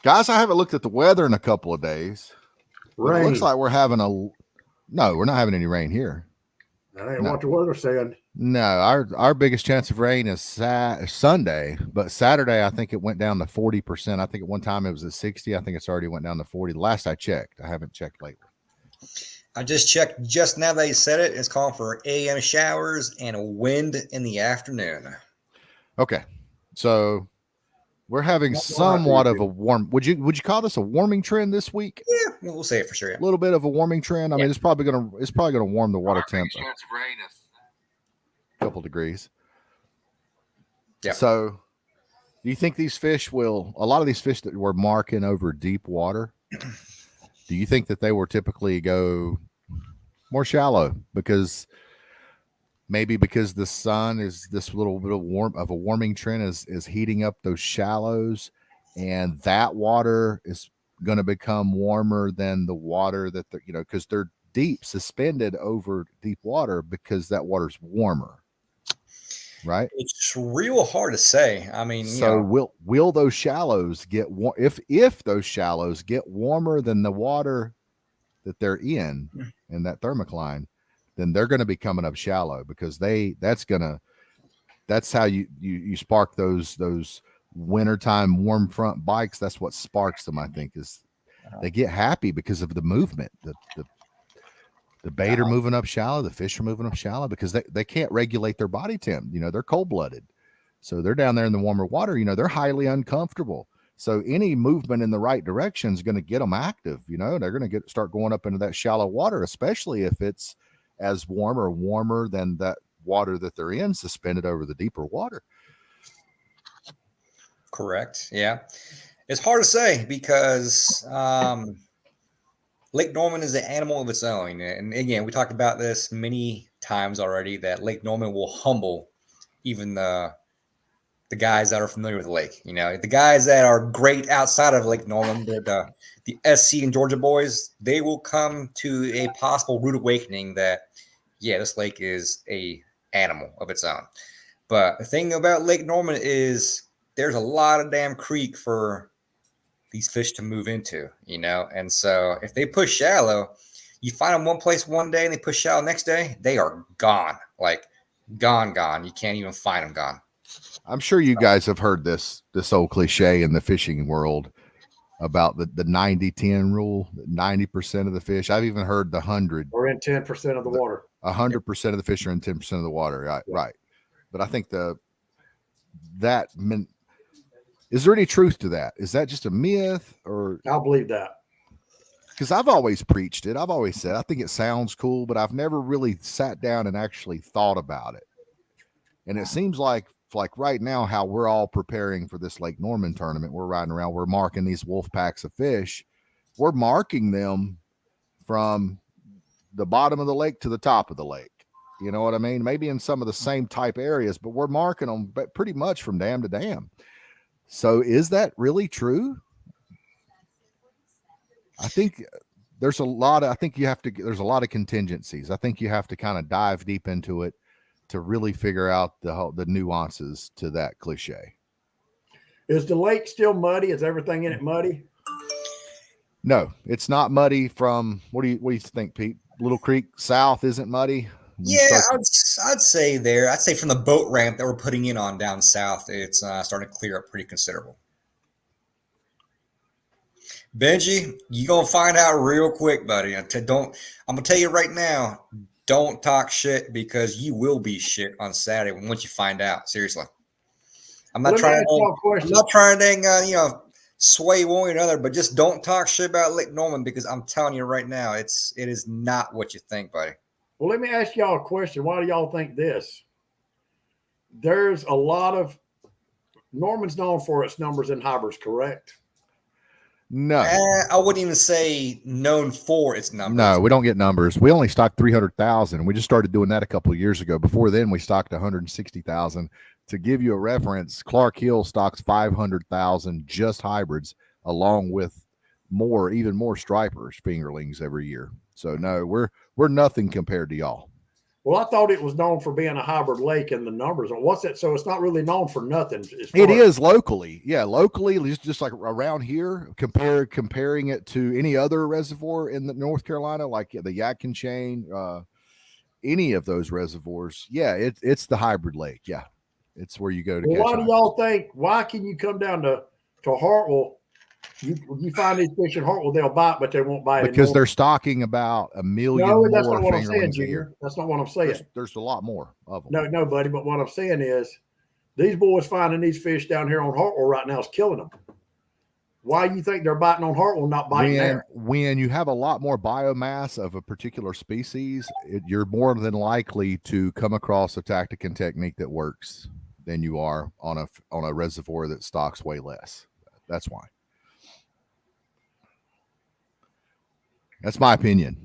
Guys, I haven't looked at the weather in a couple of days, but it looks Rain. like we're having a. No, we're not having any rain here. That ain't No. what the weather said. No, our biggest chance of rain is Sunday, but Saturday I think it went down to 40%. I think at one time it was at 60. I think it's already went down to 40. The last I checked, I haven't checked lately. I just checked just now that you said it. It's calling for AM showers and a wind in the afternoon. Okay, so we're having Not gonna happen somewhat of to a warm. Would you call this a warming trend this week? Yeah, we'll say it for sure. Yeah. A little bit of a warming trend. I Yeah. mean, it's probably gonna warm the water temp a couple degrees. Yeah. So, do you think these fish will? A lot of these fish that we're marking over deep water. Do you think that they will typically go more shallow because maybe because the sun is this little bit of a warming trend is heating up those shallows, and that water is going to become warmer than the water that they're, because they're deep suspended over deep water because that water's warmer, right? It's real hard to say. I mean, So will those shallows get warm if those shallows get warmer than the water that they're in that thermocline, then they're going to be coming up shallow because that's how you spark those wintertime warm front bikes. That's what sparks them, I think, is they get happy because of the movement. The bait are moving up shallow, the fish are moving up shallow because they can't regulate their body temp. They're cold blooded. So they're down there in the warmer water, they're highly uncomfortable. So any movement in the right direction is going to get them active. They're going to start going up into that shallow water, especially if it's as warm or warmer than that water that they're in, suspended over the deeper water. Correct. Yeah. It's hard to say because Lake Norman is an animal of its own. And again, we talked about this many times already that Lake Norman will humble even the guys that are familiar with the lake. The guys that are great outside of Lake Norman, the SC and Georgia boys, they will come to a possible rude awakening that, yeah, this lake is a animal of its own. But the thing about Lake Norman is there's a lot of damn creek for these fish to move into, and so if they push shallow, you find them one place one day and they push shallow next day, they are gone, like gone. You can't even find them gone. I'm sure you guys have heard this old cliche in the fishing world about the 90-10 rule. 90% of the fish. I've even heard the 100 or in 10% of the water. 100% of the fish are in 10% of the water. Right, yeah. Right. But I think is there any truth to that? Is that just a myth, or I'll believe that? Because I've always preached it. I've always said I think it sounds cool, but I've never really sat down and actually thought about it. And it seems like right now, how we're all preparing for this Lake Norman tournament, we're riding around, we're marking these wolf packs of fish. We're marking them from the bottom of the lake to the top of the lake. You know what I mean? Maybe in some of the same type areas, but we're marking them but pretty much from dam to dam. So is that really true? I think there's a lot of contingencies. I think you have to kind of dive deep into it to really figure out the nuances to that cliche. Is the lake still muddy? Is everything in it muddy? No, it's not muddy. From what do you think, Pete? Little Creek South isn't muddy. Yeah, I'd say there. I'd say from the boat ramp that we're putting in on down south, it's starting to clear up pretty considerable. Benji, you're gonna find out real quick, buddy. I'm gonna tell you right now, don't talk shit because you will be shit on Saturday once you find out. Seriously. I'm not trying to sway one way or another, but just don't talk shit about Lake Norman because I'm telling you right now, it is not what you think, buddy. Well, let me ask y'all a question. Why do y'all think this? There's a lot of Norman's known for its numbers and hybrids, correct? No, I wouldn't even say known for its numbers. No, we don't get numbers. We only stocked 300,000. We just started doing that a couple of years ago. Before then, we stocked 160,000. To give you a reference, Clark Hill stocks 500,000 just hybrids, along with even more stripers, fingerlings every year. So no, we're nothing compared to y'all. Well, I thought it was known for being a hybrid lake and the numbers. What's it? So it's not really known for nothing. It is locally. Yeah, locally, just like around here, comparing it to any other reservoir in the North Carolina, like the Yadkin Chain, any of those reservoirs. Yeah, it's the hybrid lake. Yeah, it's where you go to catch. Why do y'all think? Why can you come down to Hartwell? You find these fish in Hartwell, they'll bite, but they won't bite because they're stocking about 1 million No, that's more not what I'm saying, fingerlings a Junior. year. That's not what I'm saying. There's a lot more of them. No, buddy. But what I'm saying is, these boys finding these fish down here on Hartwell right now is killing them. Why do you think they're biting on Hartwell, not biting there? When you have a lot more biomass of a particular species, you're more than likely to come across a tactic and technique that works than you are on a reservoir that stocks way less. That's why. That's my opinion.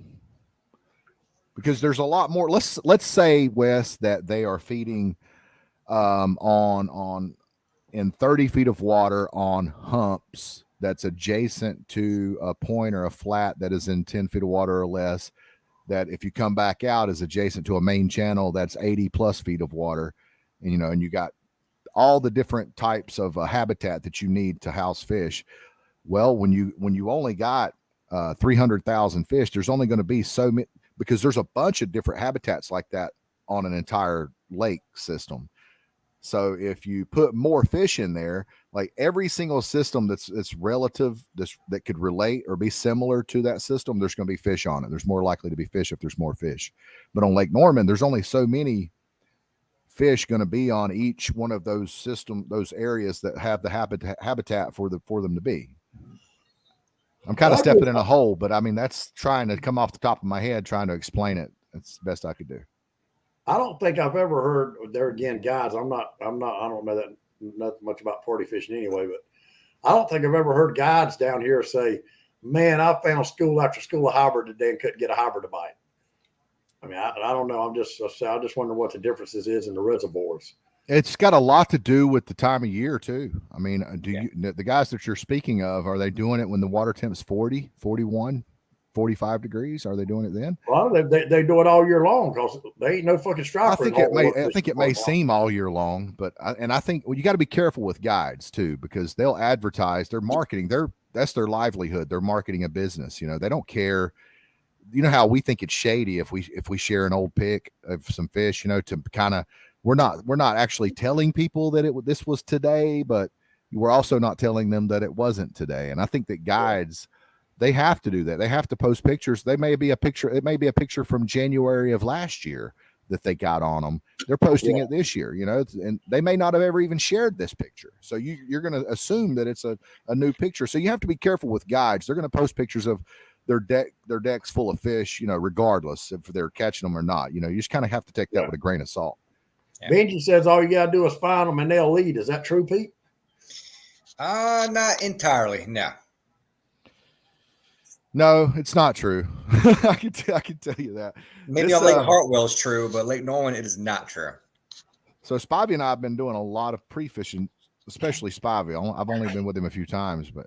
Because there's a lot more. Let's say, Wes, that they are feeding on in 30 feet of water on humps that's adjacent to a point or a flat that is in 10 feet of water or less, that if you come back out is adjacent to a main channel that's 80 plus feet of water, and you got all the different types of habitat that you need to house fish. Well, when you only got 300,000 fish, there's only going to be so many, because there's a bunch of different habitats like that on an entire lake system. So if you put more fish in there, like every single system that's relative, that could relate or be similar to that system, there's going to be fish on it. There's more likely to be fish if there's more fish. But on Lake Norman, there's only so many fish going to be on each one of those those areas that have the habitat for them to be. I'm kind of stepping in a hole, but I mean, that's trying to come off the top of my head, trying to explain it. That's the best I could do. I don't think I've ever heard there again, guys. I don't know that nothing much about party fishing anyway, but I don't think I've ever heard guides down here say, man, I found school after school of hybrid today and couldn't get a hybrid to bite. I mean, I don't know. I just wonder what the differences is in the reservoirs. It's got a lot to do with the time of year too. I mean, the guys that you're speaking of, are they doing it when the water temp is 40, 41, 45 degrees? Are they doing it then? Well, they do it all year long because they ain't no fucking striper. I think it may seem all year long, but I think you got to be careful with guides too, because they'll advertise, their marketing, that's their livelihood. They're marketing a business. They don't care. You know how we think it's shady if we share an old pic of some fish, to kind of, we're not actually telling people that this was today, but we're also not telling them that it wasn't today. And I think that guides, they have to do that. They have to post pictures. It may be a picture from January of last year that they got on them. They're posting it this year, and they may not have ever even shared this picture. So you're going to assume that it's a new picture. So you have to be careful with guides. They're going to post pictures of their decks full of fish, regardless if they're catching them or not. You just kind of have to take that with a grain of salt. Yeah. Benji says all you got to do is find them and they'll lead. Is that true, Pete? Not entirely. No, it's not true. I can tell you that. Maybe on Lake Hartwell is true, but Lake Norman, it is not true. So Spivey and I have been doing a lot of pre-fishing, especially Spivey. I've only been with him a few times, but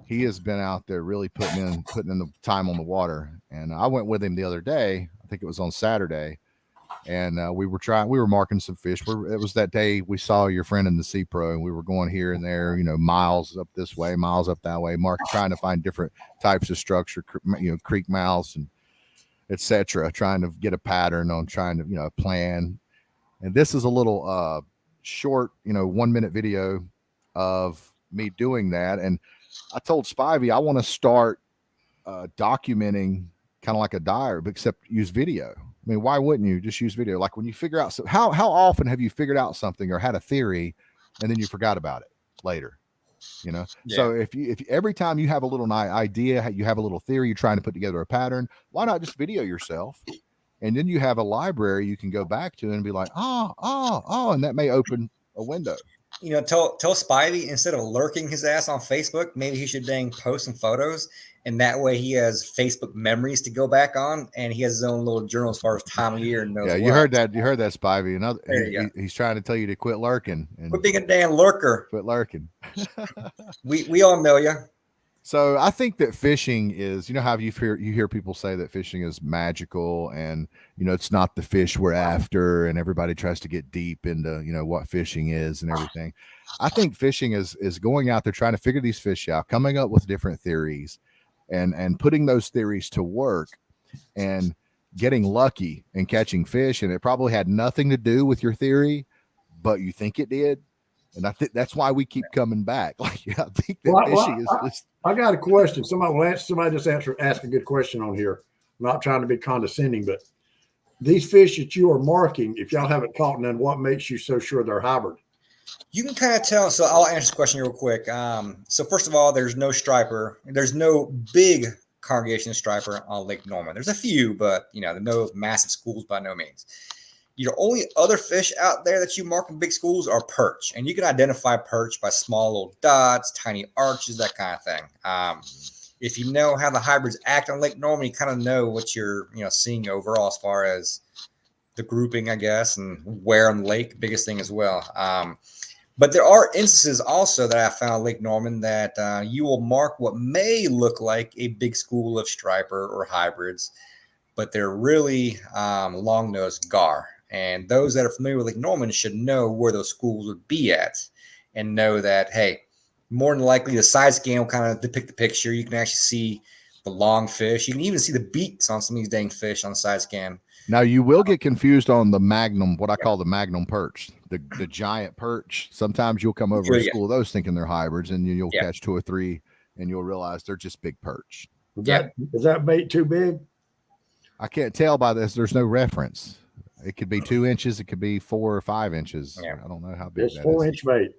he has been out there really putting in the time on the water. And I went with him the other day. I think it was on Saturday. And we were marking some fish. It was that day we saw your friend in the Sea Pro, and we were going here and there, miles up this way, miles up that way, trying to find different types of structure, creek mouths and etc., trying to get a pattern on trying to, plan. And this is a little short, 1 minute video of me doing that. And I told Spivey I want to start documenting kind of like a diary, except use video. I mean, why wouldn't you just use video? Like when you figure out, how often have you figured out something or had a theory and then you forgot about it later? Yeah. So if every time you have a little idea, you have a little theory, you're trying to put together a pattern, why not just video yourself? And then you have a library you can go back to and be like, and that may open a window. Tell Spivey, instead of lurking his ass on Facebook, maybe he should post some photos, and that way he has Facebook memories to go back on, and he has his own little journal as far as time of year and knows. Yeah, you heard that, Spivey. He's trying to tell you to quit lurking. Quit being a damn lurker. Quit lurking. we all know you. So I think that fishing is, you know, how you hear people say that fishing is magical, and it's not the fish we're after, and everybody tries to get deep into what fishing is and everything. I think fishing is going out there trying to figure these fish out, coming up with different theories, and putting those theories to work, and getting lucky and catching fish. And it probably had nothing to do with your theory, but you think it did. And I think that's why we keep coming back. Like, I think that fishing is just. I got a question. Somebody just asked a good question on here. I'm not trying to be condescending, but these fish that you are marking, if y'all haven't caught none, what makes you so sure they're hybrid? You can kind of tell. So I'll answer this question real quick. So first of all, there's no striper. There's no big congregation of striper on Lake Norman. There's a few, but no massive schools by no means. Your only other fish out there that you mark in big schools are perch, and you can identify perch by small little dots, tiny arches, that kind of thing. If you know how the hybrids act on Lake Norman, you kind of know what you're seeing overall as far as the grouping, I guess, and where on the lake. Biggest thing as well. But there are instances also that I found on Lake Norman that you will mark what may look like a big school of striper or hybrids, but they're really long-nosed gar. And those that are familiar with Lake Norman should know where those schools would be at, and know that, hey, more than likely the side scan will kind of depict the picture. You can actually see the long fish. You can even see the beaks on some of these dang fish on the side scan. Now you will get confused on the magnum, what I call the magnum perch, the giant perch. Sometimes you'll come over a school of those thinking they're hybrids, and you'll catch 2 or 3, and you'll realize they're just big perch. Is that bait too big? I can't tell by this. There's no reference. It could be 2 inches. It could be 4 or 5 inches. Yeah. I don't know how big it's 4-inch bait.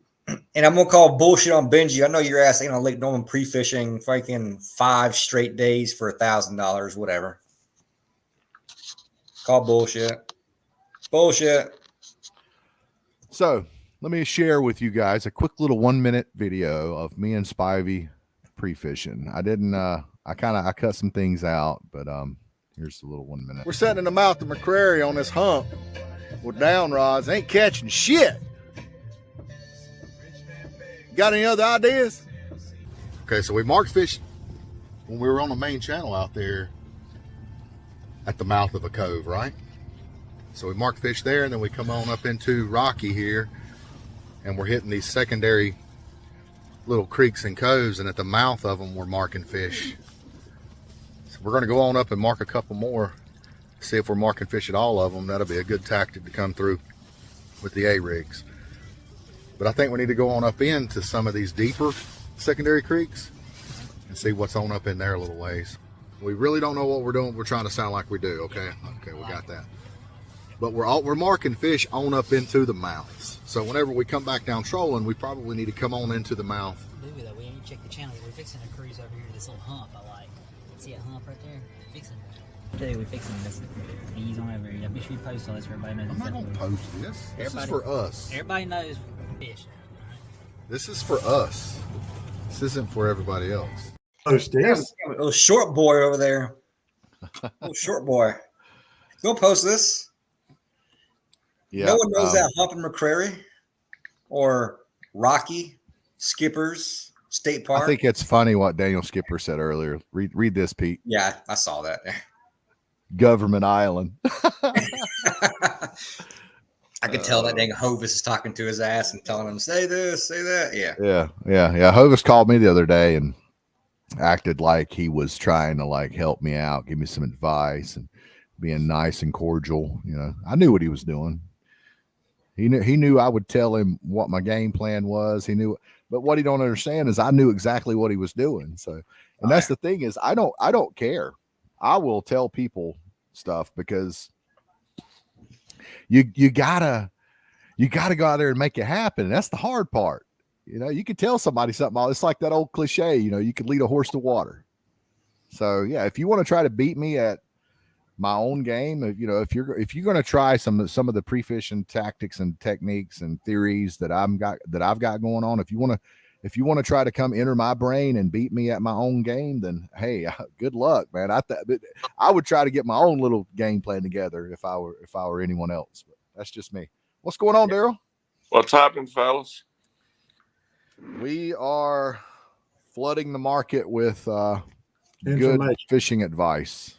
And I'm gonna call bullshit on Benji. I know you're asking on Lake Norman pre-fishing, freaking 5 straight days for $1,000, whatever. Call bullshit. Bullshit. So let me share with you guys a quick little 1-minute video of me and Spivey pre-fishing. I didn't. I cut some things out, but here's a little 1 minute. We're sitting in the mouth of McCrary on this hump with down rods. Ain't catching shit. Got any other ideas? Okay, so we marked fish when we were on the main channel out there at the mouth of a cove, right? So we marked fish there, and then we come on up into Rocky here, and we're hitting these secondary little creeks and coves, and at the mouth of them we're marking fish. We're going to go on up and mark a couple more, see if we're marking fish at all of them. That'll be a good tactic to come through with the A-rigs. But I think we need to go on up into some of these deeper secondary creeks and see what's on up in there a little ways. We really don't know what we're doing. We're trying to sound like we do, okay? Okay, we got that. But we're marking fish on up into the mouths. So whenever we come back down trolling, we probably need to come on into the mouth. We ain't check the channel. We're fixing a cruise over here to this little hump I like. See that hump right there? Fixing. Today we're fixing this. He's on over here. Make sure you post all this for everybody knows. I'm not going to post this. This is for us. Everybody knows fish. This is for us. This isn't for everybody else. Post this. A little short boy over there. Little short boy. Go post this. Yeah. No one knows that hump in McCrary or Rocky, Skippers, State Park. I think it's funny what Daniel Skipper said earlier. Read this, Pete. Yeah, I saw that. Government Island. I could tell that dang Hovis is talking to his ass and telling him, say this, say that. Yeah. Hovis called me the other day and acted like he was trying to help me out, give me some advice, and being nice and cordial. I knew what he was doing. He knew I would tell him what my game plan was. He knew, but what he don't understand is I knew exactly what he was doing. So, and that's the thing is I don't care. I will tell people stuff because you gotta go out there and make it happen. And that's the hard part. You could tell somebody something. It's like that old cliche, you could lead a horse to water. So yeah, if you want to try to beat me at my own game, if you're going to try some of the pre-fishing tactics and techniques and theories that I've got going on, if you want to try to come enter my brain and beat me at my own game, then hey, good luck, man. I would try to get my own little game plan together if I were anyone else. But that's just me. What's going on, Daryl? What's happening, fellas? We are flooding the market with good Information. fishing advice.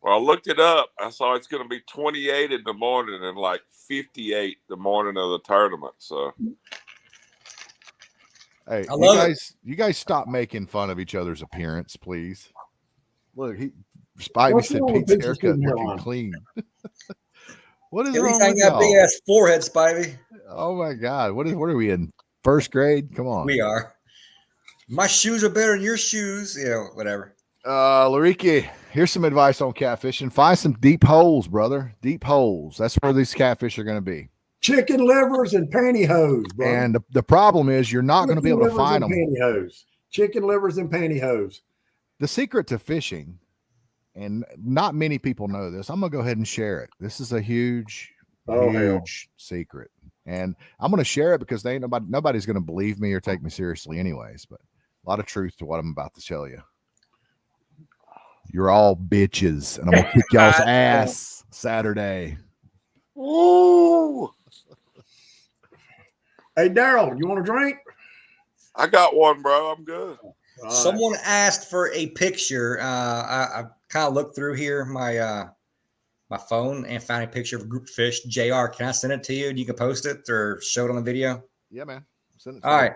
Well, I looked it up. I saw it's going to be 28 in the morning and like 58 the morning of the tournament. So, Hey, I love you guys stop making fun of each other's appearance, please. Look, Spivey What's said wrong with Pete's Pete's haircut hairline? looking clean. What is At wrong least I with ain't got big y'all? ass forehead, Spivey. Oh my God! What are we in first grade? Come on. We are. My shoes are better than your shoes. Whatever. Lariki, here's some advice on catfishing. Find some deep holes, brother. Deep holes. That's where these catfish are going to be. Chicken livers and pantyhose, bro. And the problem is you're not going to be able to find them. Pantyhose. Chicken livers and pantyhose. The secret to fishing, and not many people know this, I'm going to go ahead and share it. This is a huge secret. And I'm going to share it because nobody's going to believe me or take me seriously anyways, but a lot of truth to what I'm about to tell you. You're all bitches, and I'm going to kick y'all's ass Saturday. woo! Hey, Daryl, you want a drink? I got one, bro. I'm good. All right. Someone asked for a picture. I kind of looked through here my phone and found a picture of a group of fish. JR, can I send it to you? You can post it or show it on the video. Yeah, man. Send it to All me. right.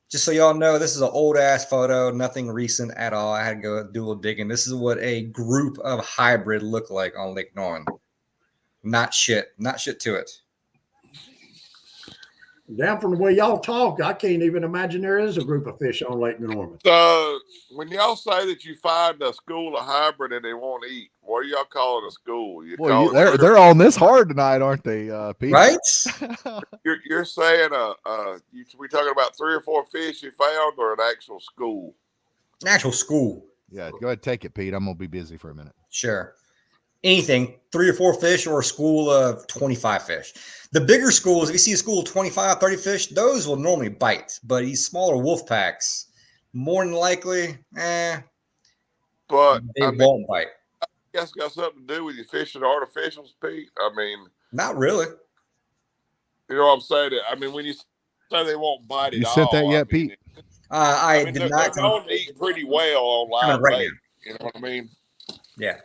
Just so y'all know, this is an old ass photo, nothing recent at all. I had to go do a little digging. This is what a group of hybrid look like on Lake Norman. Not shit to it. Down from the way y'all talk, I can't even imagine there is a group of fish on Lake Norman. So, when y'all say that you find a school of hybrid and they won't eat, what are y'all calling a school? Well, they're on this hard tonight, aren't they, Pete? Right? You're saying we talking about 3 or 4 fish you found or an actual school? An actual school. Yeah, go ahead, take it, Pete. I'm gonna be busy for a minute. Sure. Anything, 3 or 4 fish or a school of 25 fish. The bigger schools, if you see a school of 25, 30 fish, those will normally bite. But these smaller wolf packs, more than likely, But they won't bite. I guess it's got something to do with you fishing artificials, Pete. I mean, Not really. you know what I'm saying? I mean, when you say they won't bite at all. You sent that yet, I mean, Pete? I mean, did they're not. going to eat pretty well on live Right bait. now. You know what I mean? Yeah.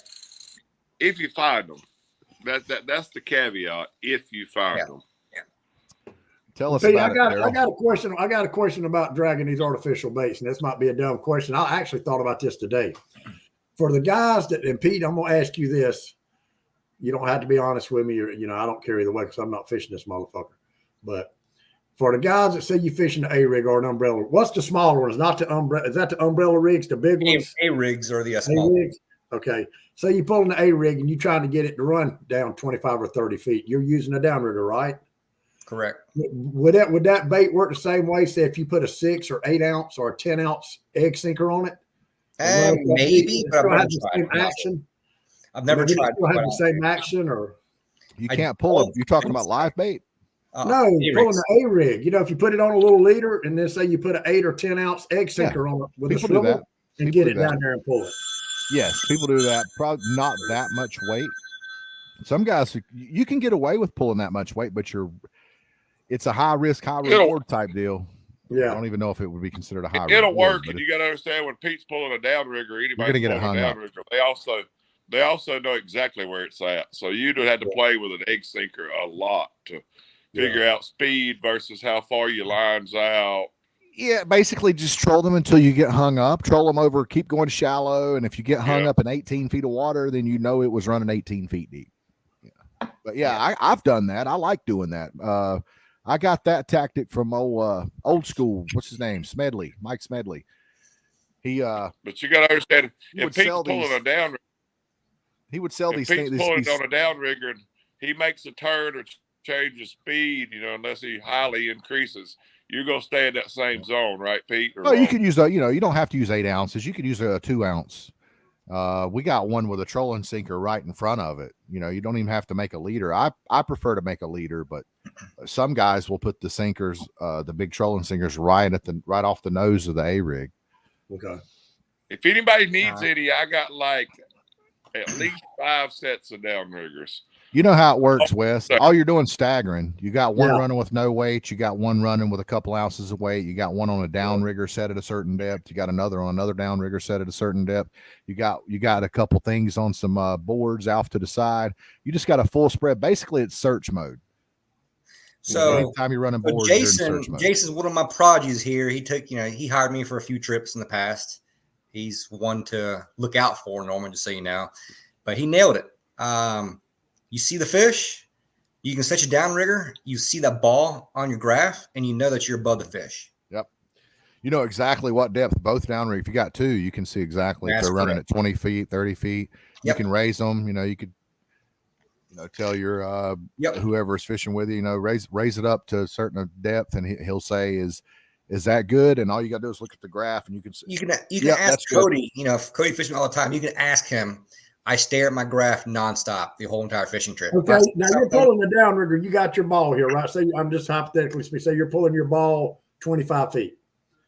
If you find them, that's the caveat. If you find them, Tell us Pete, about I got it, a question. I got a question about dragging these artificial baits, and this might be a dumb question. I actually thought about this today. For the guys that, and Pete, I'm going to ask you this. You don't have to be honest with me, or I don't care either way because I'm not fishing this motherfucker. But for the guys that say you fishing the A rig or an umbrella, what's the smaller ones? Not the umbrella. Is that the umbrella rigs? The big ones? A rigs or the A small. rigs. Okay. So you pulling the A rig and you trying to get it to run down 25 or 30 feet. You're using a downrigger, right? Correct. Would that bait work the same way? Say if you put a 6 or 8 ounce or a 10 ounce egg sinker on it, Maybe, but I've never tried. action. I've never tried. Still have the same action, or You can't pull it. You're talking about live bait. no? Pulling the A rig. If you put it on a little leader and then say you put an 8 or 10 ounce egg sinker on it with a People do swivel that. and People get do it that. down there and pull it. Yes, people do that. Probably not that much weight. Some guys, you can get away with pulling that much weight, but it's a high risk, high reward type deal. Yeah. I don't even know if it would be considered a high it'll reward, work. but And you got to understand when Pete's pulling a downrigger, You're gonna anybody get it pulling a hung up. downrigger, they also know exactly where it's at. So you'd have to play with an egg sinker a lot to figure out speed versus how far your line's out. yeah, basically just troll them until you get hung up. Troll them over, keep going shallow, and if you get hung up in 18 feet of water, then you know it was running 18 feet deep. Yeah. But I've done that. I like doing that. I got that tactic from old school. What's his name? Smedley, Mike Smedley. But you got to understand, He would if Pete's sell pulling these- a downrigger, He would sell if these Pete's things. pulling on a downrigger and he makes a turn or changes speed, unless he highly increases, you're going to stay in that same zone, right, Pete? Or Oh, you wrong? can use you don't have to use 8 ounces. You could use a 2 ounce. We got one with a trolling sinker right in front of it. You don't even have to make a leader. I prefer to make a leader, but some guys will put the sinkers, the big trolling sinkers, right off the nose of the A rig. Okay. If anybody needs any, I got like at least 5 sets of downriggers. You know how it works, Wes. Okay. All you're doing is staggering. You got one Yeah. running with no weight. You got one running with a couple ounces of weight. You got one on a downrigger set at a certain depth. You got another on another downrigger set at a certain depth. You got a couple things on some boards off to the side. You just got a full spread. Basically, it's search mode. So anytime you're running so boards, you're in Jason, search mode. Jason's one of my prodigies here. He took, he hired me for a few trips in the past. He's one to look out for, Norman, just so you know. But he nailed it. You see the fish, you can set your downrigger, you see that ball on your graph, and you know that you're above the fish. Yep. You know exactly what depth, both downrigger. If you got two, you can see exactly That's if they're running correct. at 20 feet, 30 feet. You Yep. can raise them. You could, tell your Yep. whoever's fishing with you, raise it up to a certain depth, and he'll say, is that good? And all you got to do is look at the graph, and you can Yep, ask that's Cody. If Cody fishing all the time, you can ask him. I stare at my graph nonstop the whole entire fishing trip. Okay, now you're pulling the downrigger. You got your ball here, right? Say I'm just hypothetically speaking. Say you're pulling your ball 25 feet.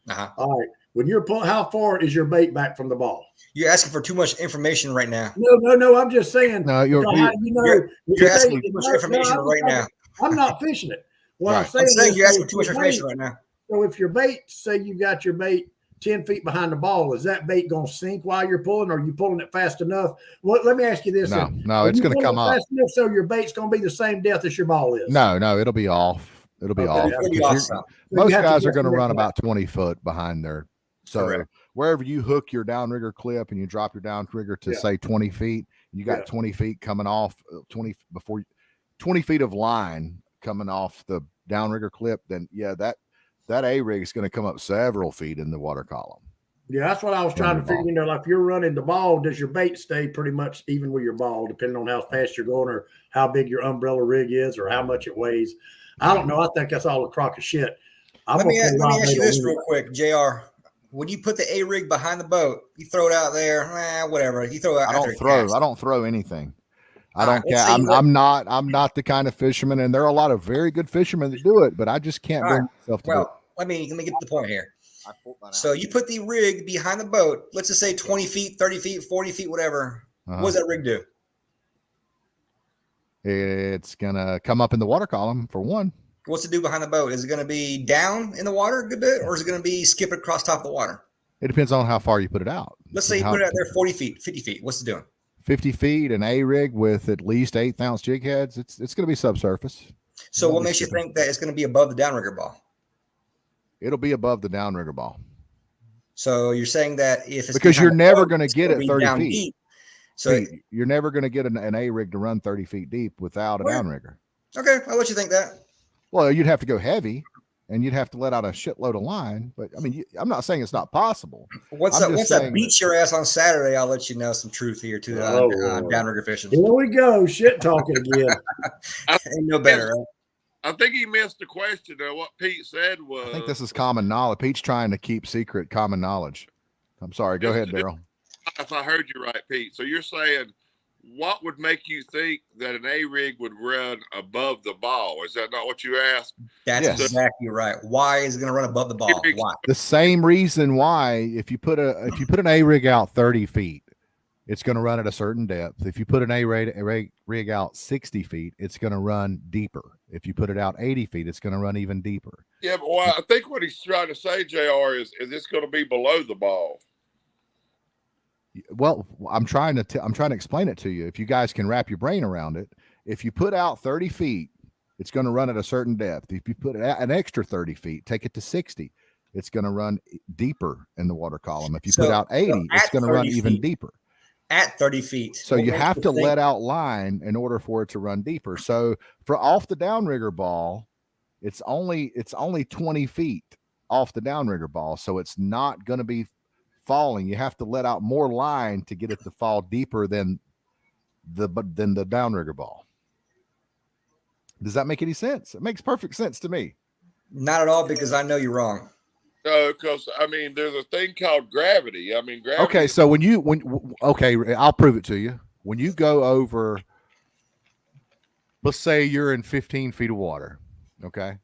Uh-huh. All right. When you're pulling, how far is your bait back from the ball? You're asking for too much information right now. No. I'm just saying. No, you're asking too much information right now. I'm not fishing it. What Right. I'm saying is, you're asking too much information right now. So if your bait, say you got your bait 10 feet behind the ball, is that bait going to sink while you're pulling, or are you pulling it fast enough? Well, let me ask you this. No, it's going to come up. Fast enough so your bait's going to be the same depth as your ball is. No, it'll be off. It'll be off. It'll be off. Most guys are going to run about 20 foot behind their. So Correct. wherever you hook your downrigger clip and you drop your downrigger to say 20 feet, you got 20 feet coming off 20 feet of line coming off the downrigger clip, then that A rig is going to come up several feet in the water column. Yeah, that's what I was trying to figure. Like if you're running the ball, does your bait stay pretty much even with your ball, depending on how fast you're going or how big your umbrella rig is or how much it weighs? I don't know. I think that's all a crock of shit. Let me ask you this real quick, JR. When you put the A rig behind the boat, you throw it out there, whatever. You throw it out there. I don't throw anything. I All don't right, care. I'm not the kind of fisherman, and there are a lot of very good fishermen that do it, but I just can't bring myself to do it. Let me get to the point here. So you put the rig behind the boat, let's just say 20 feet, 30 feet, 40 feet, whatever. What does that rig do? It's gonna come up in the water column for one. What's it do behind the boat? Is it going to be down in the water a good bit, or is it going to be skip across top of the water? It depends on how far you put it out. Let's say you put it out there 40 feet, 50 feet. What's it doing? 50 feet, an A rig with at least 1/8 ounce jig heads. It's going to be subsurface. So what makes you think that it's going to be above the downrigger ball? It'll be above the downrigger ball. So you're saying that if it's because you're never going to get it 30 feet. Deep. So you're never going to get an A rig to run 30 feet deep without a downrigger. Okay, I'll let you think that. Well, you'd have to go heavy, and you'd have to let out a shitload of line. But I mean, I'm not saying it's not possible. Once that beats your ass on Saturday, I'll let you know some truth here to downrigger fishing. Here we go, shit talking again. Ain't no better. Right? I think he missed the question. What Pete said was. I think this is common knowledge. Pete's trying to keep secret common knowledge. I'm sorry. Go ahead, Daryl. If I heard you right, Pete. So you're saying, what would make you think that an A rig would run above the ball? Is that not what you asked? That's exactly right. Why is it going to run above the ball? Why? The same reason why if you put an A rig out 30 feet, it's going to run at a certain depth. If you put an A rig out 60 feet, it's going to run deeper. If you put it out 80 feet, it's going to run even deeper. Yeah, but I think what he's trying to say, JR, is it's going to be below the ball. Well, I'm trying to explain it to you. If you guys can wrap your brain around it, if you put out 30 feet, it's going to run at a certain depth. If you put it out an extra 30 feet, take it to 60, it's going to run deeper in the water column. If you put out 80, it's going to run even deeper. At 30 feet. So you have to let out line in order for it to run deeper. So for off the downrigger ball, it's only 20 feet off the downrigger ball. So it's not going to be falling. You have to let out more line to get it to fall deeper than the downrigger ball. Does that make any sense? It makes perfect sense to me. Not at all, because I know you're wrong. No, because I mean, there's a thing called gravity. I mean, gravity. Okay, so I'll prove it to you. When you go over, let's say you're in 15 feet of water. Okay,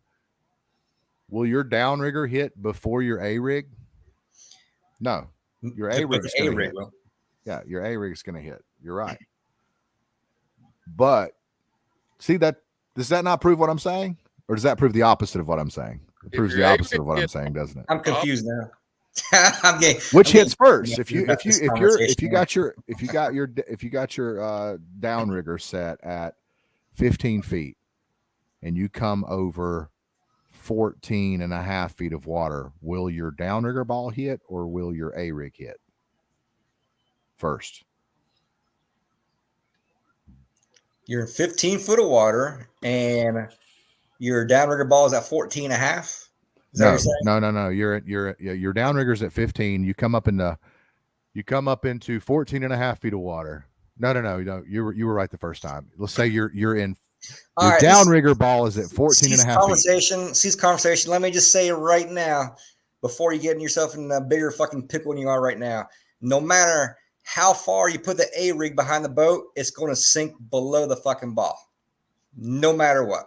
will your downrigger hit before your A rig? No, your A rig is going to hit. Yeah, your A rig is going to hit. You're right. But See that? Does that not prove what I'm saying? Or does that prove the opposite of what I'm saying? It If proves your the A opposite of what I'm rig saying, doesn't it? I'm confused now. Which I'm hits getting first? If you about this conversation. got your downrigger set at 15 feet and you come over 14 and a half feet of water, will your downrigger ball hit or will your A rig hit first? You're in 15 foot of water and your downrigger ball is at 14 and a half. Is that what you're saying? No. Your downrigger's at 15. You come up into 14 and a half feet of water. No. You were right the first time. Let's say you're in All your right, downrigger ball is at 14 and a half feet. Cease conversation. Let me just say right now, before you get yourself in a bigger fucking pickle than you are right now, no matter how far you put the A rig behind the boat, it's going to sink below the fucking ball. No matter what.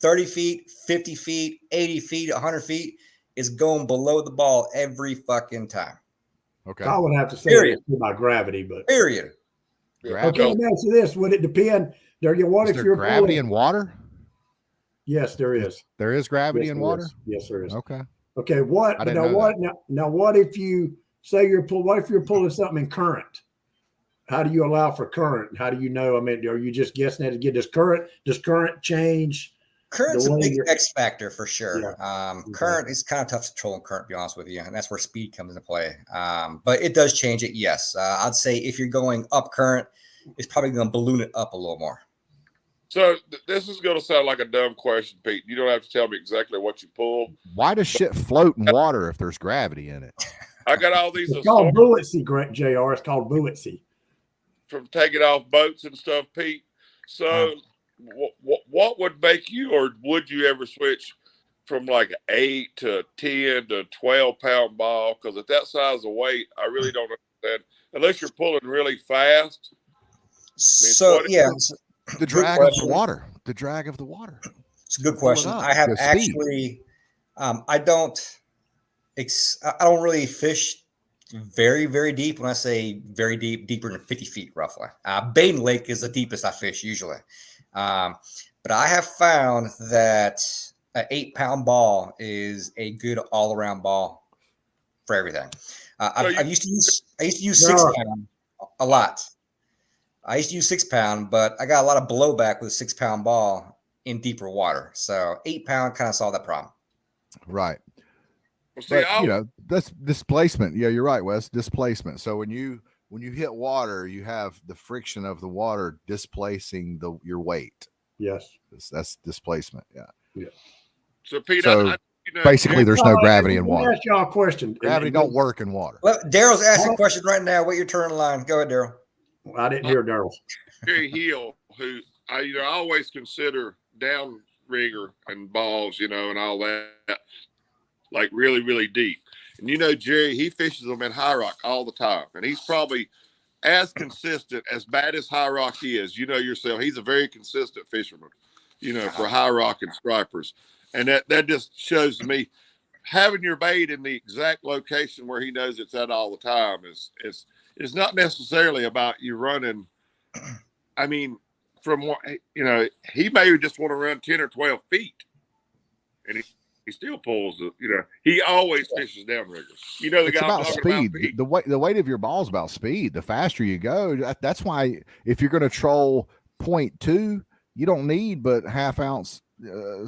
30 feet, 50 feet, 80 feet, 100 feet is going below the ball every fucking time. Okay. I would have to say Period. it's by gravity, but Period. okay. Let me ask you this: would it depend? What Is if there you're gravity pulling? in water? Yes, there is. There is gravity in water. Yes, there is. Okay. Okay. What? I But didn't now know what? that. Now what if you say what if you're pulling something in current? How do you allow for current? How do you know? I mean, are you just guessing at to get does current change? Current's a way big you're- X factor for sure. Yeah. Current is kind of tough to control in current, to be honest with you, and that's where speed comes into play. But it does change it, yes. I'd say if you're going up current, it's probably going to balloon it up a little more. So this is going to sound like a dumb question, Pete. You don't have to tell me exactly what you pull. Why does shit float in water if there's gravity in it? I got all these It's called assortments buoyancy, Jr. It's called buoyancy. from taking off boats and stuff, Pete. So what would make you, or would you ever switch from like an 8 to 10 to 12-pound ball? Because at that size of weight, I really don't understand. Unless you're pulling really fast. The drag of the water. The drag of the water. It's a good question. I have actually, I don't really fish very, very deep. When I say very deep, deeper than 50 feet, roughly. Baden Lake is the deepest I fish usually. But I have found that an 8-pound ball is a good all-around ball for everything. I used to use 6-pound a lot. I used to use 6-pound, but I got a lot of blowback with a 6-pound ball in deeper water. So 8-pound kind of solved that problem. Right. Well, see, but, that's displacement. Yeah, you're right, Wes. Displacement. So when you hit water, you have the friction of the water displacing your weight. Yes. That's displacement. Yeah. So Pete, basically there's no gravity in water. Let me ask y'all a question. Gravity don't work in water. Well, Daryl's asking a question right now. Wait your turn in line. Go ahead, Daryl. I didn't hear Daryl. Jerry Hill, who I always consider downrigger and balls, and all that, like really, really deep. And Jerry, he fishes them in high rock all the time, and he's probably as consistent, as bad as high rock is. Yourself, he's a very consistent fisherman, for high rock and stripers, and that just shows to me having your bait in the exact location where he knows it's at all the time is not necessarily about you running. I mean, from what he may just want to run 10 or 12 feet, and he still pulls. He always fishes downriggers. The it's guy about speed. The weight of your ball is about speed. The faster you go, that's why if you're going to troll 0.2, you don't need but half-ounce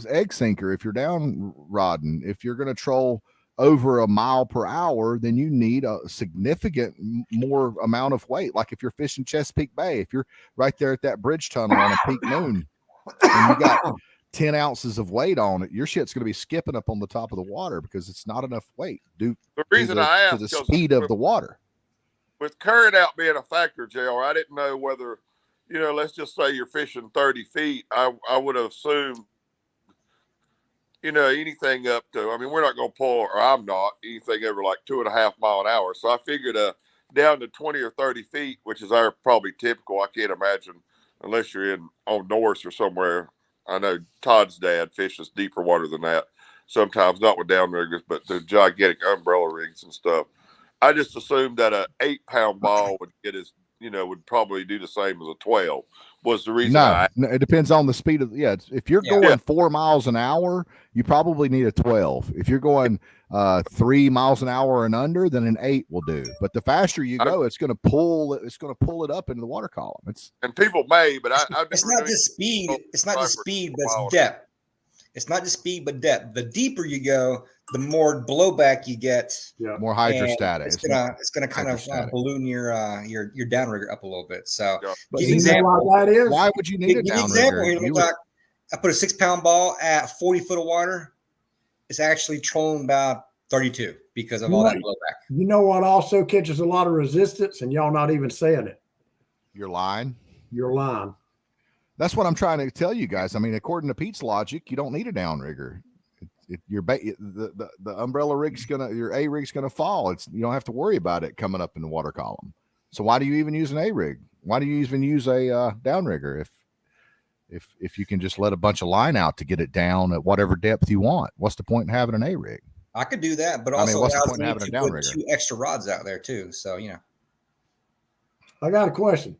egg sinker if you're down rodding. If you're going to troll over a mile per hour, then you need a significant more amount of weight. Like if you're fishing Chesapeake Bay, if you're right there at that bridge tunnel on a peak moon and you got 10 ounces of weight on it, your shit's going to be skipping up on the top of the water because it's not enough weight due to the speed of the water. With current out being a factor, JR, I didn't know whether, let's just say you're fishing 30 feet. I would have assumed, anything up to, we're not going to pull, or I'm not, anything over like 2.5 mile an hour. So I figured down to 20 or 30 feet, which is our probably typical. I can't imagine unless you're on Norse or somewhere. I know Todd's dad fishes deeper water than that. Sometimes not with downriggers, but the gigantic umbrella rigs and stuff. I just assumed that a 8-pound ball would get would probably do the same as a 12. was the reason No, it depends on the speed of. Yeah, if you're Yeah. going 4 miles an hour, you probably need a 12. If you're going 3 miles an hour and under, then an 8 will do. But the faster you go, it's going to pull it up into the water column. and people may, but I've It's never not just speed. It's not just speed, but Wow. it's depth. It's not just speed, but depth. The deeper you go, the more blowback you get. Yeah. more and hydrostatic. It's gonna kind of hydrostatic. balloon your downrigger up a little bit. So Yeah. But give You see, know example. why that is? why would you need a Give example here. downrigger? Look, Doc, I put a 6-pound ball at 40 foot of water. It's actually trolling about 32 because of all that blowback. You know what also catches a lot of resistance, and y'all not even saying it? Your line. Your line. That's what I'm trying to tell you guys. I mean, according to Pete's logic, you don't need a downrigger. The umbrella rig's your A rig's gonna fall. You don't have to worry about it coming up in the water column. So why do you even use an A rig? Why do you even use a downrigger if you can just let a bunch of line out to get it down at whatever depth you want? What's the point in having an A rig? I could do that, but I mean, also what's the allows point in me having a to put downrigger? 2 extra rods out there too. So I got a question,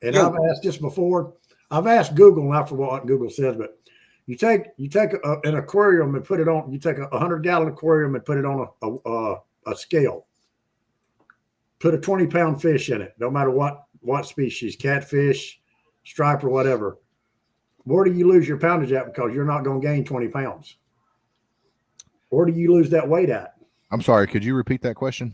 and Yo. I've asked this before. I've asked Google, not for what Google says, but you take an aquarium and put it on. You take a 100-gallon aquarium and put it on a scale. Put a 20-pound fish in it, no matter what species, catfish, striper, whatever. Where do you lose your poundage at because you're not going to gain 20 pounds? Where do you lose that weight at? I'm sorry. Could you repeat that question?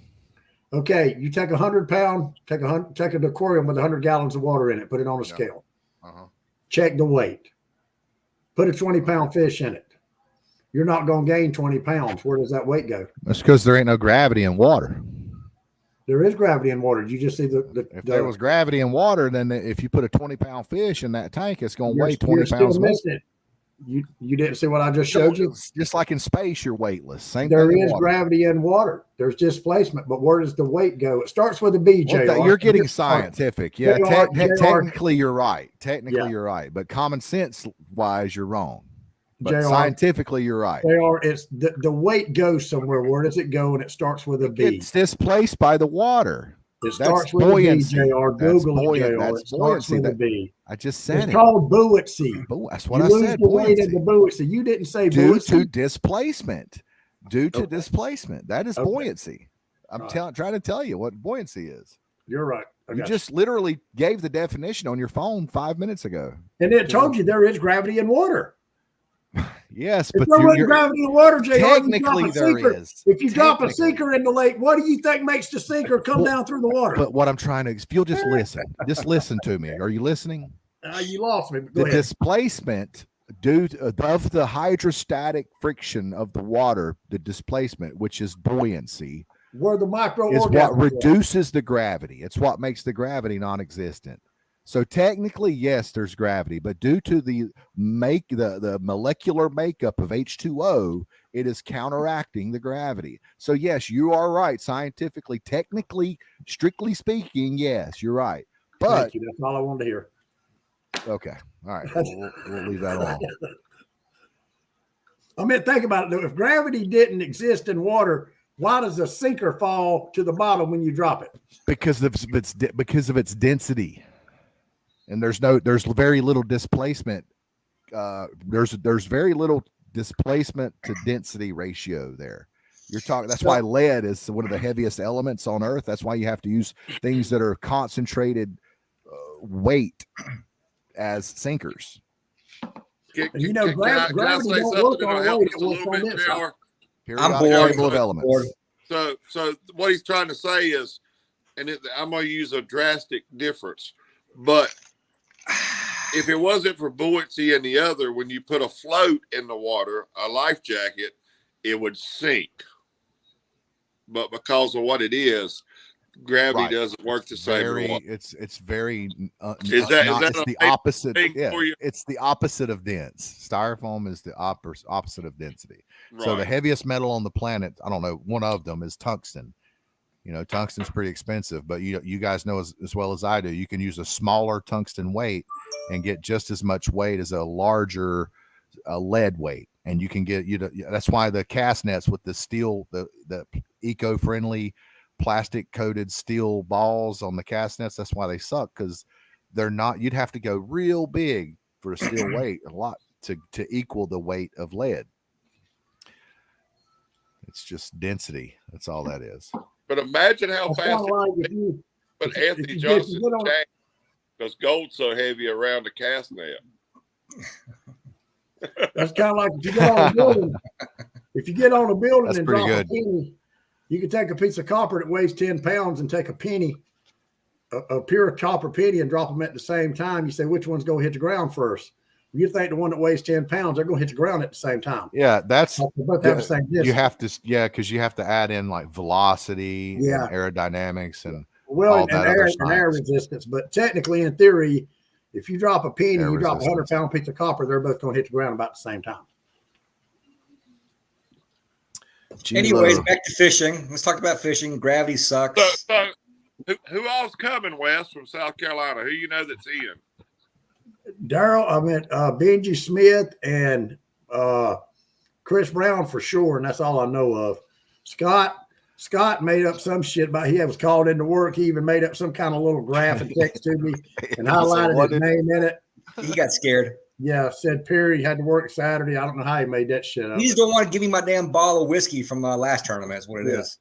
Okay, you take 100-pound, take an aquarium with 100 gallons of water in it, put it on a scale. Uh-huh. Check the weight. Put a 20-pound fish in it. You're not going to gain 20 pounds. Where does that weight go? That's because there ain't no gravity in water. There is gravity in water. You just see If there was gravity in water, then if you put a 20-pound fish in that tank, it's going to weigh 20 you're pounds still more. missing it. You didn't see what I just showed you? Just like in space, you're weightless. Same There thing in is water. gravity in water. There's displacement, but where does the weight go? It starts with a B, Well, JR. you're getting scientific. Yeah, JR. technically you're right. Yeah. You're right. But common sense wise, you're wrong. But JR. scientifically, you're right. It's the weight goes somewhere. Where does it go? And it starts with a B. It's displaced by the water. It That's starts with buoyancy. a B, JR. That's Google it, JR. That's It starts buoyancy. with a B. I just said It's it. called buoyancy. That's You what I lose said. the weight of Buoyancy. the buoyancy. You didn't say Due buoyancy. to displacement. Okay. Displacement. That is Okay. buoyancy. I'm trying to tell you what buoyancy is. You're right. I You got just literally gave the definition on your phone 5 minutes ago. and it told you there is gravity in water. Yes, If but there was you're gravity in water, JR, technically there is. If you drop a Technically. sinker in the lake, what do you think makes the sinker come down through the water? But what I'm trying to, if you'll just listen to me. Are you listening? You lost me. Go The ahead. displacement of the hydrostatic friction of the water, the displacement, which is buoyancy, Where the is microorganisms what are. reduces the gravity. It's what makes the gravity non-existent. So technically, yes, there's gravity, but due to the molecular makeup of H2O, it is counteracting the gravity. So yes, you are right. Scientifically, technically, strictly speaking, yes, you're right. But Thank you. That's all I wanted to hear. okay, all right, we'll leave that alone. I mean, think about it. Though. If gravity didn't exist in water, why does a sinker fall to the bottom when you drop it? Because of its density, and there's very little displacement. There's very little displacement to density ratio there. You're talking. That's why lead is one of the heaviest elements on Earth. That's why you have to use things that are concentrated weight as sinkers. And you know, gravity don't work on weight. It works on this side. I'm Periodic bored. table of elements. So what he's trying to say is, and I'm going to use a drastic difference, but if it wasn't for buoyancy and the other, when you put a float in the water, a life jacket, it would sink. But because of what it is, gravity Right. doesn't work the same. It's very Is that it's the a opposite. thing Yeah, for you? it's the opposite of dense. Styrofoam is the opposite of density. So the Right. heaviest metal on the planet, I don't know, one of them is tungsten. You know, tungsten's pretty expensive, but you guys know as well as I do, you can use a smaller tungsten weight and get just as much weight as a larger lead weight. And you can get that's why the cast nets with the steel, the eco-friendly plastic coated steel balls on the cast nets, that's why they suck, because they're not. You'd have to go real big for a steel weight, a lot to equal the weight of lead. It's just density. That's all that is. But imagine how It's fast. kinda like if you, But if you Anthony get- Johnson you get on- because gold's so heavy around the cast net. that's kind of like if you get on a building. If you get on a building That's and pretty drop good. a penny, you can take a piece of copper that weighs 10 pounds and take a penny, a pure copper penny, and drop them at the same time. You say, which one's going to hit the ground first? You think the one that weighs 10 pounds, they're going to hit the ground at the same time. Yeah, that's They both have the same distance. you have to, because you have to add in like velocity Yeah. and aerodynamics and Well, all and that other air science. resistance. But technically, in theory, if you drop a penny, Air you drop a resistance. 100-pound piece of copper, they're both going to hit the ground about the same time. Anyways, G-Lo. back to fishing. Let's talk about fishing. Gravity sucks. So who all's coming, Wes, from South Carolina? Who you know that's in? Benji Smith and Chris Brown for sure, and that's all I know of. Scott made up some shit about he was called into work. He even made up some kind of little graph and text to me and highlighted his name in it. He got scared. Yeah, said Perry had to work Saturday. I don't know how he made that shit up. You just don't want to give me my damn bottle of whiskey from last tournament. Is what it Yeah. is.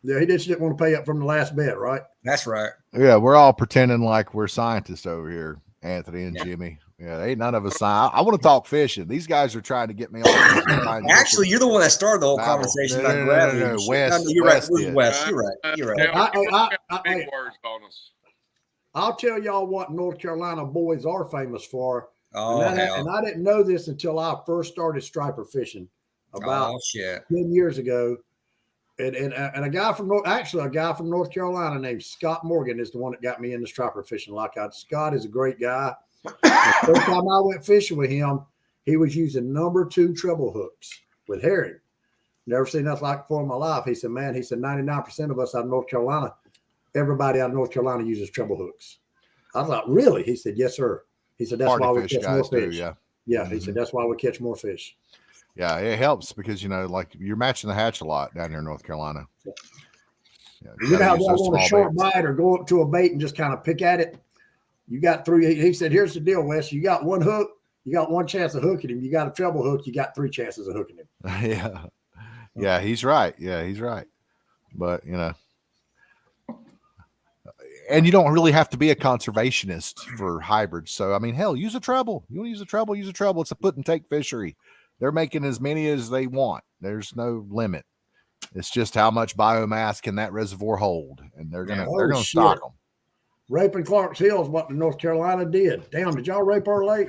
Yeah, he just didn't want to pay up from the last bet, right? That's right. Yeah, we're all pretending like we're scientists over here, Anthony and Yeah. Jimmy. Yeah, ain't none of us. I want to talk fishing. These guys are trying to get me on. Actually, you're the one that started the whole Battle. conversation No, about no, gravity. no, no, and shit. Wes- You're right. Wes It was did. Wes. You're right. You're right. Big words on us. I'll tell y'all what North Carolina boys are famous for. Oh, and hell. I didn't know this until I first started striper fishing about Oh, shit. 10 years ago. And a guy from North Carolina named Scott Morgan is the one that got me into striper fishing. Scott is a great guy. The first time I went fishing with him, he was using number 2 treble hooks with herring. Never seen nothing like it before in my life. He said, 99% of us out of North Carolina, everybody out of North Carolina uses treble hooks. I was like, really? He said, yes, sir. He said, that's Party why we fish catch more guys do, fish. yeah. Yeah, he said, that's why we catch more fish. Yeah, it helps because like you're matching the hatch a lot down here in North Carolina. Yeah, You know how gotta use they'll those want a small short baits. bite or go up to a bait and just kind of pick at it? You got 3. He said, here's the deal, Wes. You got one hook. You got one chance of hooking him. You got a treble hook. You got 3 chances of hooking him. Yeah. Yeah, he's right. Yeah, he's right. But, and you don't really have to be a conservationist for hybrids. So, I mean, hell, use a treble. You want to use a treble? Use a treble. It's a put and take fishery. They're making as many as they want. There's no limit. It's just how much biomass can that reservoir hold, and they're gonna Oh, stock shit. them. Raping Clark's Hill is what the North Carolina did. Damn, did y'all rape our lake?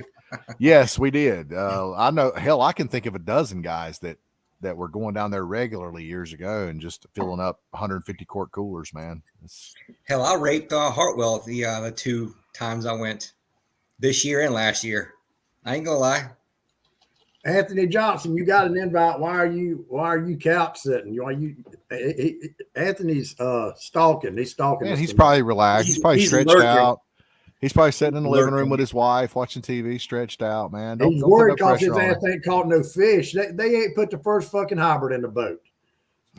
Yes, we did. I know. Hell, I can think of a dozen guys that were going down there regularly years ago and just filling up 150 quart coolers. Man, Hell, I raped Hartwell the 2 times I went this year and last year. I ain't gonna lie. Anthony Johnson, you got an invite. Why are you couch sitting? Anthony's stalking. He's stalking. man, us he's tonight. probably relaxed. He's probably He's stretched lurking. out. He's probably sitting in the living room Lurking. with his wife watching TV, stretched out. Man, He's don't worried put no because his pressure on ass him. ain't caught no fish. They ain't put the first fucking hybrid in the boat.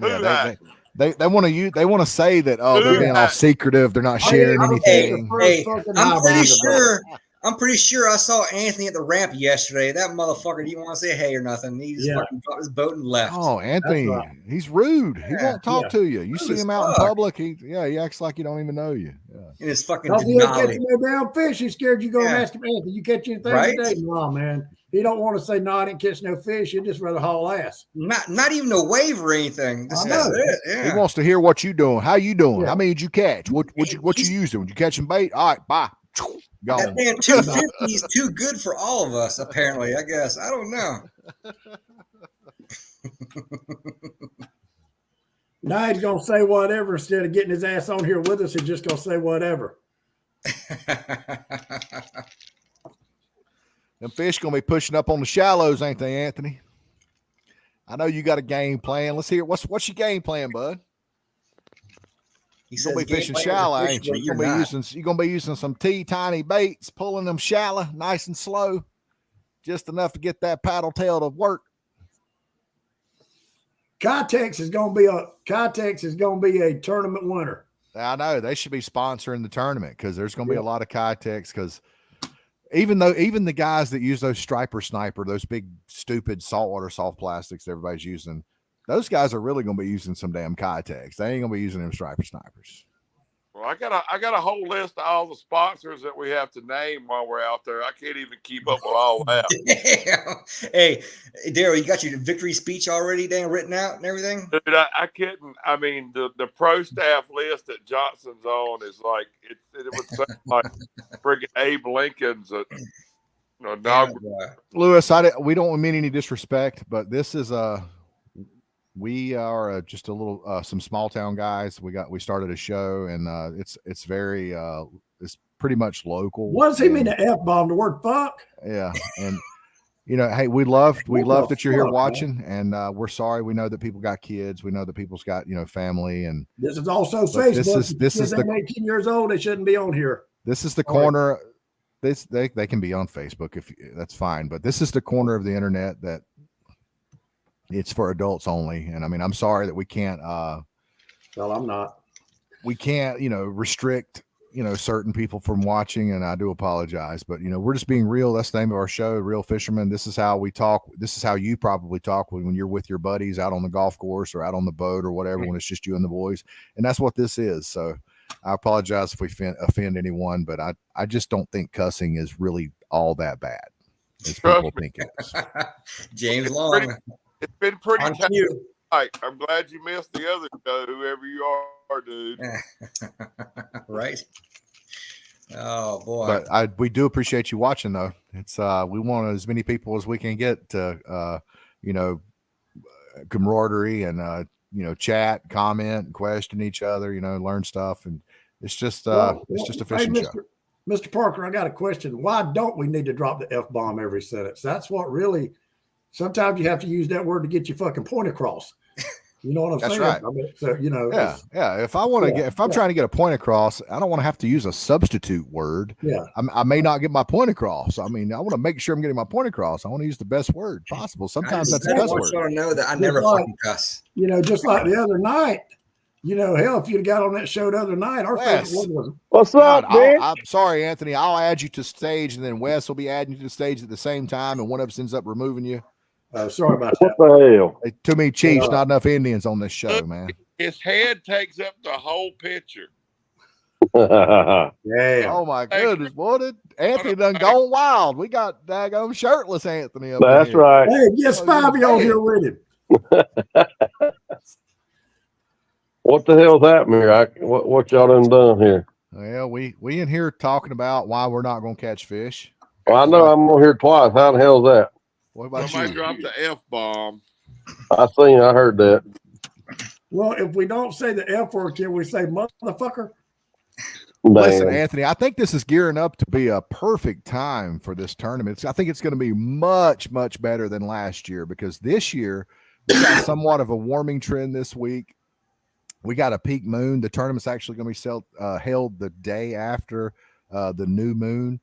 Yeah, they want to say that they're being all secretive. They're not sharing I ain't put the anything. first Hey, fucking I'm hybrid pretty in the boat. sure. I'm pretty sure I saw Anthony at the ramp yesterday. That motherfucker didn't want to say hey or nothing. He just Yeah. fucking dropped his boat and left. Oh, Anthony, right. he's rude. He Yeah, won't talk yeah. to you. You Rude see as him out in fuck. public. He acts like he don't even know you. Yeah. In his fucking Because he ain't Denali. catching no damn fish. He's scared you go and Yeah. ask him, Anthony, you catch anything Right? today? No, man. He don't want to say, no, I didn't catch no fish. He'd just rather haul ass. Not even a wave or anything. Just I that's know. it. He Yeah. wants to hear what you doing. How you doing? Yeah. How many did you catch? What you using? Did you catching bait? All right, bye. That Gone. damn 250 is too good for all of us, apparently, I guess. I don't know. Now he's going to say whatever instead of getting his ass on here with us. He's just going to say whatever. Them fish gonna be pushing up on the shallows, ain't they, Anthony? I know you got a game plan. Let's hear what's your game plan, bud. He You're gonna be game fishing plan is to shallow, fish ain't you? when You're gonna be using some tiny baits, pulling them shallow, nice and slow, just enough to get that paddle tail to work. Context is going to be a tournament winner. I know they should be sponsoring the tournament because there's going to be a lot of Kitex. Because even the guys that use those striper sniper, those big stupid saltwater soft plastics everybody's using, those guys are really going to be using some damn Kitex. They ain't going to be using them striper snipers. Well, I got a whole list of all the sponsors that we have to name while we're out there. I can't even keep up with all that. Damn. Hey, Daryl, you got your victory speech already written out and everything? Dude, I couldn't. I mean, the pro staff list that Johnson's on is like it would sound like friggin' Abe Lincoln's Lewis, we don't mean any disrespect, but this is we are just a little some small town guys. We started a show, and it's very it's pretty much local. What does he mean the F-bomb? The word fuck? Yeah, and hey, we love that you're here watching, man. And we're sorry. We know that people got kids. We know that people's got family, and this is also Facebook. This is the 18 years old. They shouldn't be on here. This is the corner. They can be on Facebook that's fine, but this is the corner of the internet that it's for adults only. And I mean, I'm sorry that we can't. Well, I'm not. We can't, restrict, certain people from watching, and I do apologize. But we're just being real. That's the name of our show, Real Fishermen. This is how we talk. This is how you probably talk when you're with your buddies out on the golf course or out on the boat or whatever, when it's just you and the boys. And that's what this is. So I apologize if we offend anyone, but I just don't think cussing is really all that bad as people think it is. James Long. It's been pretty tough. I'm glad you missed the other show, whoever you are, dude. Right. Oh boy. But we do appreciate you watching, though. It's we want as many people as we can get to camaraderie and chat, comment, question each other, learn stuff, and it's just a fishing show. Mr. Parker, I got a question. Why don't we need to drop the F-bomb every sentence? That's what really. Sometimes you have to use that word to get your fucking point across. You know what I'm saying? That's right. I mean, so, yeah. If I want to if I'm trying to get a point across, I don't want to have to use a substitute word. Yeah. I may not get my point across. I mean, I want to make sure I'm getting my point across. I want to use the best word possible. Sometimes that's a cuss word. I want you to know that I never fucking cuss. Just like the other night. Hell, if you'd got on that show the other night, our favorite word was. What's up, man? I'm sorry, Anthony. I'll add you to stage, and then Wes will be adding you to the stage at the same time, and one of us ends up removing you. Sorry about that. What the hell? Hey, too many Chiefs, not enough Indians on this show, man. His head takes up the whole picture. Yeah. Oh my goodness, boy! Anthony done gone wild. We got daggone shirtless Anthony up That's here. right. Hey, get Spivey on here with him. What the hell's happening here? What y'all done here? Well, we in here talking about why we're not going to catch fish. Well, I know I'm on here twice. How the hell's that? What about Somebody you? dropped the F-bomb. I heard that. Well, if we don't say the F word, can we say motherfucker? Listen, Damn. Anthony, I think this is gearing up to be a perfect time for this tournament. I think it's going to be much, much better than last year, because this year we got somewhat of a warming trend this week. We got a peak moon. The tournament's actually going to be held the day after the new moon.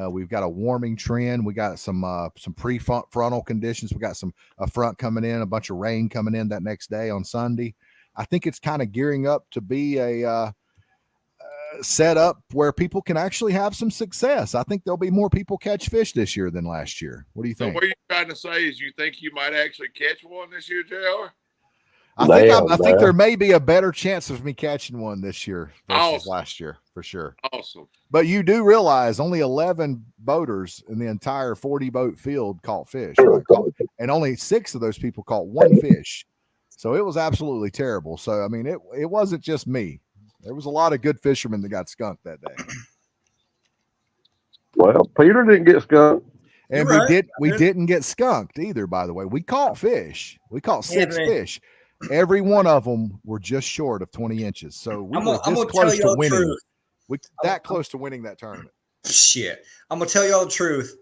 We've got a warming trend. We got some pre-frontal conditions. We got a front coming in, a bunch of rain coming in that next day on Sunday. I think it's kind of gearing up to be a set up where people can actually have some success. I think there'll be more people catch fish this year than last year. What do you think? So what you're trying to say is you think you might actually catch one this year, JR? I think there may be a better chance of me catching one this year versus last year, for sure. Awesome. But you do realize only 11 boaters in the entire 40 boat field caught fish, right? And only 6 of those people caught one fish. So it was absolutely terrible. So, I mean, it wasn't just me. There was a lot of good fishermen that got skunked that day. Well, Peter didn't get skunked. And we didn't get skunked either, by the way. We caught fish. We caught 6 fish. Every one of them were just short of 20 inches. So we were this close to winning. Close to winning that tournament. Shit. I'm going to tell y'all the truth.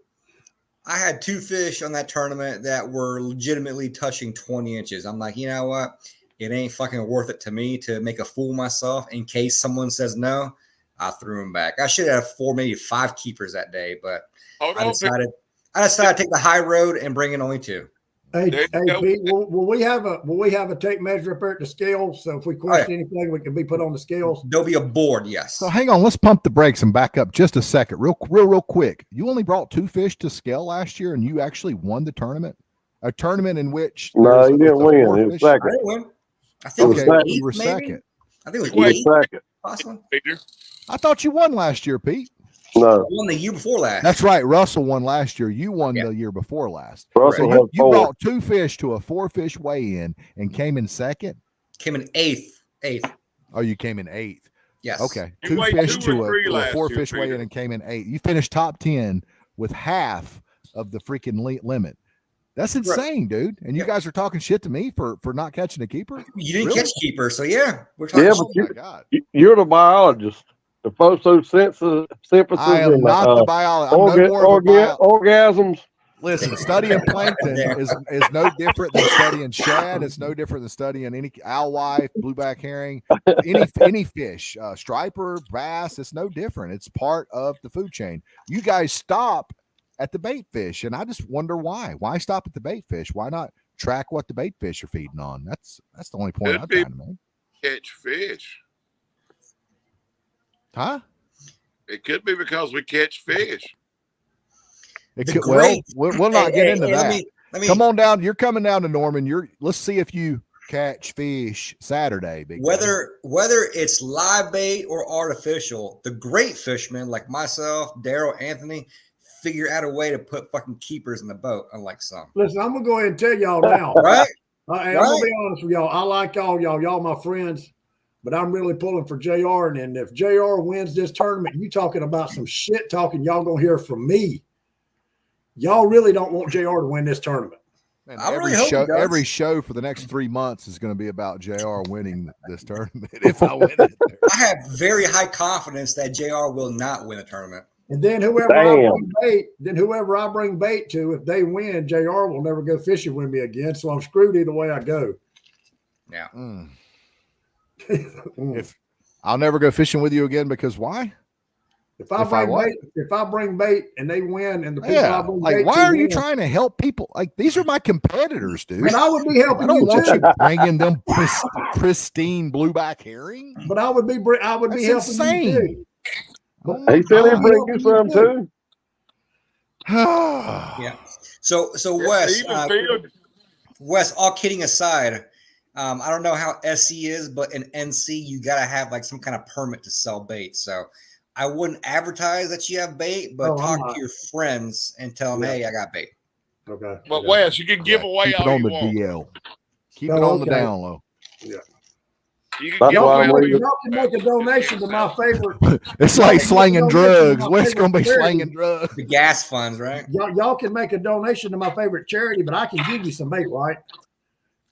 I had 2 fish on that tournament that were legitimately touching 20 inches. I'm like, you know what? It ain't fucking worth it to me to make a fool of myself in case someone says no. I threw them back. I should have 4, maybe 5 keepers that day, but I decided to take the high road and bring in only 2. Hey, There you hey go. Pete, will we have a tape measure up there at the scales? So if we question anything, we can be put on the scales. There'll be a board, yes. So hang on, let's pump the brakes and back up just a second, real quick. You only brought 2 fish to scale last year, and you actually won the tournament. A tournament in which No, he it's didn't a win. 4 He was fish. I second. didn't win. I think Okay, it well, was you were eighth, maybe? second. I think it was He was eighth, second. possibly. Peter. I thought you won last year, Pete. No, I won the year before last. That's right. Russell won last year. You won Yeah. the year before last. Russell So had you 4. brought 2 fish to a 4 fish weigh-in and came in second. Came in eighth. Oh, you came in 8th. Yes. Okay. You 2 weighed fish 2 or to 3 a last 4 year, fish weigh-in Peter. and came in 8th. You finished top 10 with half of the freaking limit. That's insane, dude. And you guys are talking shit to me for not catching a keeper? You didn't Really? catch keeper, so yeah, we're talking. Yeah, shit. but Oh my God. you're the biologist. The photosynthesis, I am not the biologist. I'm no more of a orgasms. Listen, studying plankton There. is no different than studying shad. It's no different than studying any alewife, blueback herring, any fish, striper, bass. It's no different. It's part of the food chain. You guys stop at the bait fish, and I just wonder why. Why stop at the bait fish? Why not track what the bait fish are feeding on? That's the only point I'm trying to make. Catch fish. Huh? It could be because we catch fish. It The could, great- we'll not get into that. Let me Come on down. You're coming down to Norman. Let's see if you catch fish Saturday. Big whether it's live bait or artificial, the great fishermen like myself, Daryl, Anthony, figure out a way to put fucking keepers in the boat, unlike some. Listen, I'm gonna go ahead and tell y'all now. Right? Hey, I'm gonna be honest with y'all. I like y'all my friends, but I'm really pulling for JR. And if JR wins this tournament, you talking about some shit talking, y'all gonna hear from me. Y'all really don't want JR to win this tournament. And I really hope he does. every show for the next 3 months is going to be about JR winning this tournament. If I win it, I have very high confidence that JR will not win the tournament. And then whoever I bring bait to, if they win, JR will never go fishing with me again. So I'm screwed either way I go. Yeah. If I'll never go fishing with you again, because why? If I bring bait and they win, and the people I bring like, bait why to are you win, trying to help people? Like, these are my competitors, dude. and I would be I helping don't you want too. you bringing them pristine blueback herring. But I would be That's helping insane. you too. Oh my He said he'd God. bring you some too. Yeah. So Wes, Even field. Wes, all kidding aside, I don't know how SC is, but in NC you gotta have like some kind of permit to sell bait. So I wouldn't advertise that you have bait, but talk to your friends and tell them, hey, I got bait. Okay. But Wes, you can give away keep it all on you the want. DL. Keep it on the down low. Yeah. You can That's give why away I'm all waiting. you Y'all can make a donation to my favorite. It's like Y'all slanging can make a donation to drugs. my Wes gonna be favorite charity. slanging drugs. The gas funds, right? Y'all can make a donation to my favorite charity, but I can give you some bait, right?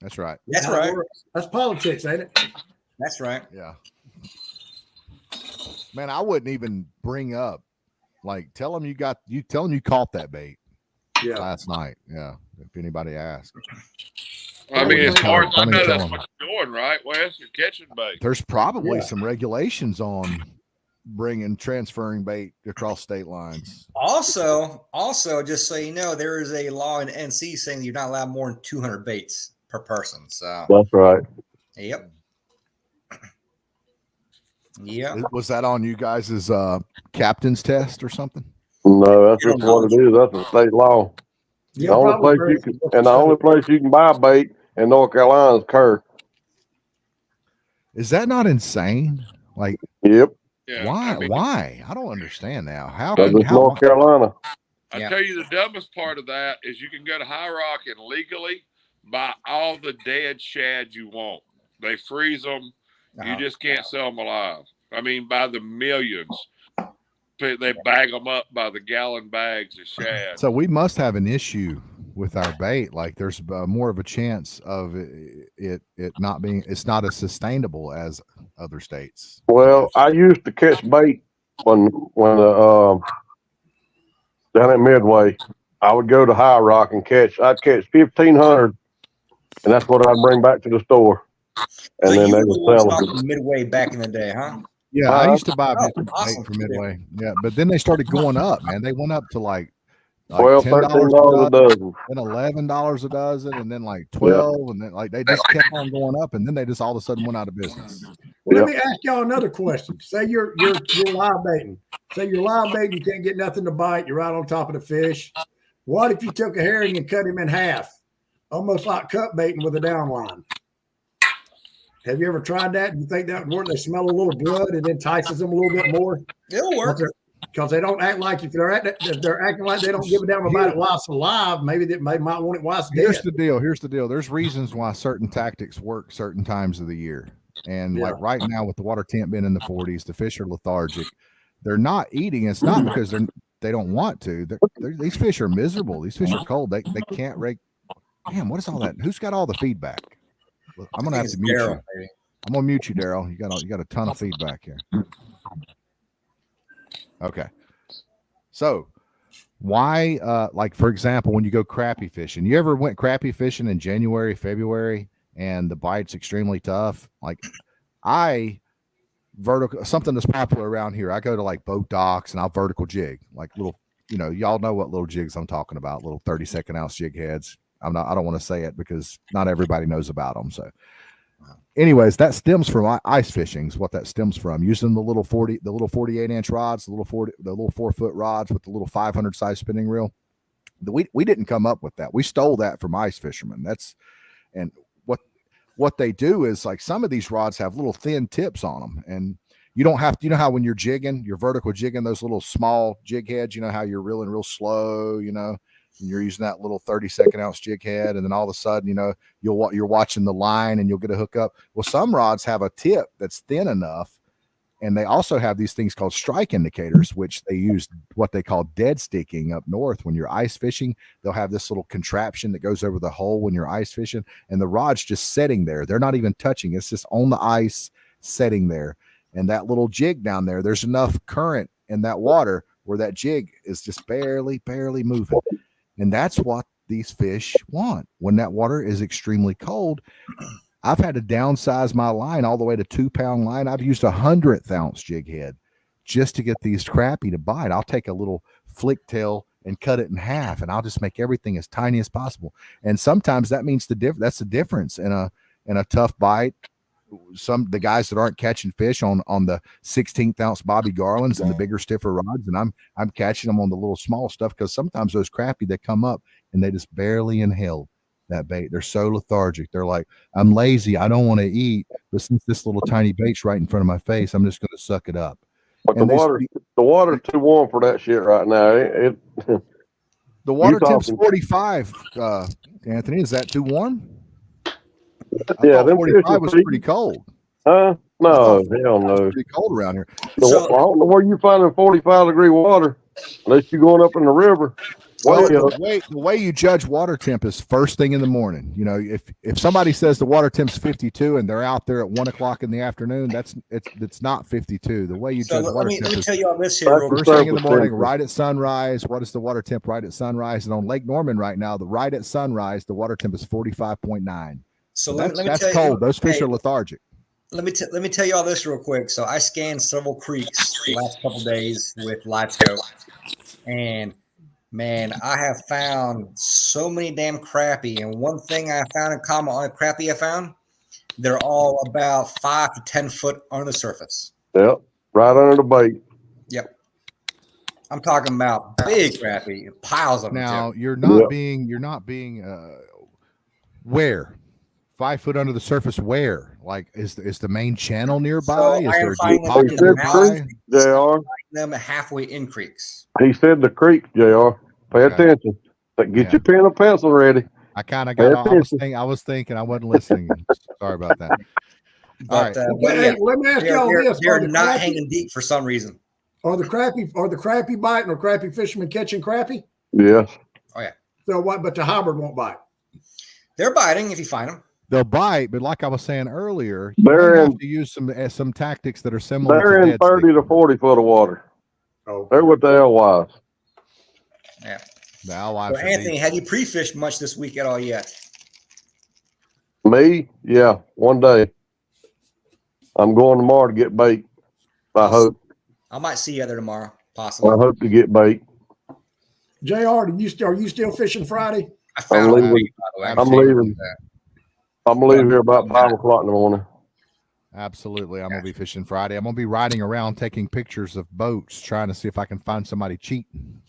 That's right. That's How it right. works. That's politics, ain't it? That's right. Yeah. Man, I wouldn't even bring up, like, tell them you caught that bait last night. Yeah. If anybody asks. I mean, as far as I Don't know, even that's tell what you're doing, right, Wes? You're catching bait. There's probably some regulations on transferring bait across state lines. Also, just so you know, there is a law in NC saying that you're not allowed more than 200 baits per person. So That's right. Yep. Yeah. Was that on you guys' captain's test or something? No, that's just what it is. That's a state law. The only place you can buy bait in North Carolina is Kerr. Is that not insane? Like, yep. Yeah, why? I mean, why? I don't understand now. How That's can North Carolina? I tell you, the dumbest part of that is you can go to High Rock and legally buy all the dead shad you want. They freeze them. You just can't sell them alive. I mean, by the millions. They bag them up by the gallon bags of shad. So we must have an issue with our bait. Like, there's more of a chance of it not being. It's not as sustainable as other states. Well, I used to catch bait when down at Midway. I would go to High Rock and I'd catch 1,500, and that's what I'd bring back to the store. And so then you they were the would one sell them. stocking Midway back in the day, huh? Yeah, I used to buy bait awesome. from Midway. Yeah, but then they started going up, man. They went up to like like $12, $10 $13 a dozen. then $11 a dozen, and then like 12, and then like they just kept on going up, and then they just all of a sudden went out of business. Well, let me ask y'all another question. Say you're live baiting. Say you're live baiting, you can't get nothing to bite. You're right on top of the fish. What if you took a herring and cut him in half, almost like cut baiting with a down line? Have you ever tried that? Do you think that would work? They smell a little blood and entices them a little bit more. It'll work. Because they don't act like if they're acting like they don't give a damn about it while it's alive, maybe they might want it while it's dead. Here's the deal. There's reasons why certain tactics work certain times of the year. And like right now with the water temp being in the 40s, the fish are lethargic. They're not eating. It's not because they don't want to. These fish are miserable. These fish are cold. They can't rake. Damn, what is all that? Who's got all the feedback? I'm gonna have to mute you. I'm gonna mute you, Daryl. You got a ton of feedback here. Okay. So why like for example, when you go crappie fishing, you ever went crappie fishing in January, February, and the bite's extremely tough? Like vertical, something that's popular around here. I go to like boat docks and I'll vertical jig, like little, y'all know what little jigs I'm talking about, little 32nd ounce jig heads. I don't want to say it because not everybody knows about them. So anyways, that stems from ice fishing is what that stems from, using the little 48-inch rods, the little 4-foot rods with the little 500 size spinning reel. We didn't come up with that. We stole that from ice fishermen. And what they do is, like, some of these rods have little thin tips on them, and you don't have to, how when you're vertical jigging those little small jig heads, how you're reeling real slow, and you're using that little 32nd ounce jig head, and then all of a sudden, you're watching the line and you'll get a hook up. Well, some rods have a tip that's thin enough, and they also have these things called strike indicators, which they use what they call dead sticking up north. When you're ice fishing, they'll have this little contraption that goes over the hole when you're ice fishing, and the rod's just setting there. They're not even touching. It's just on the ice setting there. And that little jig down there, there's enough current in that water where that jig is just barely moving. And that's what these fish want. When that water is extremely cold, I've had to downsize my line all the way to 2-pound line. I've used 100th ounce jig head just to get these crappie to bite. I'll take a little flick tail and cut it in half, and I'll just make everything as tiny as possible. And sometimes that means that's the difference in a tough bite. The guys that aren't catching fish on the 16th ounce Bobby Garlands and the bigger, stiffer rods, and I'm catching them on the little small stuff, because sometimes those crappie, they come up and they just barely inhale that bait. They're so lethargic. They're like, I'm lazy, I don't want to eat, but since this little tiny bait's right in front of my face, I'm just going to suck it up. But the water's too warm for that shit right now. The water temp's 45. Anthony, is that too warm? I thought 45 was pretty cold. No, hell no. Pretty cold around here. I don't know where you're finding 45-degree water, unless you're going up in the river. Well, the way you judge water temp is first thing in the morning. If somebody says the water temp's 52 and they're out there at 1 o'clock in the afternoon, it's not 52. The way you judge water temp is, tell you all this here. First thing in the morning, right at sunrise. What is the water temp right at sunrise? And on Lake Norman right now, right at sunrise, the water temp is 45.9. So that's cold. Those fish are lethargic. Let me tell you all this real quick. So I scanned several creeks the last couple days with live scope, and man, I have found so many damn crappie. And one thing I found in common on the crappie I found, they're all about 5 to 10 foot under the surface. Yep, right under the bait. Yep. I'm talking about big crappie, piles of them. Now you're not being where? 5 foot under the surface where? Like, is the main channel nearby? So is there a deep them pocket nearby? JR. Them halfway in creeks. He said the creek, JR. Pay attention. Get your pen and pencil ready. I kind of got I was thinking, I wasn't listening. Sorry about that. But, all right. Let me ask y'all this. They're not hanging deep for some reason. Are the crappie biting, or crappie fishermen catching crappie? Yes. Oh, yeah. So what? But the hybrid won't bite. They're biting if you find them. They'll bite, but like I was saying earlier, they're have to use some tactics that are similar. They're in 30 to 40 foot of water. Oh, they're with the alewives. Yeah. The alewives. So Anthony, have you pre-fished much this week at all yet? Me? Yeah, one day. I'm going tomorrow to get bait. I hope. I might see you there tomorrow, possibly. I hope to get bait. JR, are you still fishing Friday? I found I'm a leaving. way, by the way. I'm leaving. I'm gonna leave here about 5 o'clock in the morning. Absolutely. I'm going to be fishing Friday. I'm going to be riding around taking pictures of boats, trying to see if I can find somebody cheating.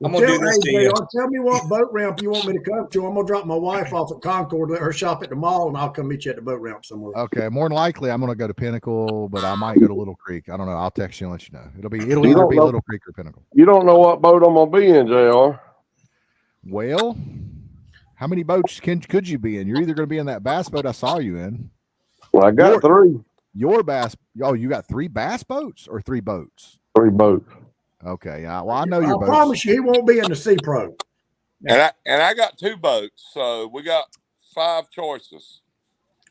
I'm gonna do this to you. JR, tell me what boat ramp you want me to come to. I'm gonna drop my wife off at Concord, let her shop at the mall, and I'll come meet you at the boat ramp somewhere. Okay. More than likely, I'm going to go to Pinnacle, but I might go to Little Creek. I don't know. I'll text you and let you know. It'll You either don't be know- Little Creek or Pinnacle. You don't know what boat I'm gonna be in, JR. Well, how many boats could you be in? You're either going to be in that bass boat I saw you in. Well, I got Your bass. Oh, you got 3 bass boats or 3 boats? 3 boats. Okay. Yeah. Well, I know your I boats. promise you, he won't be in the Sea Pro. And I got 2 boats, so we got 5 choices.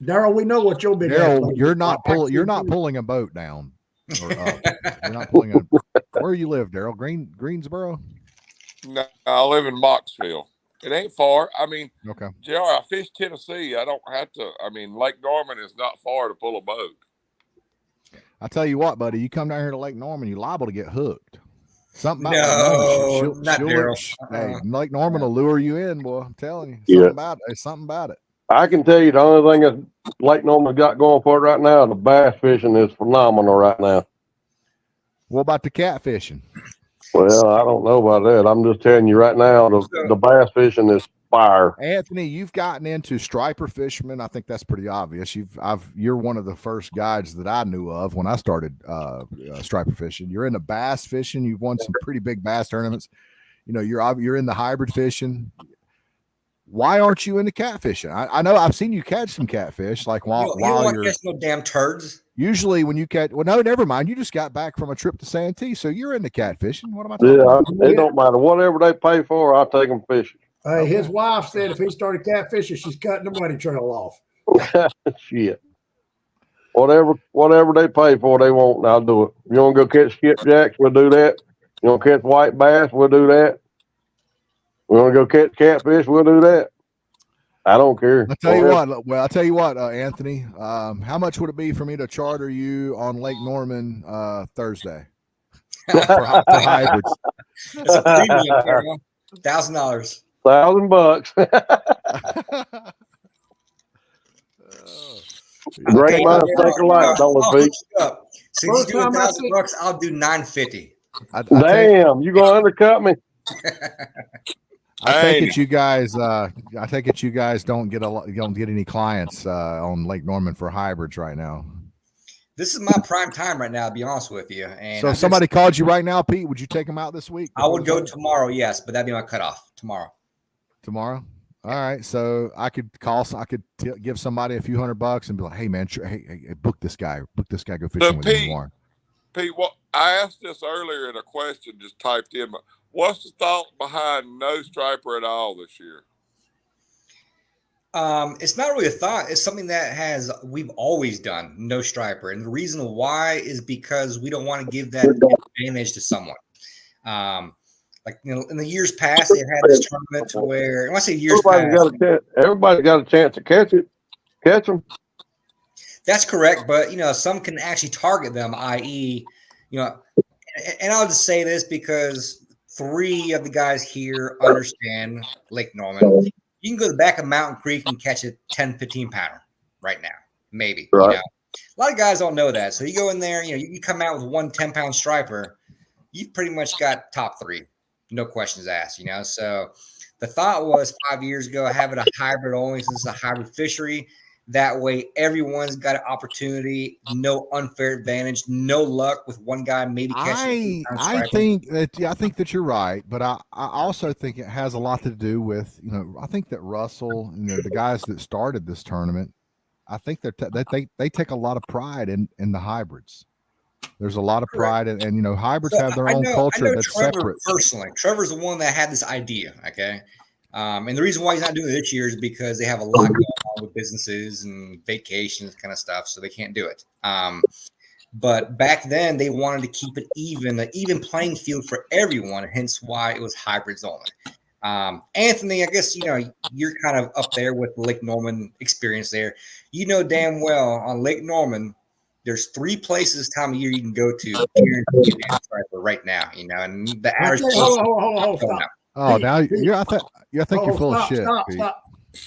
Daryl, we know what your big ass Daryl, boat you're is. not pulling a boat down or up. You're not pulling a. Where you live, Daryl? Greensboro. No, I live in Moxville. It ain't far. I mean, Okay. JR, I fish Tennessee. I don't have to. I mean, Lake Norman is not far to pull a boat. I tell you what, buddy, you come down here to Lake Norman, you're liable to get hooked. Something about No, not Daryl. Hey, Lake Norman will lure you in, boy. I'm telling you, something about it. I can tell you the only thing that Lake Norman got going for it right now, the bass fishing is phenomenal right now. What about the catfishing? Well, I don't know about that. I'm just telling you right now, the bass fishing is fire. Anthony, you've gotten into striper fishermen. I think that's pretty obvious. You're one of the first guides that I knew of when I started striper fishing. You're into bass fishing. You've won some pretty big bass tournaments. You know, you're in the hybrid fishing. Why aren't you into catfishing? I know I've seen you catch some catfish, like while you're catch no damn turds. Usually when you catch, well, no, never mind. You just got back from a trip to Santee, so you're into catfishing. What am I talking about? It don't matter. Whatever they pay for, I'll take them fishing. Hey, his wife said if he started catfishing, she's cutting the money trail off. Shit. Whatever they pay for, they want. I'll do it. You want to go catch skipjacks? We'll do that. You want to catch white bass? We'll do that. We want to go catch catfish? We'll do that. I don't care. I'll tell you what. Well, I'll tell you what, Anthony. How much would it be for me to charter you on Lake Norman Thursday for hybrids? It's a premium, $1,000. $1,000. Great minds think alike, don't we, Pete? Since you do $1,000, I'll do $950. Damn, you gonna undercut me? I take it you guys don't get any clients on Lake Norman for hybrids right now. This is my prime time right now, to be honest with you. And so if somebody called you right now, Pete, would you take them out this week? I would go tomorrow, yes, but that'd be my cutoff tomorrow. Tomorrow? All right. So I could give somebody a few $100 and be like, hey man, hey, book this guy, go fishing with me tomorrow. Pete, I asked this earlier in a question, just typed in. What's the thought behind no striper at all this year? It's not really a thought. It's something that we've always done, no striper. And the reason why is because we don't want to give that advantage to someone. Like, you know, in the years past, they've had this tournament where, when I say years past, everybody got a chance to catch them. That's correct. But, you know, some can actually target them, i.e., you know, and I'll just say this because 3 of the guys here understand Lake Norman. You can go to the back of Mountain Creek and catch a 10, 15 pounder right now, maybe. Right. You know? A lot of guys don't know that. So you go in there, you know, you come out with 1 10-pound striper, you've pretty much got top 3, no questions asked, you know. So the thought was 5 years ago, have it a hybrid only since it's a hybrid fishery. That way, everyone's got an opportunity, no unfair advantage, no luck with one guy maybe catching. I think that you're right, but I also think it has a lot to do with, you know, I think that Russell, you know, the guys that started this tournament, I think that they take a lot of pride in the hybrids. There's a lot of pride, and you know, hybrids have their own culture that's separate. Personally, Trevor's the one that had this idea. Okay. And the reason why he's not doing it this year is because they have a lot going on with businesses and vacations, kind of stuff, so they can't do it. But back then, they wanted to keep it an even playing field for everyone, hence why it was hybrids only. Anthony, I guess, you know, you're kind of up there with the Lake Norman experience there. You know damn well on Lake Norman, there's 3 places this time of year you can go to right now, you know, and the average. Hold on, stop. Oh, Hey, now Pete. I think you're full Stop, of shit. stop, Pete. stop.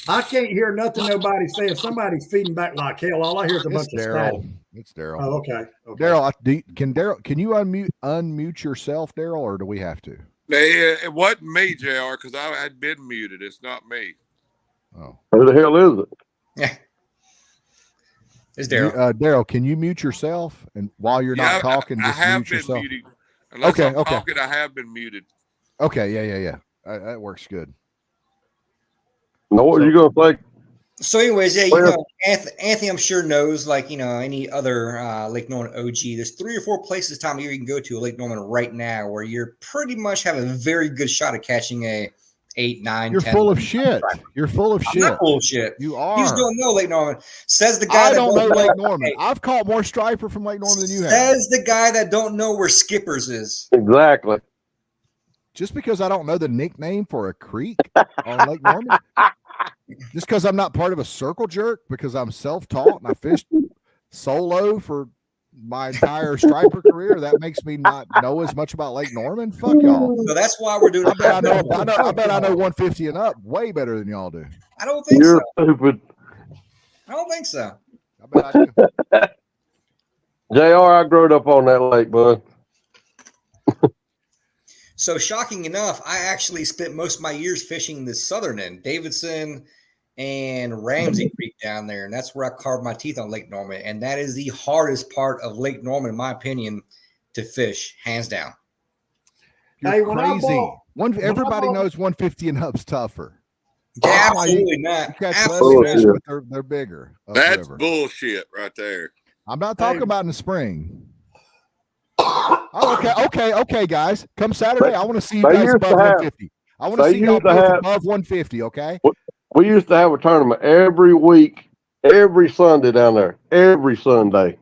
I can't hear nothing nobody's saying. Somebody's feeding back like hell. All I hear is a It's bunch of static. Daryl. It's Daryl. Oh, okay. Okay. Daryl, can you unmute yourself, Daryl, or do we have to? It wasn't me, JR, because I had been muted. It's not me. Oh, Who the hell is it? Yeah. It's Daryl. Daryl, can you mute yourself? And while you're not talking, I just have mute been yourself. muted. Unless Okay, I'm okay. talking, I have been muted. Okay, yeah. That works good. No, what are you gonna say? So, anyways, yeah, you Well- know, Anthony, I'm sure knows, like, you know, any other Lake Norman OG. There's 3 or 4 places time of year you can go to Lake Norman right now where you're pretty much have a very good shot of catching a 8, 9, You're 10. full of shit. You're full of I'm shit. not full of shit. You You are. just don't know Lake Norman. Says the guy I that don't know know Lake Norman. I've caught more striper from Lake Norman than you have. Says the guy that don't know where Skippers is. Exactly. Just because I don't know the nickname for a creek on Lake Norman, just because I'm not part of a circle jerk, because I'm self-taught and I fished solo for my entire striper career, that makes me not know as much about Lake Norman. Fuck y'all. So that's why we're doing. I bet I know 150 and up way better than y'all do. I don't think You're so. stupid. I don't think so. I bet I do. JR, I growed up on that lake, bud. So shocking enough, I actually spent most of my years fishing the southern end, Davidson and Ramsey Creek down there, and that's where I carved my teeth on Lake Norman. And that is the hardest part of Lake Norman, in my opinion, to fish, hands down. You're Hey, when I crazy. bought- Everybody bought- knows 150 and up's tougher. Yeah, why absolutely You not. catch Absolutely less fish, Bullshit. but they're bigger. That's upriver. bullshit right there. I'm not talking Hey. about in the spring. Oh, okay, guys. Come Saturday, I want to see you They guys used above to have- 150. I want to they see y'all used to both have- above 150, okay? We used to have a tournament every week, every Sunday down there. Every Sunday.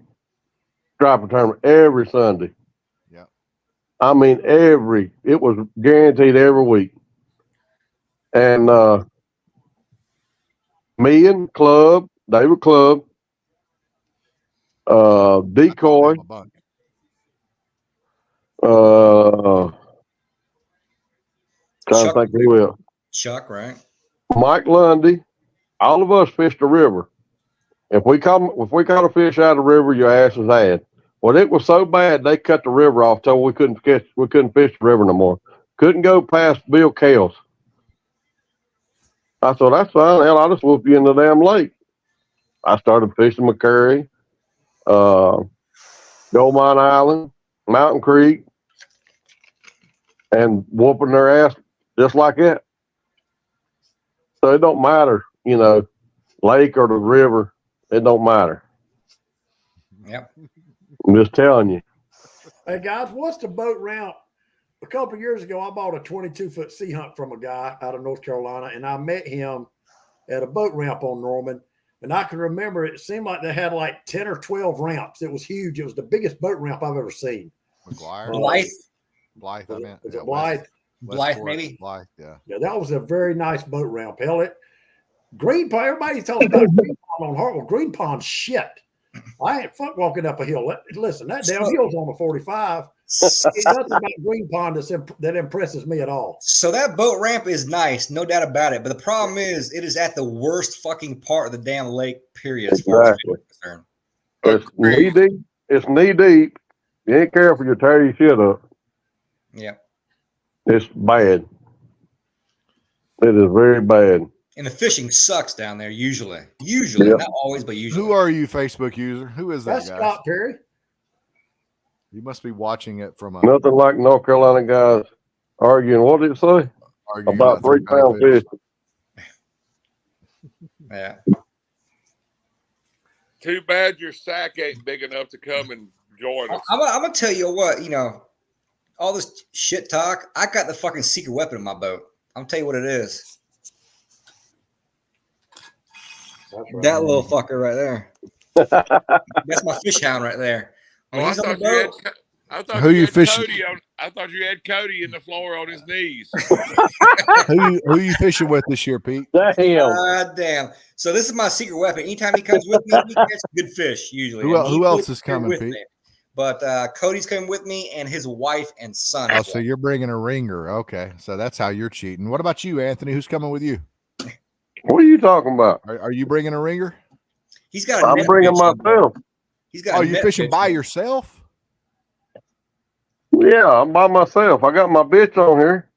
Striper tournament every Sunday. Yeah. I mean, it was guaranteed every week. And me and Club, David Club, Decoy, My bunk. trying to think who else. Chuck, right? Mike Lundy, all of us fished the river. If we caught a fish out of the river, your ass was had. Well, it was so bad they cut the river off till we couldn't fish the river no more. Couldn't go past Bill Kales. I thought, that's fine. Hell, I'll just whoop you in the damn lake. I started fishing McCurry, Gold Mine Island, Mountain Creek, and whooping their ass just like that. So it don't matter, lake or the river. It don't matter. Yep. I'm just telling you. Hey guys, what's the boat ramp? A couple of years ago, I bought a 22-foot sea hunt from a guy out of North Carolina, and I met him at a boat ramp on Norman. And I can remember it seemed like they had like 10 or 12 ramps. It was huge. It was the biggest boat ramp I've ever seen. McGuire? Blythe, I meant. Was it Blythe? Blythe, maybe? Blythe, yeah. Yeah, that was a very nice boat ramp. Hell, Green Pond, everybody tells about Green Pond on Hartwell. Green Pond shit. I ain't fuck walking up a hill. Listen, that damn hill's on the 45. Ain't nothing about Green Pond that impresses me at all. So that boat ramp is nice, no doubt about it. But the problem is, it is at the worst fucking part of the damn lake, period, as far as I'm concerned. It's knee deep. It's knee deep. You ain't careful, you tear your shit up. Yeah. It's bad. It is very bad. And the fishing sucks down there, usually. Usually, Yep. not always, but usually. Who are you, Facebook user? Who is that That's guy? Scott Perry. You must be watching it from a Nothing like North Carolina guys arguing. What did it say? arguing About 3-pound fish. Yeah. Too bad your sack ain't big enough to come and join us. I'm going to tell you what, all this shit talk, I got the fucking secret weapon in my boat. I'm going to tell you what it is. That's right. That little fucker right there. That's my fish hound right there. When Oh, he's on the boat, I thought Who you you had fishing? I thought you had Cody in the floor on his knees. who you fishing with this year, Pete? Damn. damn. So this is my secret weapon. Anytime he comes with me, he catches good fish, usually. Who And he else will is be here coming, with Pete? me. But Cody's coming with me and his wife and son. Oh, so you're bringing a ringer. Okay. So that's how you're cheating. What about you, Anthony? Who's coming with you? What are you talking about? Are you bringing a ringer? He's got a I'm net bringing fishing. myself. He's got Oh, a you net fishing by fishing. yourself? Yeah, I'm by myself. I got my bitch on here.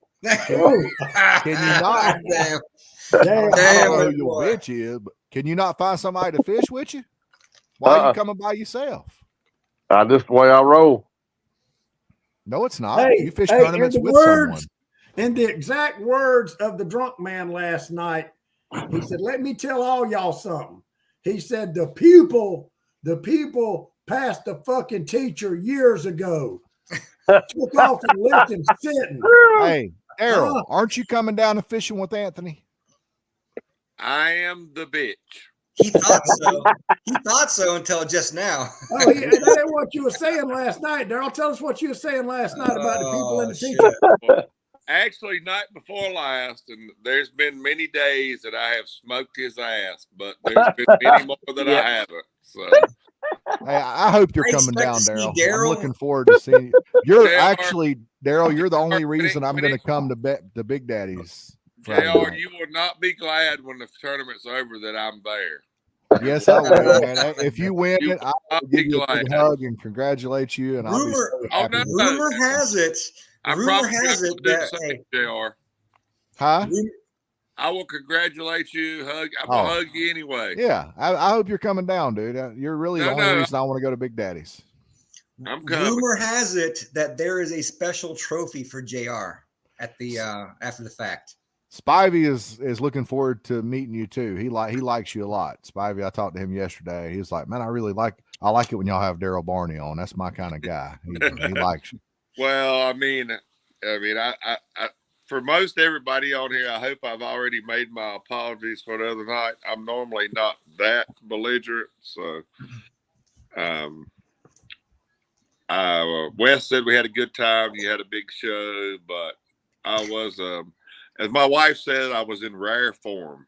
Can you not? Damn. I Damn. don't know it who your was. bitch is, but can you not find somebody to fish with you? Why are you coming by yourself? Just the way I roll. No, it's not. Hey, You fish hey, tournaments in the with words, someone. in the exact words of the drunk man last night, he said, "Let me tell all y'all something." He said, the pupil passed the fucking teacher years ago. Took off and left him sitting. Hey, Errol, aren't you coming down and fishing with Anthony? I am the bitch. He thought so. He thought so until just now. Oh, that ain't what you were saying last night, Daryl. Tell us what you were saying last night about the people in the shit. teacher. Well, actually, night before last, and there's been many days that I have smoked his ass, but there's been many more that I haven't. So, Hey, I hope you're I coming expect down, to see Daryl. I'm Daryl. looking forward to seeing you. You're JR, actually, Daryl, you're the only when it- reason I'm when going to it- come to Big Daddy's Friday JR, night. you will not be glad when the tournament's over that I'm there. Yes, I will, man. If you win You it, I will will not give be you a big glad. hug and congratulate you. And I'll be Rumor, so Oh, happy. no. rumor has it. I'm Rumor probably has not it gonna do that the same, JR. Huh? I will congratulate you. I'm gonna hug you anyway. Yeah, I hope you're coming down, dude. You're really the only reason I want to go to Big Daddy's. I'm coming. Rumor has it that there is a special trophy for JR at the after the fact. Spivey is looking forward to meeting you too. He likes you a lot. Spivey, I talked to him yesterday. He was like, "Man, I like it when y'all have Daryl Barney on. That's my kind of guy. He likes you." Well, I mean, I for most everybody on here, I hope I've already made my apologies for the other night. I'm normally not that belligerent, so. Wes said we had a good time. You had a big show, but I was, as my wife said, I was in rare form.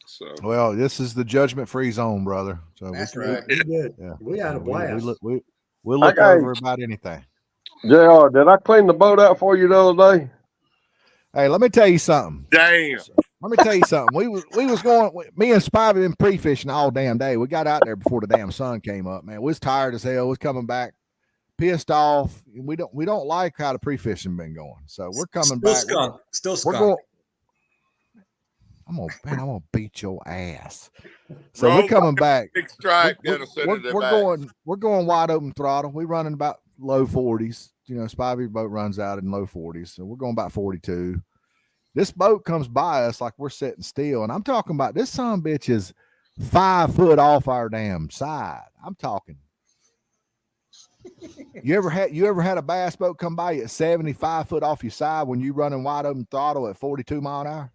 So, well, this is the judgment-free zone, brother. So That's right. We did. Yeah, We had a blast. We'll look over about anything. JR, did I clean the boat out for you the other day? Hey, let me tell you something. damn. Let me tell you something. We was going. Me and Spivey been pre-fishing all damn day. We got out there before the damn sun came up. Man, we was tired as hell. We was coming back, pissed off. We don't like how the pre-fishing been going. So we're coming back. Still We're skunk. going. I'm gonna beat your ass. So we're coming back. Big strike. We're going wide open throttle. We're running about low 40s. You know, Spivey boat runs out in low 40s. So we're going about 42. This boat comes by us like we're sitting still. And I'm talking about this son of a bitch is 5 foot off our damn side. I'm talking. You ever had a bass boat come by you at 75 foot off your side when you running wide open throttle at 42 mile an hour?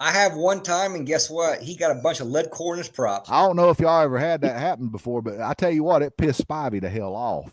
I have one time, and guess what? He got a bunch of lead core in his props. I don't know if y'all ever had that happen before, but I tell you what, it pissed Spivey the hell off.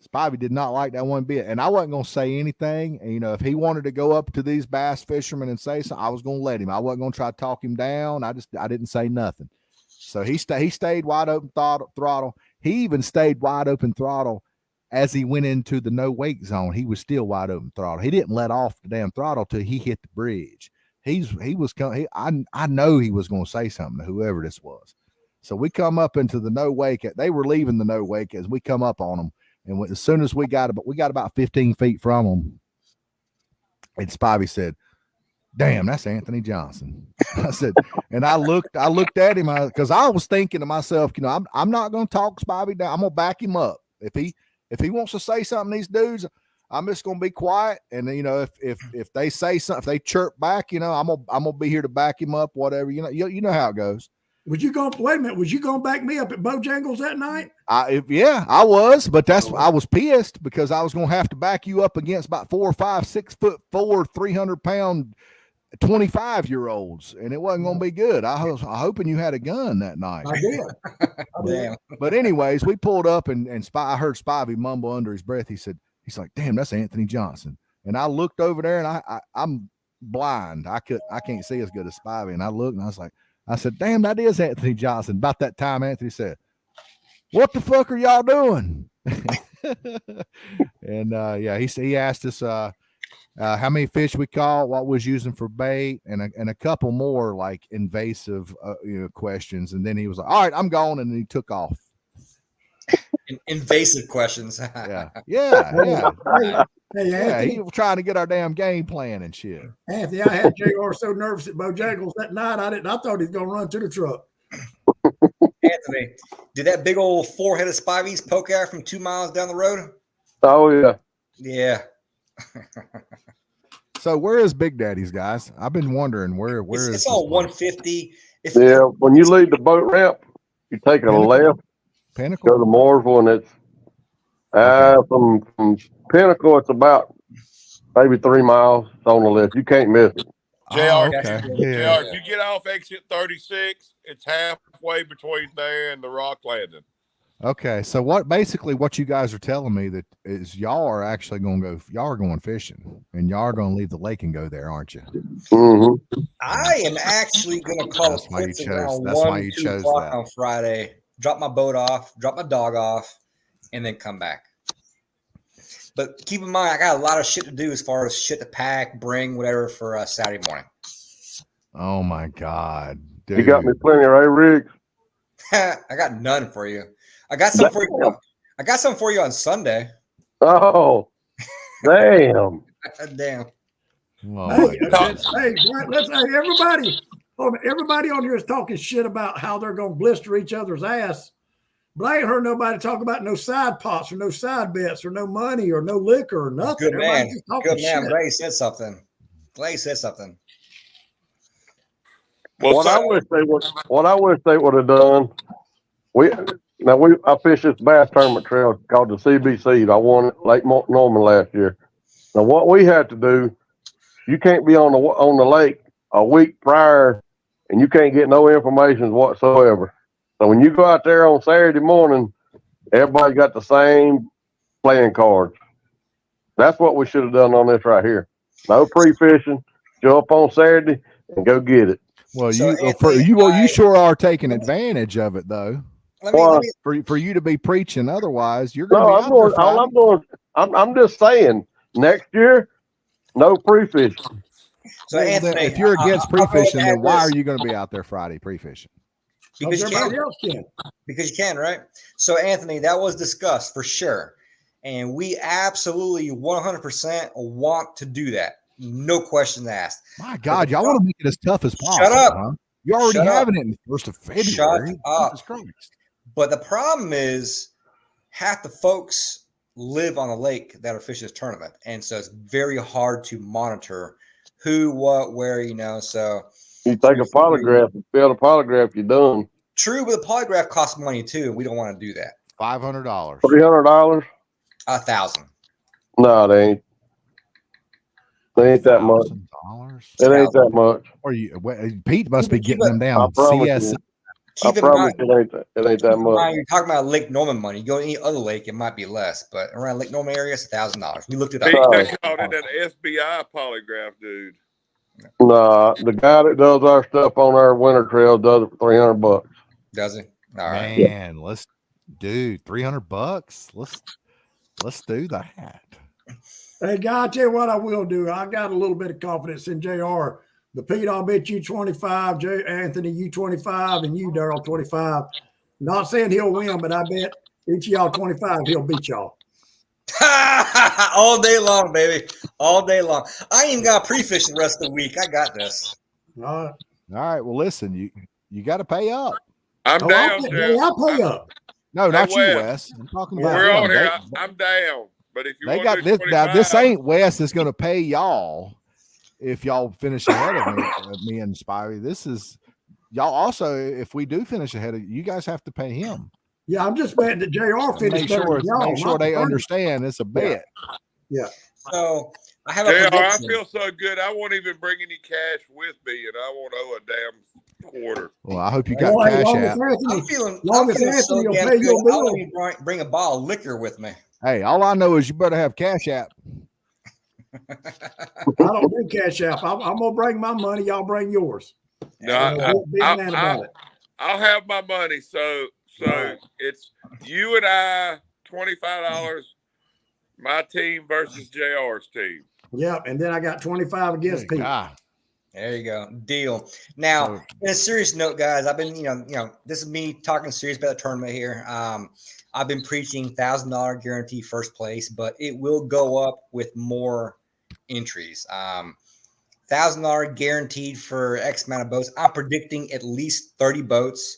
Spivey did not like that one bit, and I wasn't going to say anything. And, you know, if he wanted to go up to these bass fishermen and say something, I was going to let him. I wasn't going to try to talk him down. I didn't say nothing. So he stayed wide open throttle. He even stayed wide open throttle as he went into the no wake zone. He was still wide open throttle. He didn't let off the damn throttle till he hit the bridge. I know he was going to say something to whoever this was. So we come up into the no wake. They were leaving the no wake as we come up on them. And as soon as we got about 15 feet from them, and Spivey said, "Damn, that's Anthony Johnson." I said, and I looked at him because I was thinking to myself, you know, I'm not going to talk Spivey down. I'm going to back him up. If he wants to say something, these dudes, I'm just going to be quiet. And you know, if they say something, if they chirp back, you know, I'm gonna be here to back him up. Whatever, you know how it goes. Was you going to back me up at Bojangles that night? I was, but I was pissed because I was going to have to back you up against about 4, 5, 6 foot 4, 300-pound 25-year-olds, and it wasn't going to be good. I was hoping you had a gun that night. I did. Damn. But anyways, we pulled up and I heard Spivey mumble under his breath. He's like, "Damn, that's Anthony Johnson." And I looked over there, and I'm blind. I can't see as good as Spivey. And I looked, and I said, "Damn, that is Anthony Johnson." About that time, Anthony said, "What the fuck are y'all doing?" And yeah, he asked us how many fish we caught, what was using for bait, and a couple more like invasive questions. And then he was like, "All right, I'm gone," and then he took off. Invasive questions. Yeah. Hey, Yeah, Anthony, he was trying to get our damn game plan and shit. Anthony, I had JR so nervous at Bojangles that night. I thought he was gonna run to the truck. Anthony, did that big old four-headed spivvies poke out from 2 miles down the road? Oh yeah. Yeah. So where is Big Daddy's, guys? I've been wondering where It's is all this 150. Yeah, when you leave the boat ramp, you take a Pinnacle? left, Pinnacle? go to Mooresville, and it's from Pinnacle. It's about maybe 3 miles on the left. You can't miss it. JR, okay. JR, if you get off exit 36, it's halfway between there and the rock landing. Okay, so what you guys are telling me that is y'all are actually y'all are going fishing, and y'all are going to leave the lake and go there, aren't you? Mm-hmm. I am actually going to call That's it why you quits chose- around that's why 1, you 2 chose o'clock that. on Friday, drop my boat off, drop my dog off, and then come back. But keep in mind, I got a lot of shit to do as far as shit to pack, bring, whatever for Saturday morning. Oh my God, dude! You got me plenty of rigs. I got none for you. I got some for you. I got some for you on Sunday. Oh, damn. Damn. Oh Hey, my God. everybody on here is talking shit about how they're gonna blister each other's ass. But I ain't heard nobody talk about no side pots or no side bets or no money or no liquor or nothing. Good man. Everybody's just talking Good man. shit. Glad he said something. Well, What I wish they would have done. I fished this bass tournament trail called the CBC. I won it Lake Norman last year. Now what we had to do, you can't be on the lake a week prior, and you can't get no information whatsoever. So when you go out there on Saturday morning, everybody got the same playing cards. That's what we should have done on this right here. No pre-fishing. Show up on Saturday and go get it. Well, So, you sure are taking advantage of it though. Let me For you to be preaching otherwise, you're going to be out there Friday. I'm just saying, next year, no pre-fishing. So Well, Anthony, then if you're against I'll go pre-fishing, ahead then and why add are this. you going to be out there Friday pre-fishing? Because you Everybody can. else can. Because you can, right? So Anthony, that was discussed for sure. And we absolutely 100% want to do that. No questions asked. My God, y'all want to make it as tough as possible. Shut up. Huh? You're already Shut up. having it in the 1st of February. Shut up. Jesus Christ. But the problem is half the folks live on the lake that are fishing this tournament. And so it's very hard to monitor who, what, where, So You take a polygraph and fail the polygraph, you're done. true, but the polygraph costs money too. And we don't want to do that. $500. $300? 1,000. No, they ain't. They ain't that much. $1,000? It ain't that much. Or Pete must be getting them I down. promise CS. you. Keep I in promise mind, it ain't that much. you're talking about Lake Norman money. You go to any other lake, it might be less, but around Lake Norman area, it's $1,000. We looked it Pete, up. they called it an FBI polygraph, dude. Nah, the guy that does our stuff on our winter trail does it for $300. Does he? All right. Man, let's do $300. Let's do that. Hey, guy, I tell you what I will do. I got a little bit of confidence in JR. The Pete, I'll bet you 25. Anthony, you 25, and you, Daryl, 25. Not saying he'll win, but I bet each of y'all 25, he'll beat y'all. All day long, baby. All day long. I ain't even got pre-fish the rest of the week. I got this. All right. All right. Well, listen, you got to pay up. I'm down, Jeff. I'll pay up. No, not you, Wes. Wes. I'm talking about We're them. on here. I'm down. But if you They want got to this. do Now, 25, this ain't Wes that's going to pay y'all if y'all finish ahead of me and Spivey. This is y'all also. If we do finish ahead of you guys, have to pay him. Yeah, I'm just betting that JR finished Make sure they understand it's a bet. Yeah. So I have a JR, I prediction. feel so good. I won't even bring any cash with me, and I won't owe a damn quarter. Well, I hope you got Well, cash long app. as Anthony- I'm feeling long as so Anthony will damn pay good. your I bill. don't even bring a bottle of liquor with me. Hey, all I know is you better have cash app. I don't do cash app. I'm gonna bring my money. Y'all bring yours. No, Big man about it. I'll have my money. So Right. it's you and I $25. My team versus JR's team. Yep. And then I got 25 against Pete. There you go. Deal. Now, So- in a serious note, guys, I've been, this is me talking serious about the tournament here. I've been preaching $1,000 guarantee first place, but it will go up with more entries. $1,000 guaranteed for X amount of boats. I'm predicting at least 30 boats.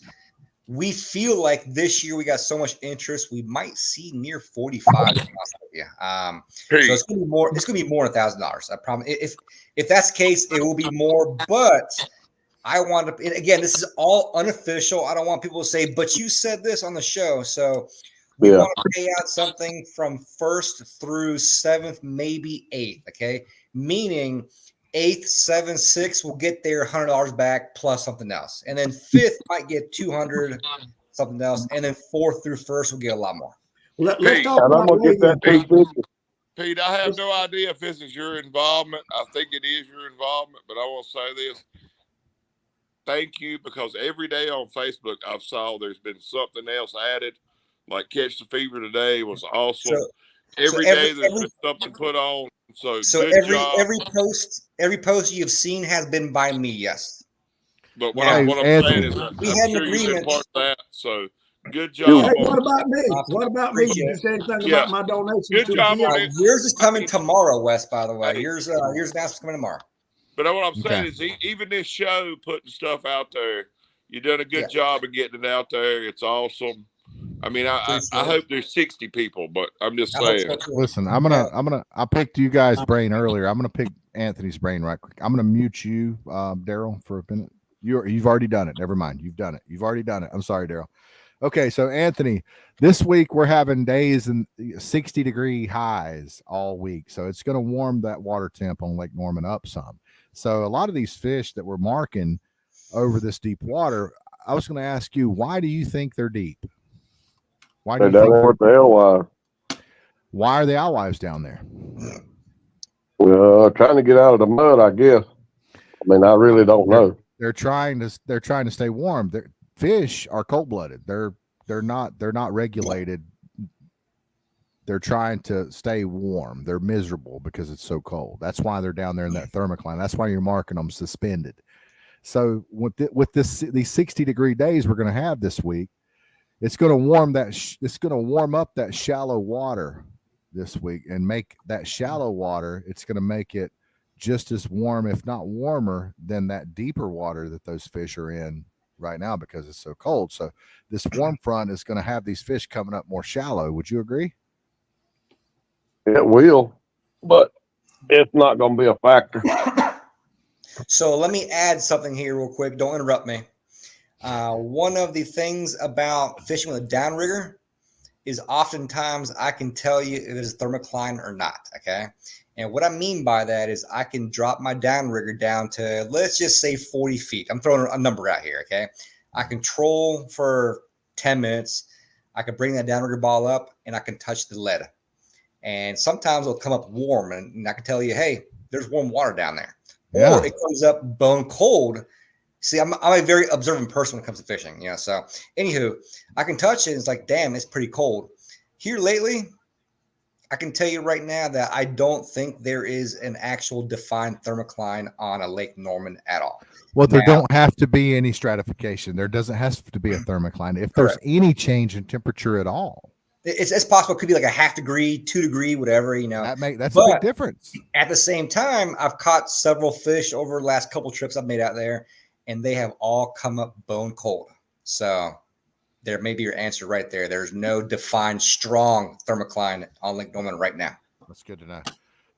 We feel like this year we got so much interest, we might see near 45. So it's gonna be more. It's gonna be more than $1,000. I promise. If that's the case, it will be more. But I want to. And again, this is all unofficial. I don't want people to say, "But you said this on the show." So we want to pay out something from 1st through 7th, maybe 8th. Okay, meaning 8th, 7th, 6th will get their $100 back plus something else, and then 5th might get 200 something else, and then 4th through 1st will get a lot more. Let's Pete, talk And I'm about gonna get that $250. Pete, I have no idea if this is your involvement. I think it is your involvement, but I will say this. Thank you, because every day on Facebook I saw there's been something else added. Like Catch the Fever today was awesome. Every day there's been something put on. So good job. Every post you've seen has been by me, yes. But Now, what I'm saying is we I'm had an sure you've been agreement. part of that. So good job. Hey, what about me? What about me? Did you say anything about my donation? Good job on it. Yours is coming tomorrow, Wes, by the way. Yours is coming tomorrow. But what I'm saying is even this show putting stuff out there, you've done a good job of getting it out there. It's awesome. I mean, I hope there's 60 people, but I'm just saying. Listen, I picked you guys' brain earlier. I'm gonna pick Anthony's brain right quick. I'm gonna mute you, Daryl, for a minute. You've already done it. Never mind. You've done it. You've already done it. I'm sorry, Daryl. Okay, so Anthony, this week we're having days in 60-degree highs all week. So it's going to warm that water temp on Lake Norman up some. So a lot of these fish that we're marking over this deep water, I was going to ask you, why do you think they're deep? Why do you think what the alewives? Why are the alewives down there? Well, trying to get out of the mud, I guess. I mean, I really don't know. They're trying to stay warm. Fish are cold-blooded. They're not regulated. They're trying to stay warm. They're miserable because it's so cold. That's why they're down there in that thermocline. That's why you're marking them suspended. So with these 60-degree days we're going to have this week, it's going to warm it's going to warm up that shallow water this week and make that shallow water. It's going to make it just as warm, if not warmer, than that deeper water that those fish are in right now because it's so cold. So this warm front is going to have these fish coming up more shallow. Would you agree? It will, but it's not going to be a factor. So let me add something here real quick. Don't interrupt me. One of the things about fishing with a downrigger is oftentimes I can tell you if it's thermocline or not, okay? And what I mean by that is I can drop my downrigger down to, let's just say 40 feet. I'm throwing a number out here, okay? I can troll for 10 minutes. I can bring that downrigger ball up, and I can touch the lead. And sometimes it'll come up warm, and I can tell you, hey, there's warm water down there. Yeah. Or it comes up bone cold. See, I'm a very observant person when it comes to fishing, you know. So, anywho, I can touch it, and it's like, damn, it's pretty cold. Here lately, I can tell you right now that I don't think there is an actual defined thermocline on a Lake Norman at all. Well, there don't have to be any stratification. There doesn't have to be a thermocline. If there's any change in temperature at all, it's possible. It could be like a half degree, 2 degree, whatever, you know. That's a big difference. At the same time, I've caught several fish over the last couple trips I've made out there, and they have all come up bone cold. So there may be your answer right there. There's no defined strong thermocline on Lake Norman right now. That's good to know.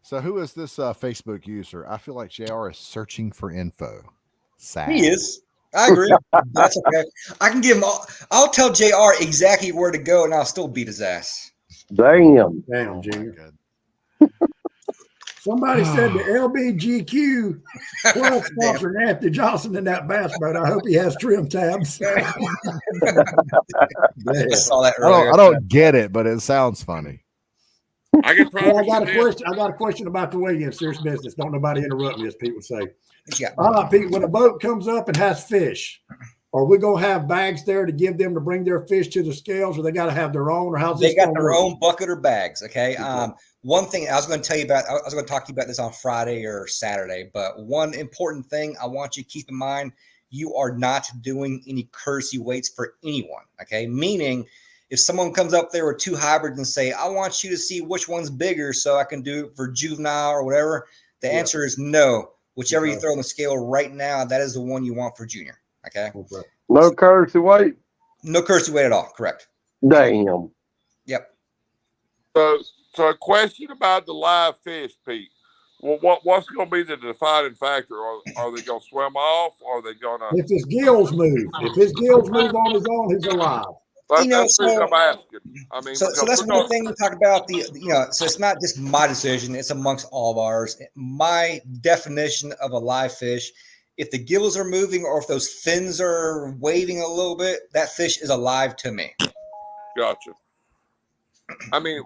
So who is this Facebook user? I feel like JR is searching for info. Sad. He is. I agree. That's okay. I can give him all. I'll tell JR exactly where to go, and I'll still beat his ass. Damn, Junior. Somebody said the LBGQ plus sponsor Anthony Johnson in that bass boat. I hope he has trim tabs. I saw that earlier. I don't get it, but it sounds funny. I can promise I got a question. I got a question about the weigh-in. Serious business. Don't nobody interrupt me, as Pete would say. Yeah. Pete, when a boat comes up and has fish, Are we gonna have bags there to give them to bring their fish to the scales, or they got to have their own, or how's this? They got gonna their work? own bucket or bags. Okay. One thing I was going to tell you about, I was going to talk to you about this on Friday or Saturday, but one important thing I want you to keep in mind, you are not doing any courtesy weights for anyone. Okay. Meaning if someone comes up there with 2 hybrids and say, I want you to see which one's bigger so I can do it for juvenile or whatever, the answer is no. Whichever you throw on the scale right now, that is the one you want for junior. Okay. No courtesy weight. No courtesy weight at all. Correct. Damn. Yep. So a question about the live fish, Pete. Well, what's going to be the defining factor? Are they going to swim off? Or are they going to? If his gills move, if his gills move on his own, he's alive. That's the reason I'm asking. I mean, so that's one thing we talk about. So it's not just my decision; it's amongst all of ours. My definition of a live fish: if the gills are moving or if those fins are waving a little bit, that fish is alive to me. Gotcha. I mean,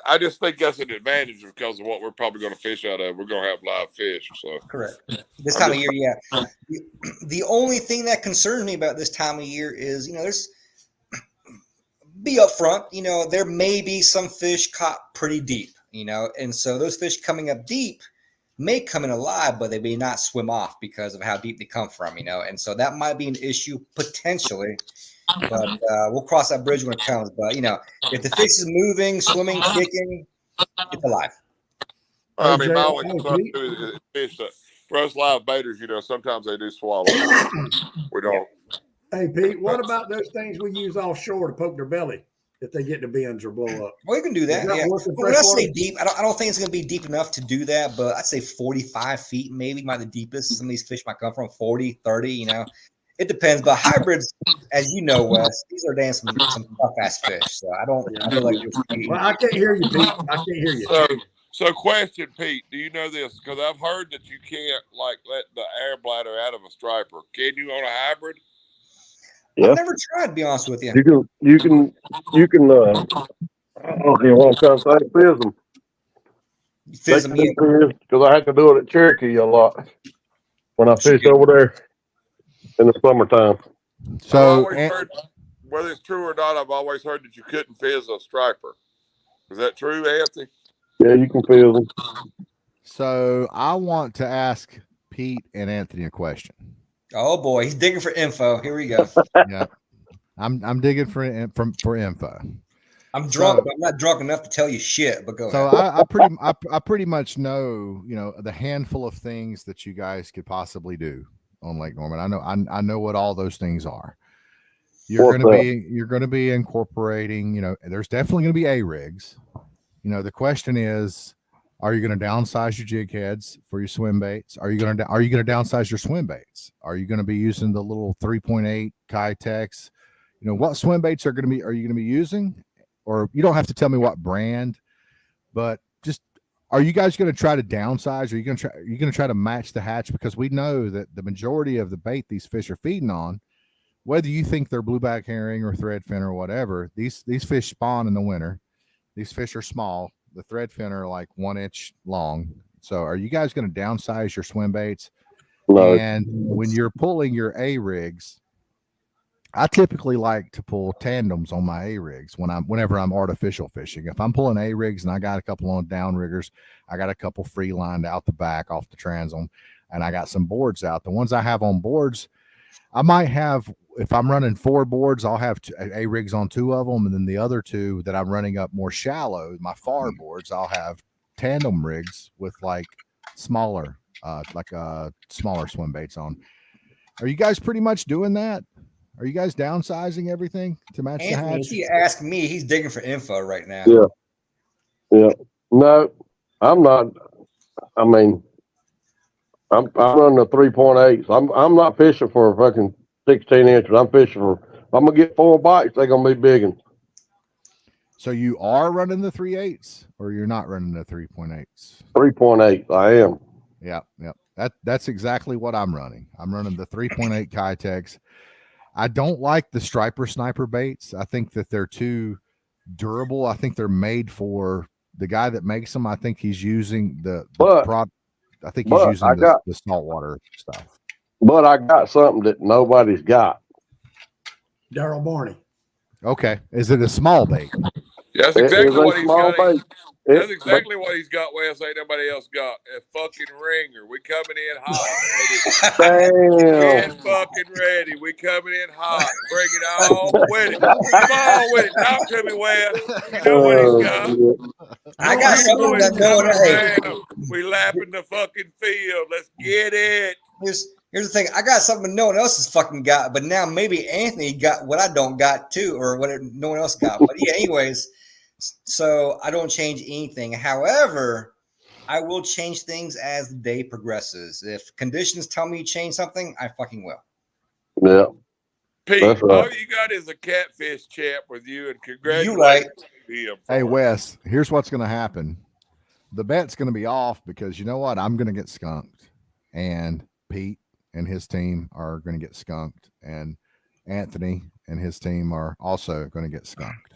I just think that's an advantage because of what we're probably going to fish out of. We're going to have live fish. So correct. This time of year, yeah. The only thing that concerns me about this time of year is, there's be upfront. There may be some fish caught pretty deep. And so those fish coming up deep may come in alive, but they may not swim off because of how deep they come from. And so that might be an issue potentially. But we'll cross that bridge when it comes. But if the fish is moving, swimming, kicking, it's alive. I mean, my only concern is fish that for us live baiters, sometimes they do swallow. We don't. Hey Pete, what about those things we use offshore to poke their belly if they get the bends or blow up? Well, you can do that. Yeah. When I say deep, I don't think it's going to be deep enough to do that. But I'd say 45 feet, maybe might be the deepest some of these fish might come from. 40, 30. It depends, but hybrids, as you know, Wes, these are some tough ass fish. So I don't feel like well, I can't hear you, Pete. I can't hear you. So question, Pete, do you know this? Because I've heard that you can't let the air bladder out of a striper. Can you on a hybrid? Yeah. I've never tried, to be honest with you. You can I don't know what I'm trying to say, fizz them. Fizz them, yeah. Because I had to do it at Cherokee a lot when I fished over there in the summertime. So heard, whether it's true or not, I've always heard that you couldn't fizz a striper. Is that true, Anthony? Yeah, you can fizz them. So I want to ask Pete and Anthony a question. Oh boy, he's digging for info. Here we go. Yeah, I'm digging for info. I'm drunk, but I'm not drunk enough to tell you shit. But go ahead. I pretty much know the handful of things that you guys could possibly do on Lake Norman. I know what all those things are. You're going to be incorporating. There's definitely going to be A rigs. The question is, are you going to downsize your jig heads for your swim baits? Are you going to downsize your swim baits? Are you going to be using the little 3.8 Kitex? What swim baits are you going to be using? Or you don't have to tell me what brand, but just, are you guys going to try to downsize? Are you going to try to match the hatch? Because we know that the majority of the bait these fish are feeding on, whether you think they're blueback herring or threadfin or whatever, these fish spawn in the winter. These fish are small. The threadfin are like 1 inch long. So are you guys going to downsize your swim baits? No. And when you're pulling your A rigs, I typically like to pull tandems on my A rigs whenever I'm artificial fishing. If I'm pulling A rigs and I got a couple on down riggers, I got a couple free lined out the back off the transom, and I got some boards out. The ones I have on boards, I might have, if I'm running 4 boards, I'll have A rigs on 2 of them, and then the other 2 that I'm running up more shallow, my far boards, I'll have tandem rigs with smaller swim baits on. Are you guys pretty much doing that? Are you guys downsizing everything to match the hatch? If you ask me, he's digging for info right now. Yeah. No, I'm not. I mean, I'm running the 3.8s. I'm not fishing for fucking 16 inches. I'm fishing for. I'm gonna get 4 bites. They're gonna be big ones. So you are running the 3.8s, or you're not running the 3.8s? 3.8. I am. Yeah. That's exactly what I'm running. I'm running the 3.8 Kitex. I don't like the striper sniper baits. I think that they're too durable. I think they're made for the guy that makes them. I think he's using the product. I think he's using the saltwater stuff. But I got something that nobody's got. Daryl Barney. Okay. Is it a small bait? That's It exactly is a what he's small got. bait. That's exactly what he's got, Wes. Ain't nobody else got a fucking ringer. We coming in hot. Damn. Get fucking ready. We coming in hot. Bring it on with it. Come on with it. Talk to me, Wes. You know what he's got. I got something that no one else. We lapping the fucking field. Let's get it. Here's the thing. I got something no one else has fucking got, but now maybe Anthony got what I don't got too, or what no one else got. But yeah, anyways, so I don't change anything. However, I will change things as the day progresses. If conditions tell me to change something, I fucking will. Yeah. Pete, That's right. all you got is a catfish champ with you, and congratulations You right. to him. Hey, Wes, here's what's going to happen. The bet's going to be off because you know what? I'm going to get skunked. And Pete and his team are going to get skunked. And Anthony and his team are also going to get skunked.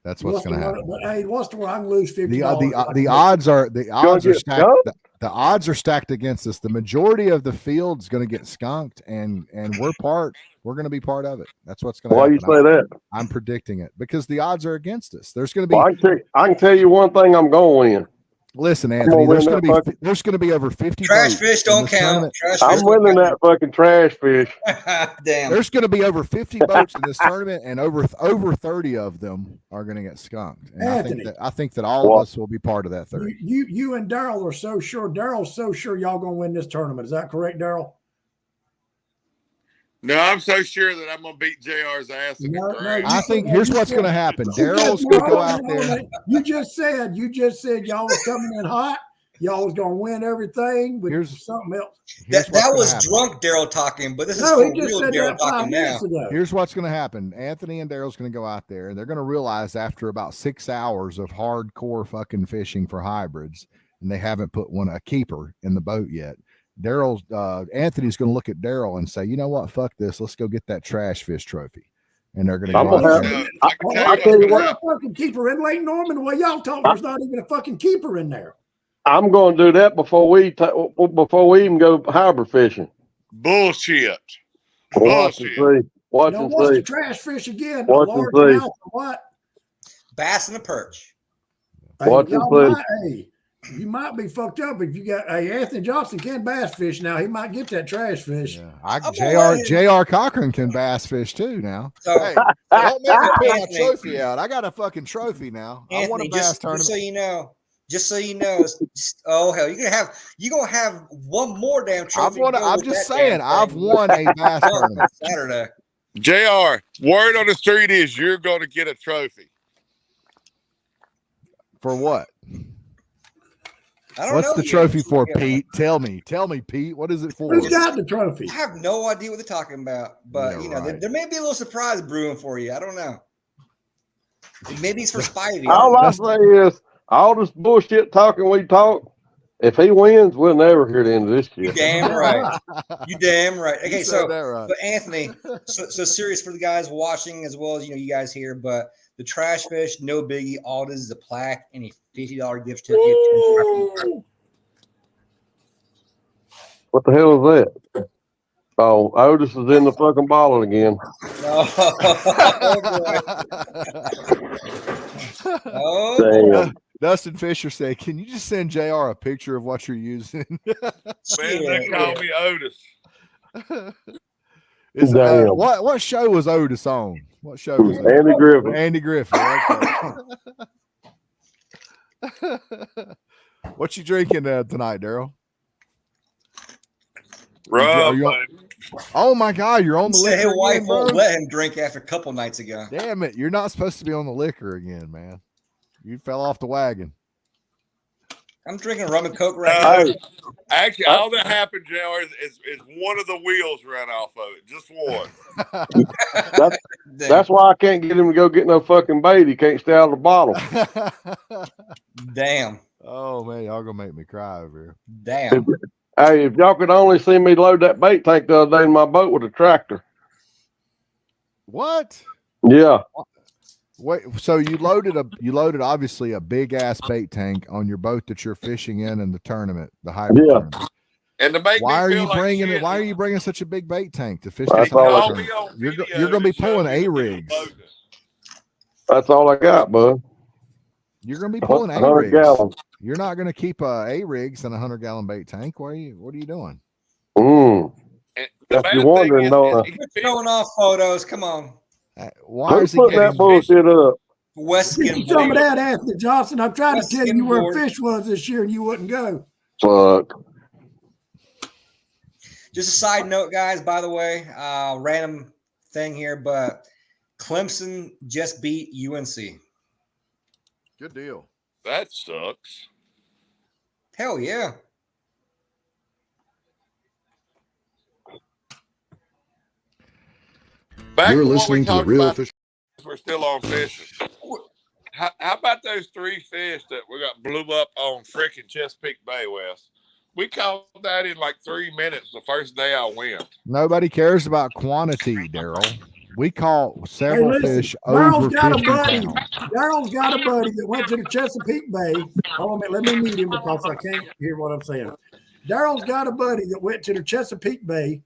That's what's going to happen. Hey, what's the word? I can lose $50. The odds are stacked. skunked? The odds are stacked against us. The majority of the field's going to get skunked, and we're going to be part of it. That's what's going to happen. Why you say that? I'm predicting it because the odds are against us. There's going to be. Well, I can tell you one thing. I'm going to win. Listen, Anthony. There's going to be over 50 Trash boats fish in don't this count. tournament. Trash I'm fish winning don't that fucking trash fish. count. Damn. There's going to be over 50 boats in this tournament, and over 30 of them are going to get skunked. And Anthony, I think that all of us will be part of that 30. You and Daryl are so sure. Daryl's so sure y'all gonna win this tournament. Is that correct, Daryl? No, I'm so sure that I'm gonna beat JR's ass in the ground. I think here's what's going to happen. Daryl's going to go out there. You just said y'all was coming in hot. Y'all was gonna win everything with something else. That was drunk Daryl talking, but this is No, for he just real said Daryl that 5 talking now. minutes ago. Here's what's going to happen. Anthony and Daryl's going to go out there, and they're going to realize after about 6 hours of hardcore fucking fishing for hybrids, and they haven't put a keeper in the boat yet. Anthony's going to look at Daryl and say, "You know what? Fuck this. Let's go get that trash fish trophy." And they're going to go out there. I tell you what, fucking keeper in Lake Norman. The way y'all talk, there's not even a fucking keeper in there. I'm going to do that before we even go hybrid fishing. Bullshit. Watch and see. Watch and What's see. the trash fish again? Watch A large and see. mouth or what? Bass and a perch. Watch and see. You might be fucked up if you got. Hey, Anthony Johnson can bass fish now. He might get that trash fish. Yeah. J.R. Cochran can bass fish too now. So, hey, don't make me pull my trophy out. I got a fucking trophy now. Anthony, I want a bass tournament. Just so you know, oh hell, you're gonna have one more damn trophy. I'm just saying, I've won a bass tournament Saturday. JR, word on the street is you're going to get a trophy. For what? I don't What's know the trophy for, Pete? Tell me, Pete. What is it for? Who's got the trophy? I have no idea what they're talking about, but there may be a little surprise brewing for you. I don't know. Maybe it's for Spivey. All I say is, all this bullshit talking we talk, if he wins, we'll never hear the end of this shit. You damn right. You damn right. Okay, so right. But Anthony, so serious for the guys watching as well as you guys here, but the trash fish, no biggie. All this is a plaque and a $50 gift certificate. What the hell is that? Oh, Otis is in the fucking bottle again. Oh, Dustin Fisher said, "Can you just send JR a picture of what you're using?" Man, they call me Otis. What show was Otis on? What show was it? Andy Griffin. Andy Griffin. Okay. What you drinking tonight, Daryl? Oh my God, you're on the liquor. His wife again, won't bro? let him drink after a couple nights ago. Damn it, you're not supposed to be on the liquor again, man. You fell off the wagon. I'm drinking rum and coke right now. Actually, all that happened, JR, is one of the wheels ran off of it. Just one. That's why I can't get him to go get no fucking bait. He can't stay out of the bottle. Damn. Oh man, y'all gonna make me cry over here. Damn. Hey, if y'all could only see me load that bait tank the other day in my boat with a tractor. What? Yeah. Wait, so you loaded obviously a big ass bait tank on your boat that you're fishing in the tournament, the hybrid tournament. And to make Why me are feel you like bringing shit, it? Why are you bringing such a big bait tank to fish That's this all I- hybrid call me tournament? on You're video going to be to show pulling me the A little rigs. bogus. That's all I got, bud. You're going to be pulling A 100 rigs. gallons. You're not going to keep A rigs in a 100-gallon bait tank. What are you doing? And the If bad you're thing wondering, is, though, he Quit feels showing off photos. Come on. Why who's is he putting that getting? bullshit up? Wes is Get getting you some of bored. that, Anthony Johnson. I'm trying to Wes is tell you getting where bored. fish was this year, and you wouldn't go. Fuck. Just a side note, guys, by the way, random thing here, but Clemson just beat UNC. Good deal. that sucks. Hell yeah. Back You're to what we listening to the talked Real about, Fish. we're still on fishing. How about those 3 fish that we got blew up on freaking Chesapeake Bay, West? We caught that in like 3 minutes the first day I went. Nobody cares about quantity, Daryl. We caught several listen, fish Daryl's over got a 50 buddy. pounds. Daryl's got a buddy that went to the Chesapeake Bay. Hold on a minute, let me mute him because I can't hear what I'm saying. Daryl's got a buddy that went to the Chesapeake Bay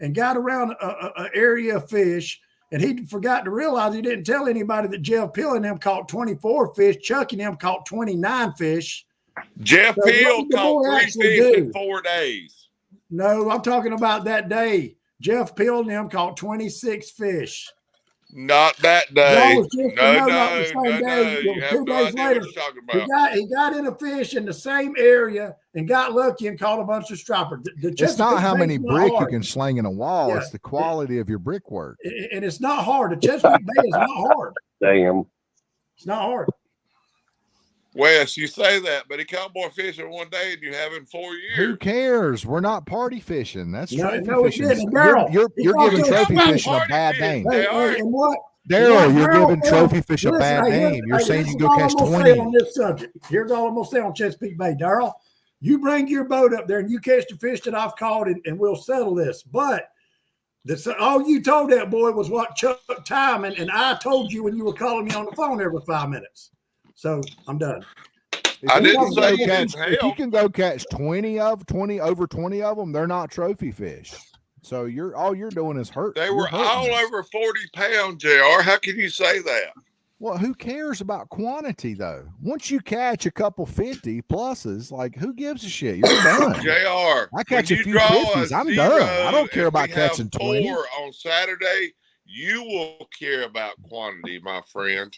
and got around an area of fish, and he forgot to realize he didn't tell anybody that Jeff Peel and them caught 24 fish. Chuck and them caught 29 fish. Jeff So what Peel did the caught boy 3 actually fish do? in 4 days. No, I'm talking about that day. Jeff Peel and them caught 26 fish. Not that day. Y'all was just No, not the same day. It You was have 2 no days idea later. what you're talking about. He got in a fish in the same area and got lucky and caught a bunch of stripper. It's not how many brick you can. can sling in a wall. Yeah. It's the quality of your brickwork. And it's not hard. The Chesapeake Bay is not hard. Damn. It's not hard. Wes, you say that, but he caught more fish in 1 day than you have in 4 Who years. cares? We're not party fishing. That's trophy no, it fishing. didn't. You're, Daryl, you're, he you're caught giving those trophy fish. fishing a Party bad fish. name. They Hey, are. and what? Daryl, you're Daryl giving Bell- trophy fish a listen, bad hey, name. You're saying this you is can go all catch I'm gonna say 20. on this subject. Here's all I'm gonna say on Chesapeake Bay, Daryl. You bring your boat up there and you catch the fish that I've caught, and we'll settle this. But all you told that boy was what Chuck time, and I told you when you were calling me on the phone every 5 minutes. So I'm done. I If you didn't can say go you catch- didn't if you help. can go catch 20 of them, they're not trophy fish. So all you're doing is hurt. They you're were hurting all us. over 40 pounds, JR. How can you say that? Well, who cares about quantity though? Once you catch a couple 50 pluses, like who gives a shit? You're done. JR, I catch when a you few draw 50s, a I'm zero done. I don't care and about we have catching 20. 4 on Saturday, you will care about quantity, my friend.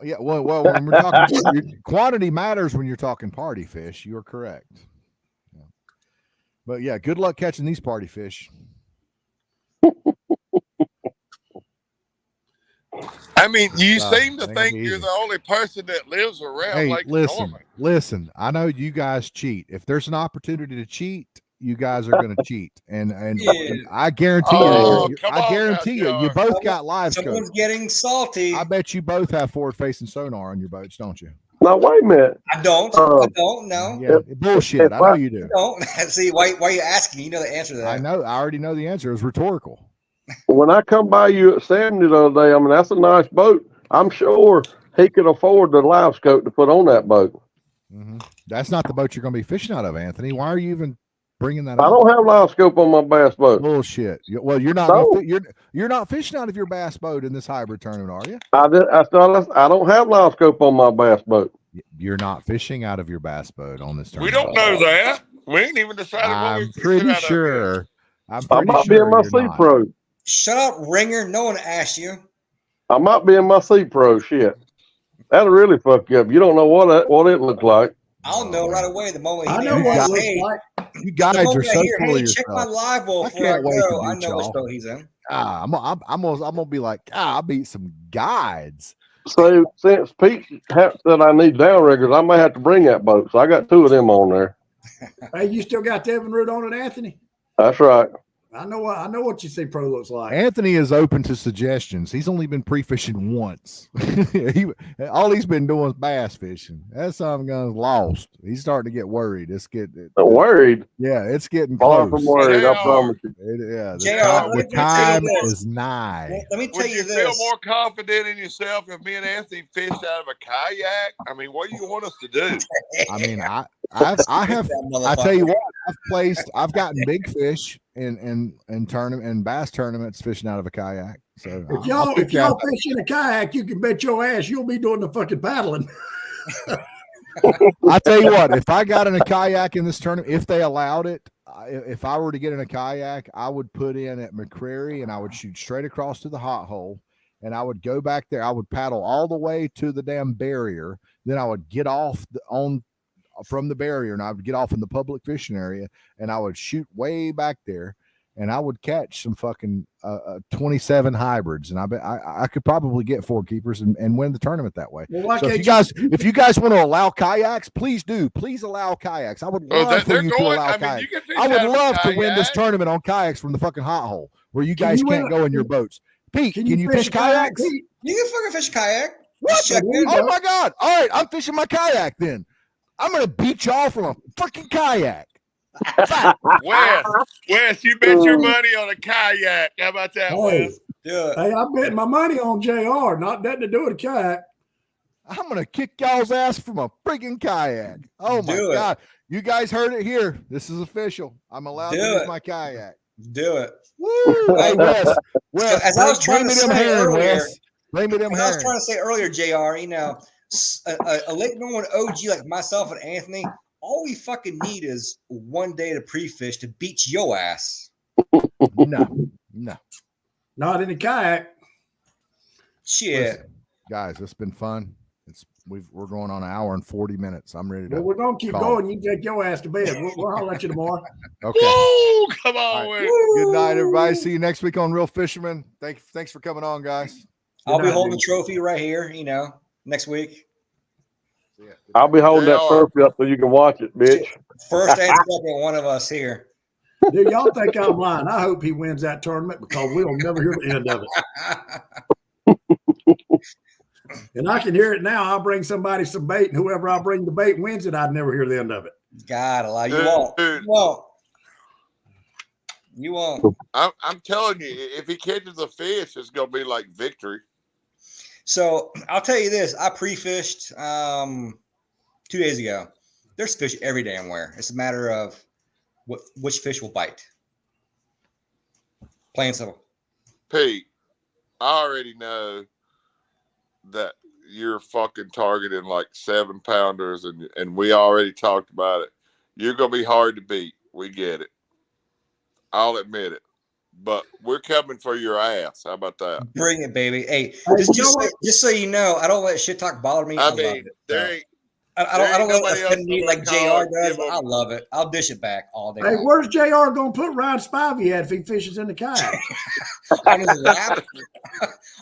Yeah, well, when we're talking quantity matters when you're talking party fish. You're correct. Yeah. But yeah, good luck catching these party fish. I mean, you seem to ain't think gonna be you're easy. the only person that lives around Hey, Lake listen. Norman. I know you guys cheat. If there's an opportunity to cheat, you guys are going to cheat, and Yeah. I guarantee Oh, you. come I on guarantee now, you JR. both got live Someone's scope. getting salty. I bet you both have forward-facing sonar on your boats, don't you? Now, wait a minute. I don't. No. Yeah, bullshit. I know you do. Don't. See, why are you asking? You know the answer to that. I know. I already know the answer. It was rhetorical. When I come by you at 70 the other day, I mean, that's a nice boat. I'm sure he could afford the live scope to put on that boat. Mm-hmm. That's not the boat you're going to be fishing out of, Anthony. Why are you even bringing that I up? don't have live scope on my bass boat. Bullshit. Well, you're not. No. You're not fishing out of your bass boat in this hybrid tournament, are you? I don't have live scope on my bass boat. You're not fishing out of your bass boat on this We tournament. don't know that. We ain't even decided what I'm we're fishing pretty out of yet. sure. I'm I pretty might be sure in my you're C not. Pro. Shut up, ringer. No one asked you. I might be in my C Pro. Shit, that'll really fuck you up. You don't know what it looks like. I'll know right away the moment he I know You what got- it looks hey, like. You guys the are moment so I hear, full of hey, check my yourself. live well I before I can't wait to go. I beat know which y'all. boat he's in. I'm gonna be like, I beat some guides. So since Pete said I need downriggers, I may have to bring that boat. So I got 2 of them on there. Hey, you still got the Evan root on it, Anthony? That's right. I know what you see pro looks like. Anthony is open to suggestions. He's only been pre-fishing once. All he's been doing is bass fishing. That son of a gun's lost. He's starting to get worried. It's getting Worried. yeah, it's getting Far close. from worried. I JR. promise you. Yeah, JR, the let me time tell you this. is nigh. Let me tell Would you you feel this. more confident in yourself if me and Anthony fished out of a kayak? I mean, what do you want us to do? I mean, I have. That I tell you motherfucker. what, I've gotten big fish in tournament and bass tournaments fishing out of a kayak. So If y'all fish in a kayak, you can bet your ass you'll be doing the fucking paddling. I tell you what, if I got in a kayak in this tournament, if they allowed it, if I were to get in a kayak, I would put in at McCreary and I would shoot straight across to the hot hole. And I would go back there. I would paddle all the way to the damn barrier. Then I would get off from the barrier and I would get off in the public fishing area and I would shoot way back there and I would catch some fucking 27 hybrids. And I bet I could probably get 4 keepers and win the tournament that way. Well, so if you guys want to allow kayaks, please do. Please allow kayaks. I would love for you to allow kayaks. I would love to win this tournament on kayaks from the fucking hot hole where you guys can't go in your boats. Pete, can you fish kayaks? You can fucking fish a kayak. What? Oh my God. All right, I'm fishing my kayak then. I'm going to beat y'all from a freaking kayak. Wes, you bet your money on a kayak. How about that, Wes? Yeah. Hey, I bet my money on JR, not nothing to do with a kayak. I'm going to kick y'all's ass from a freaking kayak. Oh my God. You guys heard it here. This is official. I'm allowed to use my kayak. Do it. Woo! Hey, Wes, as I was trying to say earlier, bring me them I was trying to say earlier, JR, you know, a Lake Norman OG like myself and Anthony, all we fucking need is one day to pre-fish to beat your ass. No. Not in a kayak. Shit. Listen, guys, it's been fun. We're going on an hour and 40 minutes. I'm ready to. Well, we're gonna keep going. You take your ass to bed. We'll holler at you tomorrow. Okay. Woo! Come on, right. Good night, everybody. See you next week on Real Fisherman. Thanks for coming on, guys. I'll be holding the trophy right here, you know, next week. I'll be holding that trophy up so you can watch it, bitch. First and second one of us here. Dude, y'all think I'm lying. I hope he wins that tournament because we'll never hear the end of it. And I can hear it now. I'll bring somebody some bait, and whoever I bring the bait wins it, I'd never hear the end of it. God allow you won't. You won't. I'm telling you, if he catches a fish, it's gonna be like victory. So I'll tell you this: I pre-fished 2 days ago. There's fish every damn where. It's a matter of which fish will bite. Plain and simple. Pete, I already know that you're fucking targeting like 7-pounders, and we already talked about it. You're gonna be hard to beat. We get it. I'll admit it. But we're coming for your ass. How about that? Bring it, baby. Hey, just so you know, I don't let shit talk bother me. I mean, I don't let it offend me like JR does. I love it. I'll dish it back all day. Hey, where's JR gonna put Ryan Spivey at if he fishes in the kayak? On his lap.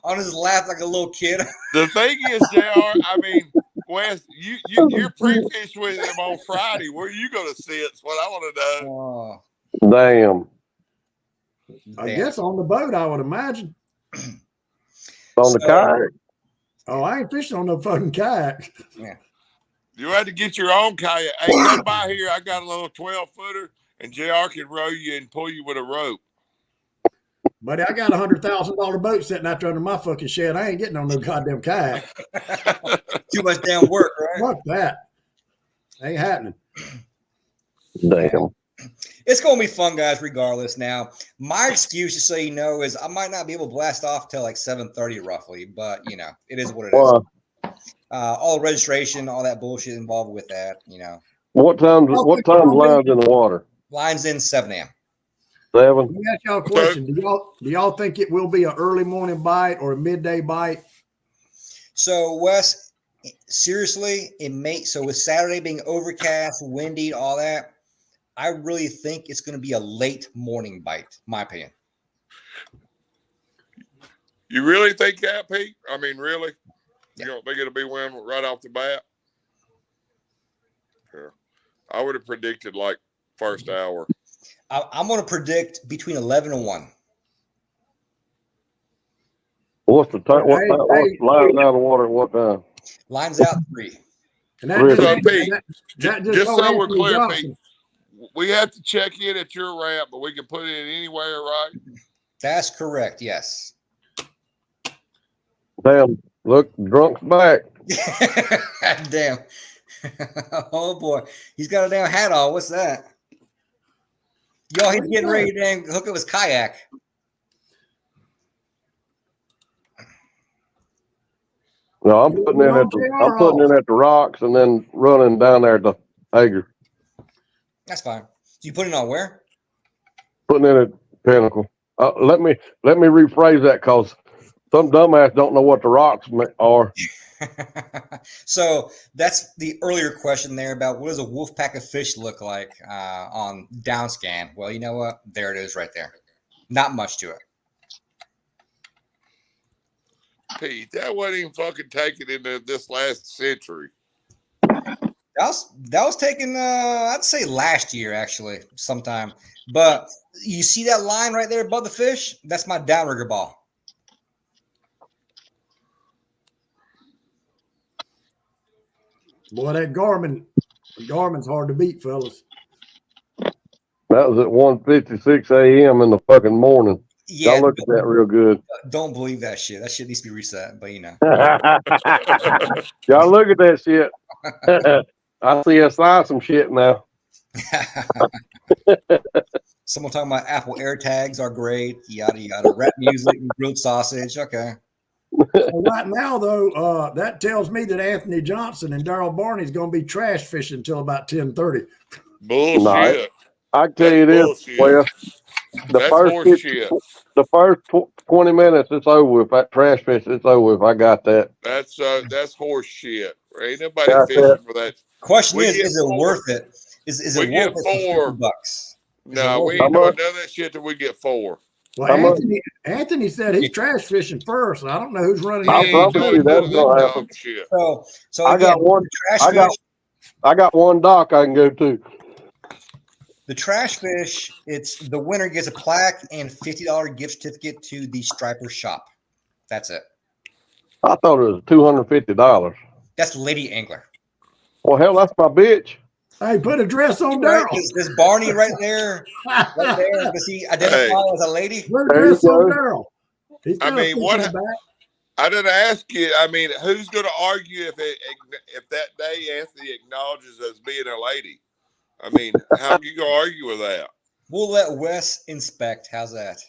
On his lap like a little kid. The thing is, JR, I mean, Wes, you're pre-fished with him on Friday. Where are you gonna sit? That's what I want to know. Damn. I guess on the boat, I would imagine. On the kayak? Oh, I ain't fishing on no fucking kayak. Yeah. You had to get your own kayak. Hey, come by here. I got a little 12-footer, and JR can row you and pull you with a rope. Buddy, I got $100,000 boat sitting out there under my fucking shed. I ain't getting on no goddamn kayak. Too much damn work, right? Fuck that. Ain't happening. Damn. It's going to be fun, guys, regardless. Now, my excuse, just so you know, is I might not be able to blast off till like 7:30 roughly, but, you know, it is what it is. All the registration, all that bullshit involved with that, you know. What time lines in the water? Lines in 7 a.m. 7? Let me ask y'all a question. Do y'all think it will be an early morning bite or a midday bite? So, Wes, seriously, so with Saturday being overcast, windy, all that, I really think it's going to be a late morning bite, my opinion. You really think that, Pete? I mean, really? Yeah. You don't think it'll be one right off the bat? Yeah. I would have predicted like first hour. I'm going to predict between 11 and 1. What's the time? What's lines out of the water at what time? Lines out 3. And that Pete, just so we're clear, Johnson. Pete, we have to check in at your ramp, but we can put it in anywhere, right? That's correct, yes. Damn, look, drunk's back. Damn. Oh, boy. He's got a damn hat on. What's that? Yo, he's getting ready to dang hook up his kayak. No, I'm putting in at the rocks and then running down there to Hager. That's fine. So you put it on where? Putting in at Pinnacle. Let me rephrase that because some dumbass don't know what the rocks are. So that's the earlier question there about what does a wolf pack of fish look like on down scan? Well, you know what? There it is right there. Not much to it. Pete, that wasn't even fucking taken into this last century. That was taken, I'd say last year, actually, sometime. But you see that line right there above the fish? That's my downrigger ball. Boy, that Garmin's hard to beat, fellas. That was at 1:56 a.m. in the fucking morning. Yeah, Y'all look at that real good. Don't believe that shit. That shit needs to be reset, but you know. Y'all look at that shit. I see us sign some shit now. Someone talking about Apple AirTags are great, yada yada. Rap music and grilled sausage. Okay. So right now, though, that tells me that Anthony Johnson and Darryl Barney's going to be trash fishing until about 10:30. Bullshit. No, I tell you this, Wes. The first 20 minutes, it's over with. That trash fish, it's over with. I got that. That's horse shit. Ain't nobody fishing for that. Question is it worth it? Is it worth it for $4? No, we ain't doing none of that shit till we get 4. Well, Anthony said he's trash fishing first. I don't know who's running. Shit. So I got one. I got one dock I can go to. The trash fish, it's the winner gets a plaque and $50 gift certificate to the striper shop. That's it. I thought it was $250. That's Lady Angler. Well, hell, that's my bitch. Hey, put a dress on Darryl. There's Barney right there. Does he identify as a lady? Put a dress on Darryl. I mean, I didn't ask you. I mean, who's going to argue if that day Anthony acknowledges as being a lady? I mean, how are you going to argue with that? We'll let Wes inspect. How's that?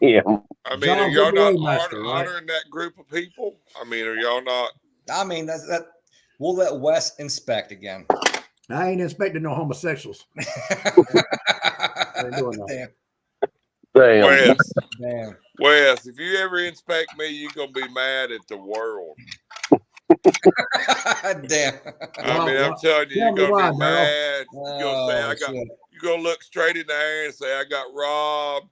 Damn. I mean, are y'all not honoring that group of people? I mean, are y'all not? I mean, that. We'll let Wes inspect again. I ain't inspecting no homosexuals. Damn. Damn. Wes, if you ever inspect me, you're going to be mad at the world. Damn. I mean, I'm telling you, you're going to be mad. You're going to say, you're going to look straight in the air and say, I got robbed.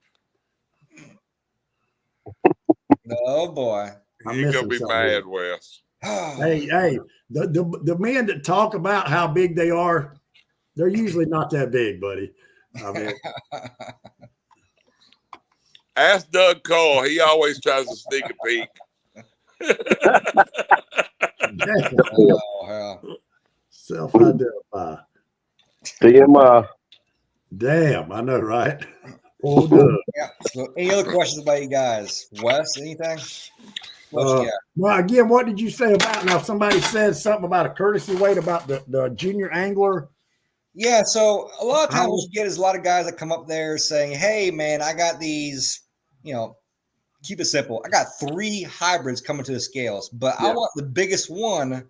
Oh, boy. You're going to be mad, Wes. Hey, the men that talk about how big they are, they're usually not that big, buddy. I mean, ask Doug Cole. He always tries to sneak a peek. Self-identify. TMI. Damn, I know, right? Oh, Doug. Yeah. So any other questions about you guys? Wes, anything? Well, again, what did you say about now? Somebody said something about a courtesy weight about the junior angler. Yeah, so a lot of times what you get is a lot of guys that come up there saying, hey, man, I got these, keep it simple. I got 3 hybrids coming to the scales, but I want the biggest one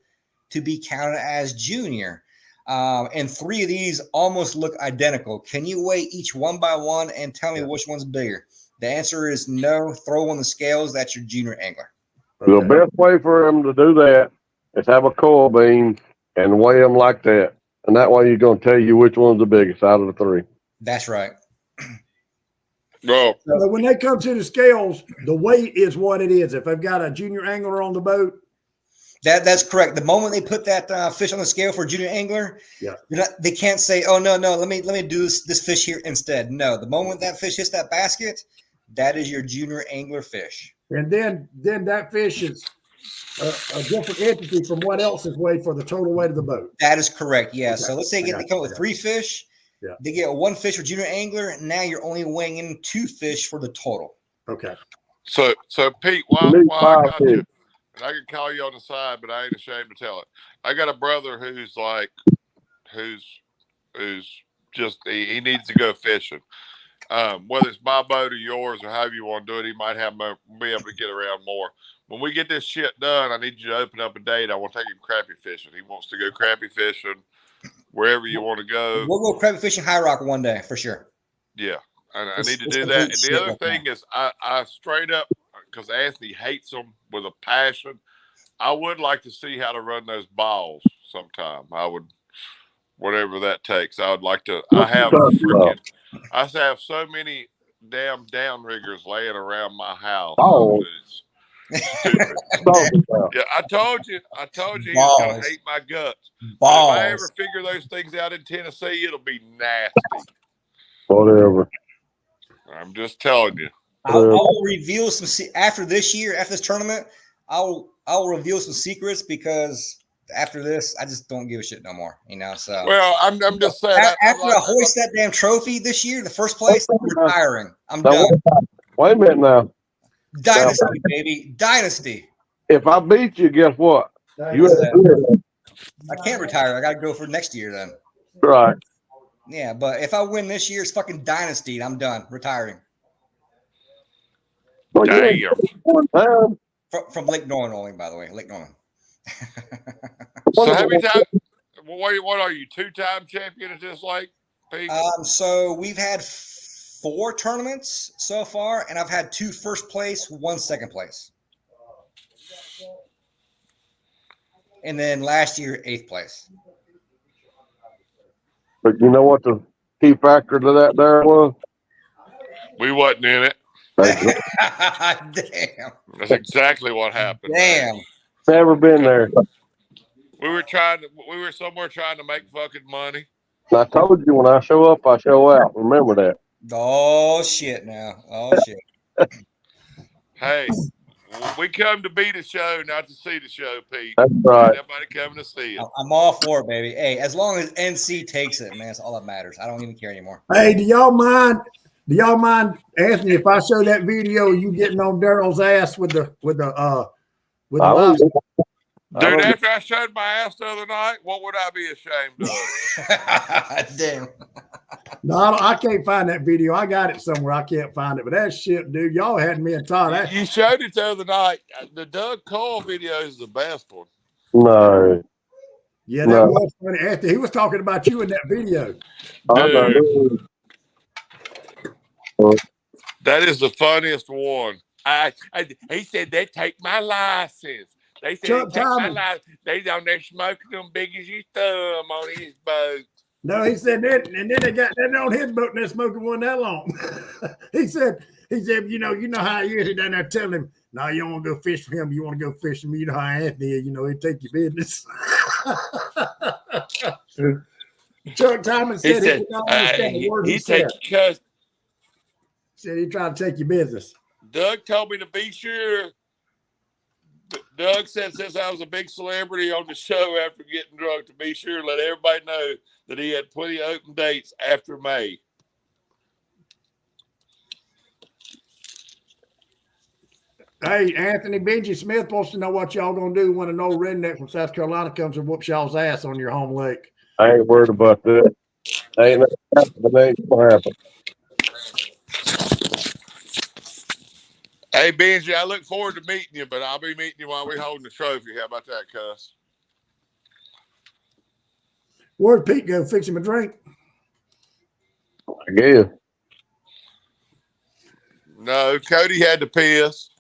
to be counted as junior. And 3 of these almost look identical. Can you weigh each one by one and tell me which one's bigger? The answer is no. Throw on the scales. That's your junior angler. The best way for them to do that is have a coil beam and weigh them like that. And that way you're going to tell you which one's the biggest out of the 3. That's right. Bro. So when they come to the scales, the weight is what it is. If I've got a junior angler on the boat. That's correct. The moment they put that fish on the scale for a junior angler, they can't say, oh, no, let me do this fish here instead. No, the moment that fish hits that basket, that is your junior angler fish. And then that fish is a different entity from what else is weighed for the total weight of the boat. That is correct. Yeah. Okay. So let's say they come up with 3 fish. Yeah. They get 1 fish for junior angler. Now you're only weighing in 2 fish for the total. Okay. So Pete, while I got you, and I can call you on the side, but I ain't ashamed to tell it. I got a brother who's who's just he needs to go fishing. Whether it's my boat or yours or however you want to do it, he might be able to get around more. When we get this shit done, I need you to open up a date. I want to take him crappie fishing. He wants to go crappie fishing wherever you want to go. We'll go crappie fishing High Rock one day for sure. Yeah, I need to do that. And the other thing is, I straight up, because Anthony hates them with a passion, I would like to see how to run those balls sometime. I would, whatever that takes. I would like to. I have so many damn downriggers laying around my house. Oh. Yeah, I told you he was gonna hate my guts. But if I ever figure those things out in Tennessee, it'll be nasty. Whatever. I'm just telling you. I will reveal some after this year, after this tournament. I'll reveal some secrets because after this, I just don't give a shit no more. You know. So well, I'm just saying. After I hoist that damn trophy this year, the first place, I'm retiring. I'm done. Wait a minute now. Dynasty, baby, dynasty. If I beat you, guess what? I can't retire. I got to go for next year then. Right. Yeah, but if I win this year, it's fucking dynasty. I'm done retiring. Well, yeah, one time. From Lake Norman only, by the way. Lake Norman. So how many times? What are you? 2-time champion at this lake, Pete? So we've had 4 tournaments so far, and I've had 2 first place, 1 second place. And then last year, 8th place. But you know what the key factor to that there was? We wasn't in it. Damn. That's exactly what happened. Damn. Never been there. We were somewhere trying to make fucking money. I told you when I show up, I show out. Remember that. Oh shit now. Oh shit. Hey, we come to be the show, not to see the show, Pete. That's right. Everybody coming to see it. I'm all for it, baby. Hey, as long as NC takes it, man, that's all that matters. I don't even care anymore. Hey, do y'all mind, Anthony, if I show that video of you getting on Daryl's ass with the lobster? Dude, after I showed my ass the other night, what would I be ashamed of? Damn. No, I can't find that video. I got it somewhere. I can't find it. But that shit, dude, y'all had me and Todd. You showed it the other night. The Doug Cole video is the best one. No. Yeah, that was funny. Anthony, he was talking about you in that video. Dude, that is the funniest one. He said they take my license. They said they take my license. They down there smoking them big as your thumb on his boat. No, he said that, and then they got that on his boat and they're smoking one that long. he said, you know how he is. He down there telling him, no, you don't want to go fish for him. You want to go fish for me. You know how Anthony is. You know, he'd take your business. Chuck Thomas said he did not understand the word he said. Said he tried to take your business. Doug told me to be sure. Doug said since I was a big celebrity on the show after getting drunk, to be sure to let everybody know that he had plenty of open dates after May. Hey, Anthony Benji Smith wants to know what y'all gonna do when an old redneck from South Carolina comes and whoops y'all's ass on your home lake. I ain't worried about that. Ain't gonna happen. Hey, Benji, I look forward to meeting you, but I'll be meeting you while we're holding the trophy. How about that, cuss? Where'd Pete go? Fix him a drink? I guess. No, Cody had to piss.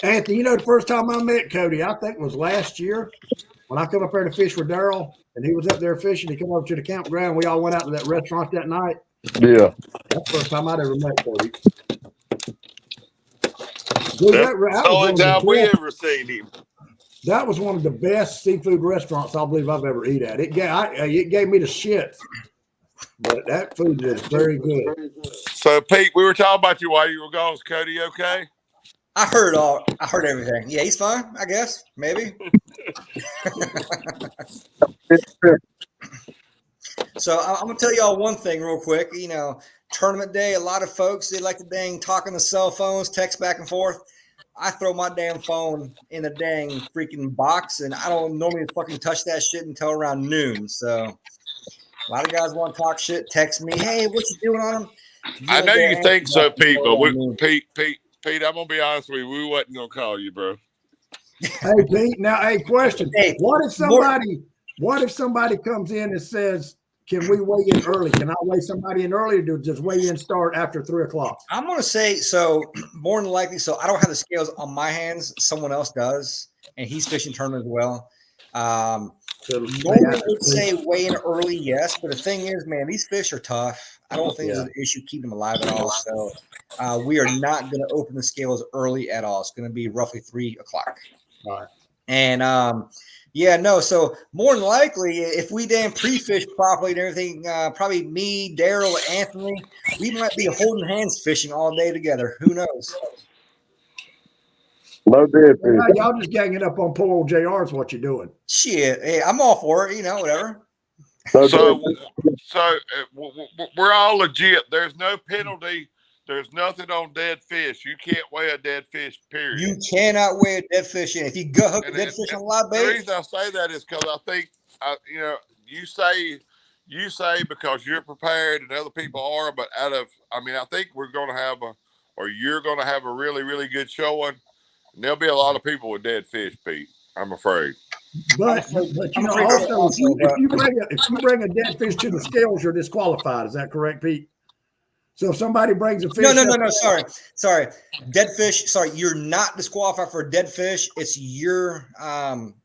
Anthony, you know the first time I met Cody, I think it was last year when I come up there to fish with Daryl, and he was up there fishing. He came over to the campground. We all went out to that restaurant that night. Yeah. That's the first time I'd ever met Cody. Dude, that's the only time we ever seen him. That was one of the best seafood restaurants I believe I've ever eaten at. It gave me the shits, but that food was very good. So, Pete, we were talking about you while you were gone. Is Cody okay? I heard everything. Yeah, he's fine, I guess. Maybe. So I'm gonna tell y'all one thing real quick. You know, tournament day, a lot of folks, they like to dang talk on the cell phones, text back and forth. I throw my damn phone in the dang freaking box, and I don't normally fucking touch that shit until around noon. So a lot of guys want to talk shit, text me, hey, what you doing on them? I know you think so, Pete, but Pete, I'm gonna be honest with you. We wasn't gonna call you, bro. Hey, Pete. Now, hey, question. Hey, what if somebody comes in and says, can we weigh in early? Can I weigh somebody in early, or do just weigh in start after 3 o'clock? I'm going to say, so more than likely, so I don't have the scales on my hands. Someone else does, and he's fishing tournament as well. Normally I would say weigh in early, yes. But the thing is, man, these fish are tough. I don't think there's an issue keeping them alive at all. So we are not going to open the scales early at all. It's going to be roughly 3 o'clock. All right. And yeah, no. So more than likely, if we damn pre-fish properly and everything, probably me, Daryl, Anthony, we might be holding hands fishing all day together. Who knows? No dead fish. Y'all just ganging up on poor old JR is what you're doing. Shit, hey, I'm all for it. You know, whatever. So we're all legit. There's no penalty. There's nothing on dead fish. You can't weigh a dead fish, period. You cannot weigh a dead fish in. If you go hook a dead fish on live bait. The reason I say that is because I think, you say because you're prepared and other people are, but I think we're going to have you're going to have a really, really good showing. And there'll be a lot of people with dead fish, Pete. I'm afraid. But also, if you bring a dead fish to the scales, you're disqualified. Is that correct, Pete? So if somebody brings a fish, no, sorry, dead fish. Sorry, you're not disqualified for a dead fish. It's your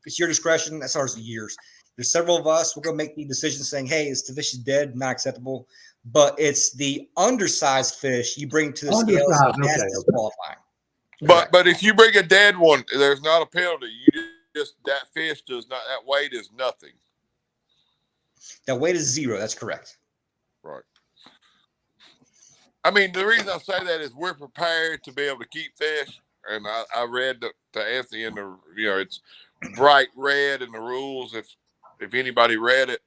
discretion as far as the years. There's several of us. We're gonna make the decision saying, hey, the fish is dead, not acceptable. But it's the undersized fish you bring to the scales that's disqualifying. But if you bring a dead one, there's not a penalty. That fish does not. That weight is nothing. That weight is 0. That's correct. Right. I mean, the reason I say that is we're prepared to be able to keep fish. And I read to Anthony in the, it's bright red in the rules. If anybody read it,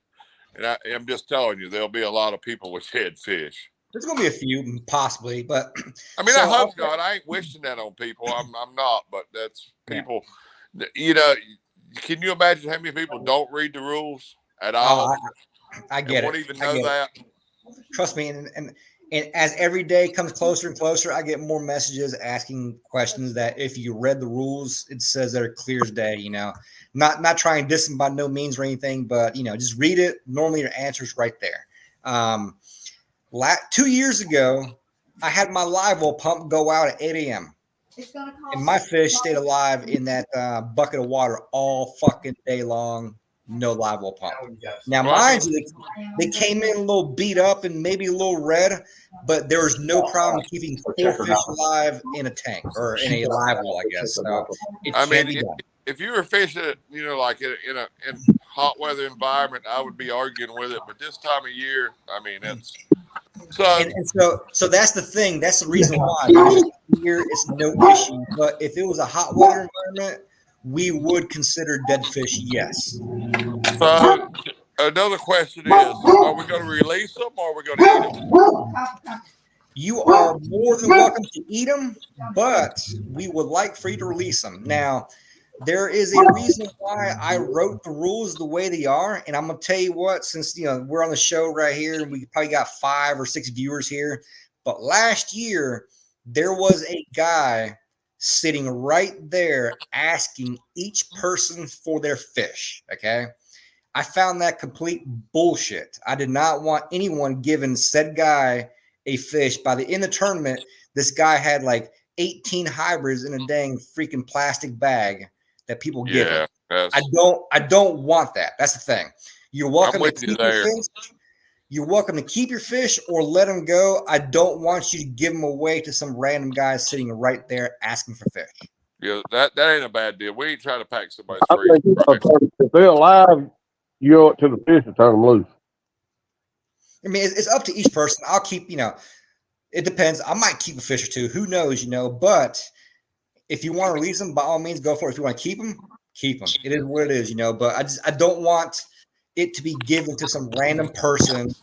and I'm just telling you, there'll be a lot of people with dead fish. There's gonna be a few, possibly, but I mean, I hope not. I ain't wishing that on people. I'm not, but that's people. Yeah. Can you imagine how many people don't read the rules at all? I get it. Won't even know that. Trust me, and as every day comes closer and closer, I get more messages asking questions that if you read the rules, it says they're clear as day. Not trying to diss them by no means or anything, but just read it. Normally, your answer's right there. 2 years ago, I had my live well pump go out at 8 a.m. And my fish stayed alive in that bucket of water all fucking day long. No live well pump. Now, mind you, they came in a little beat up and maybe a little red, but there was no problem keeping 4 fish alive in a tank or in a live well, I guess. So if you were fishing, like in a hot weather environment, I would be arguing with it. But this time of year, that's so that's the thing. That's the reason why here it's no issue. But if it was a hot weather environment, we would consider dead fish, yes. So another question is, are we going to release them or are we going to eat them? You are more than welcome to eat them, but we would like for you to release them. Now, there is a reason why I wrote the rules the way they are, and I'm going to tell you what, since we're on the show right here, and we probably got 5 or 6 viewers here, but last year, there was a guy sitting right there asking each person for their fish, okay? I found that complete bullshit. I did not want anyone giving said guy a fish. By the end of the tournament, this guy had like 18 hybrids in a dang freaking plastic bag that people give him. I don't want that. That's the thing. You're welcome to keep your fish. You're welcome to keep your fish or let them go. I don't want you to give them away to some random guy sitting right there asking for fish. Yeah, that ain't a bad deal. We ain't trying to pack somebody's fish. If they're alive, you owe it to the fish to turn them loose. I mean, it's up to each person. I'll keep, it depends. I might keep a fish or two. Who knows, but if you want to release them, by all means, go for it. If you want to keep them, keep them. It is what it is, but I don't want it to be given to some random person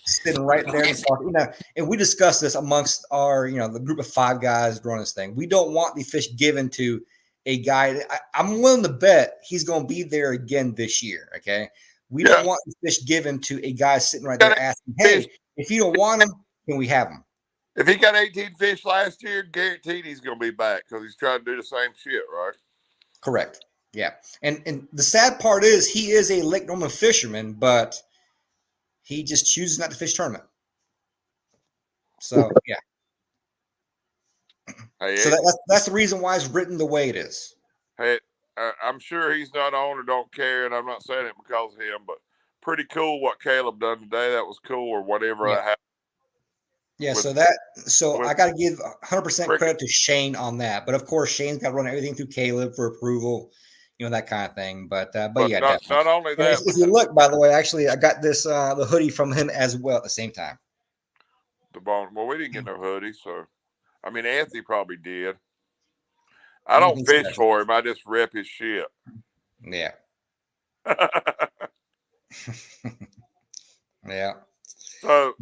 sitting right there in the park. You know, and we discussed this amongst our, you know, the group of 5 guys running this thing. We don't want the fish given to a guy. I'm willing to bet he's going to be there again this year. Okay. We don't want the fish given to a guy sitting right there asking, hey, if you don't want him, can we have him? If he got 18 fish last year, guaranteed he's going to be back because he's trying to do the same shit, right? Correct. Yeah. And the sad part is he is a Lake Norman fisherman, but he just chooses not to fish tournament. So, yeah. Hey, So that's the reason why it's written the way it is. Hey, I'm sure he's not on or don't care, and I'm not saying it because of him, but pretty cool what Caleb done today. That was cool, or whatever that happened. Yeah, I got to give 100% credit to Shane on that. But of course, Shane's got to run everything through Caleb for approval, you know, that kind of thing. But yeah, definitely. Not only that. If you look, by the way, actually, I got this the hoodie from him as well at the same time. Well, we didn't get no hoodie, so I mean, Anthony probably did. I don't fish for him. I just rep his shit. Yeah. Yeah. So.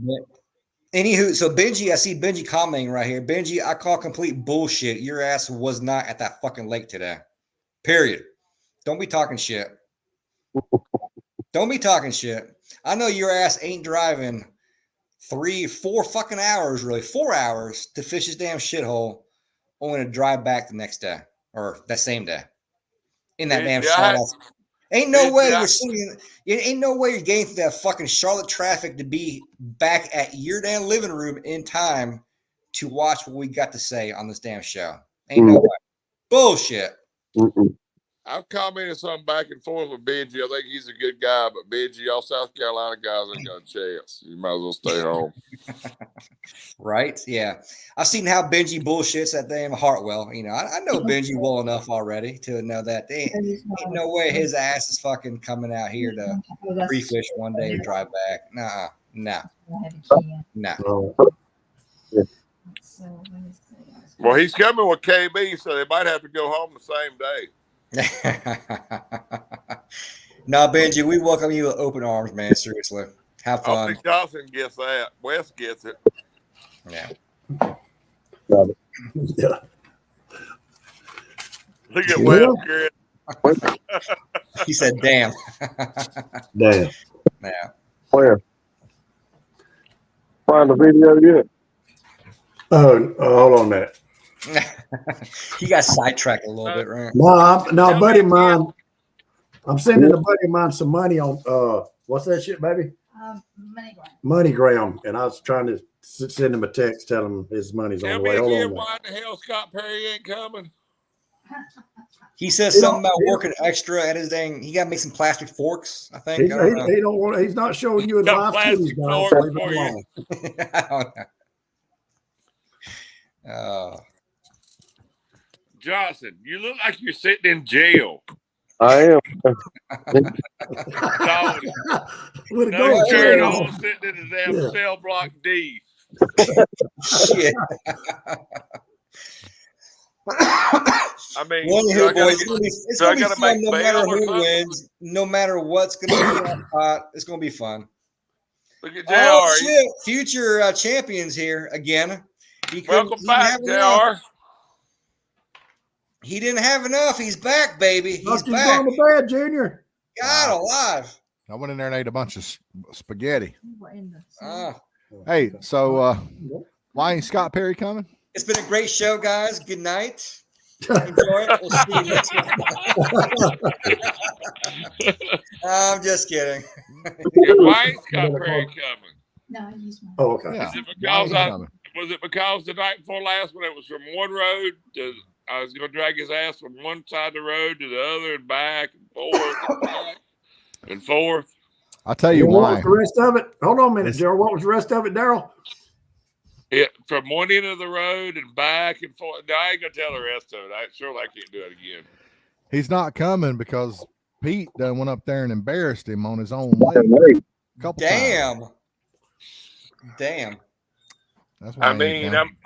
Anywho, so Benji, I see Benji commenting right here. Benji, I call complete bullshit. Your ass was not at that fucking lake today. Period. Don't be talking shit. Don't be talking shit. I know your ass ain't driving 4 fucking hours, really 4 hours to fish this damn shithole, only to drive back the next day or that same day in that damn Charlotte. Ain't no way you're sitting. Ain't no way you're getting through that fucking Charlotte traffic to be back at your damn living room in time to watch what we got to say on this damn show. Ain't no way. Bullshit. I've commented something back and forth with Benji. I think he's a good guy, but Benji, y'all South Carolina guys ain't got a chance. You might as well stay home. Right? Yeah. I've seen how Benji bullshits that damn Hartwell. You know, I know Benji well enough already to know that ain't no way his ass is fucking coming out here to pre-fish one day and drive back. Nah. Well, he's coming with KB, so they might have to go home the same day. No, Benji, we welcome you with open arms, man. Seriously. Have fun. I think Johnson gets that. West gets it. Yeah. Yeah. Look at West. He said, damn. Damn. Yeah. Where? Find the video yet? Oh, hold on a minute. He got sidetracked a little bit, right? No, buddy of mine. I'm sending a buddy of mine some money on what's that shit, baby? MoneyGram. And I was trying to send him a text, tell him his money's on the way. Hold on. Why the hell Scott Perry ain't coming? He says something about working extra at his dang. He got to make some plastic forks, I think. He don't want. He's not showing you his live plastic tools, forks for you. I don't know. Johnson, you look like you're sitting in jail. I am. No shirt on, sitting in the damn cell block D. Shit. I mean, it's going to be fun no matter who wins, no matter what's going to be on pot. It's going to be fun. Look at JR. Oh, shit. Future champions here again. Welcome back, JR. He didn't have enough. He's back, baby. He's back. Going to bed, Junior. God alive. I went in there and ate a bunch of spaghetti. Oh. Hey, so why ain't Scott Perry coming? It's been a great show, guys. Good night. Enjoy it. We'll see you next week. I'm just kidding. Why ain't Scott Perry coming? No, I used mine. Oh, okay. Yeah. Was it because the night before last when it was from one road to I was going to drag his ass from one side of the road to the other and back and forth and back and forth? I'll tell you What why. was the rest of it? Hold on a minute, Daryl. What was the rest of it, Daryl? From one end of the road and back and forth. No, I ain't going to tell the rest of it. I can't do it again. He's not coming because Pete done went up there and embarrassed him on his own lake. Damn. Damn. That's why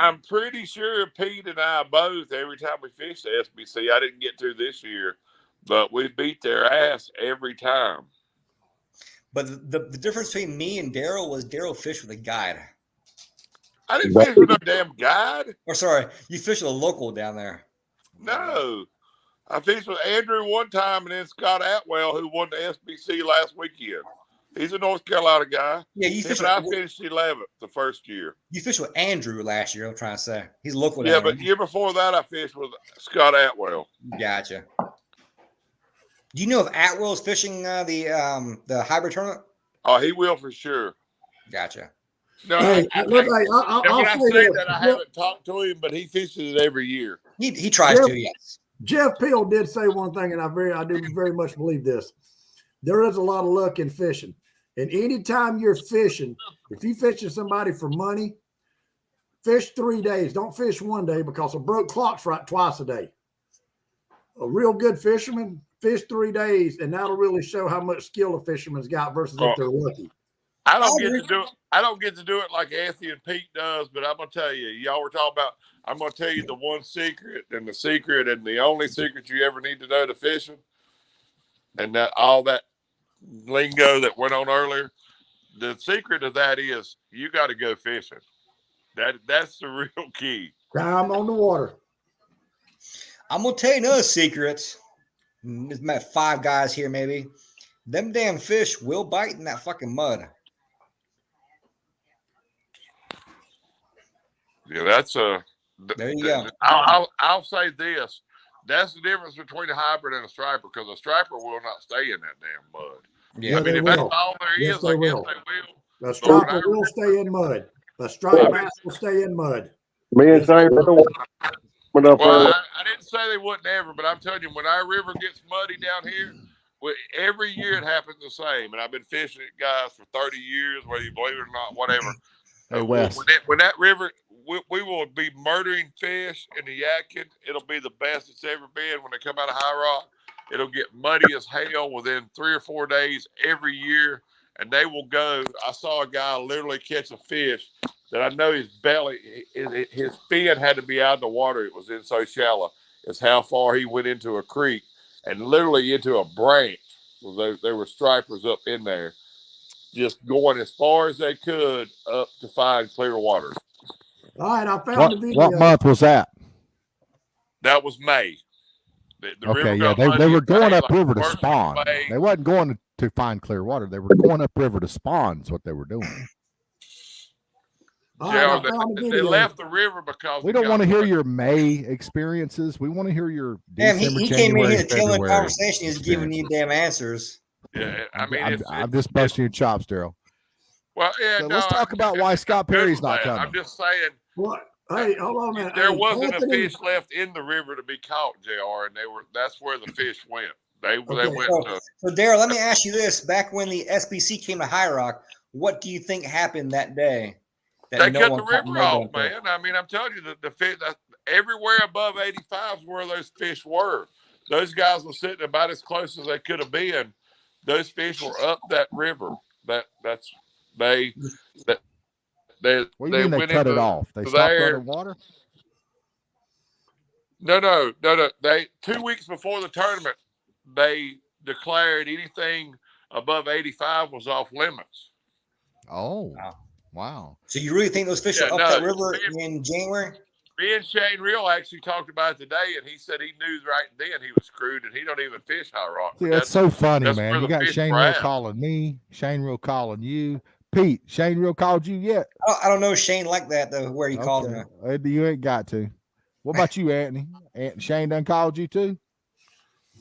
I'm pretty sure Pete and I both, every time we fish the SBC, I didn't get to this year, but we beat their ass every time. But the difference between me and Daryl was Daryl fished with a guide. I didn't fish with no damn guide. Or sorry, you fished with a local down there. No. I fished with Andrew one time and then Scott Atwell, who won the SBC last weekend. He's a North Carolina guy. Yeah, you fished. I finished 11th the first year. You fished with Andrew last year. I'm trying to say he's local. Yeah, down but there. year before that, I fished with Scott Atwell. Gotcha. Do you know if Atwell's fishing the hybrid tournament? Oh, he will for sure. Gotcha. No, Hey, look, hey, and when I I'll say say that, I haven't talked to him, but he fishes it every year. He tries to, yes. Jeff Peel did say one thing, and I do very much believe this. There is a lot of luck in fishing. And anytime you're fishing, if you're fishing somebody for money, fish 3 days. Don't fish 1 day because a broke clock's right twice a day. A real good fisherman, fish 3 days, and that'll really show how much skill a fisherman's got versus if they're lucky. I don't get to do it. I don't get to do it like Anthony and Pete does, but I'm gonna tell you, y'all were talking about. I'm gonna tell you the one secret and the only secret you ever need to know to fishing, and that all that lingo that went on earlier. The secret of that is you got to go fishing. That's the real key. Time on the water. I'm gonna tell you another secret. There's met 5 guys here, maybe. Them damn fish will bite in that fucking mud. Yeah, that's a. There you go. I'll say this. That's the difference between a hybrid and a striper, because a striper will not stay in that damn mud. Yeah, I mean, if that's all there Yes, is, they I guess will. they will. The striper will stay in mud. The striper bass will stay in mud. Me and Shane went up Well, there. I didn't say they wouldn't ever, but I'm telling you, when our river gets muddy down here, every year it happens the same. And I've been fishing it, guys, for 30 years, whether you believe it or not, whatever. Hey, Wes. When that river, we will be murdering fish in the Yadkin. It'll be the best it's ever been when they come out of High Rock. It'll get muddy as hell within 3 or 4 days every year. And they will go. I saw a guy literally catch a fish that I know his belly, his fin had to be out of the water. It was in so shallow. It's how far he went into a creek and literally into a branch. There were stripers up in there, just going as far as they could up to find clear water. All right, I found the video. What month was that? That was May. The Okay, river yeah, got they muddy were in going May, up like river to first of spawn. May. They wasn't going to find clear water. They were going up river to spawn. Is what they were doing. All right, I found the They video. left the river because We don't want to hear your May experiences. We want to hear your Damn, December, he came in January, here to kill the February conversation. He's giving you experiences. damn answers. Yeah, I mean, I'm just busting your chops, Daryl. well, yeah. So no, let's talk about why Scott good Perry's with not that. coming. I'm just saying. What? Hey, hold on, man. There Hey, wasn't Anthony, a fish left in the river to be caught, JR, and that's where the fish went. They Okay. went to. So Daryl, let me ask you this: back when the SBC came to High Rock, what do you think happened that day? They That cut the caught river no off, bait? man. I mean, I'm telling you, the fish everywhere above 85 is where those fish were. Those guys were sitting about as close as they could have been. Those fish were up that river. They What do you mean they went cut it into off? They stopped there. underwater? No. They 2 weeks before the tournament, they declared anything above 85 was off limits. Oh, wow. So you really think those fish are up that river in January? Me and Shane Real actually talked about it today, and he said he knew right then he was screwed, and he don't even fish High Rock. See, that's so funny, that's man. where You the got fish Shane were Real at. calling me, Shane Real calling you. Pete, Shane Real called you yet? I don't know Shane like that though. Where he called me. You ain't got to. What about you, Anthony? Shane done called you too?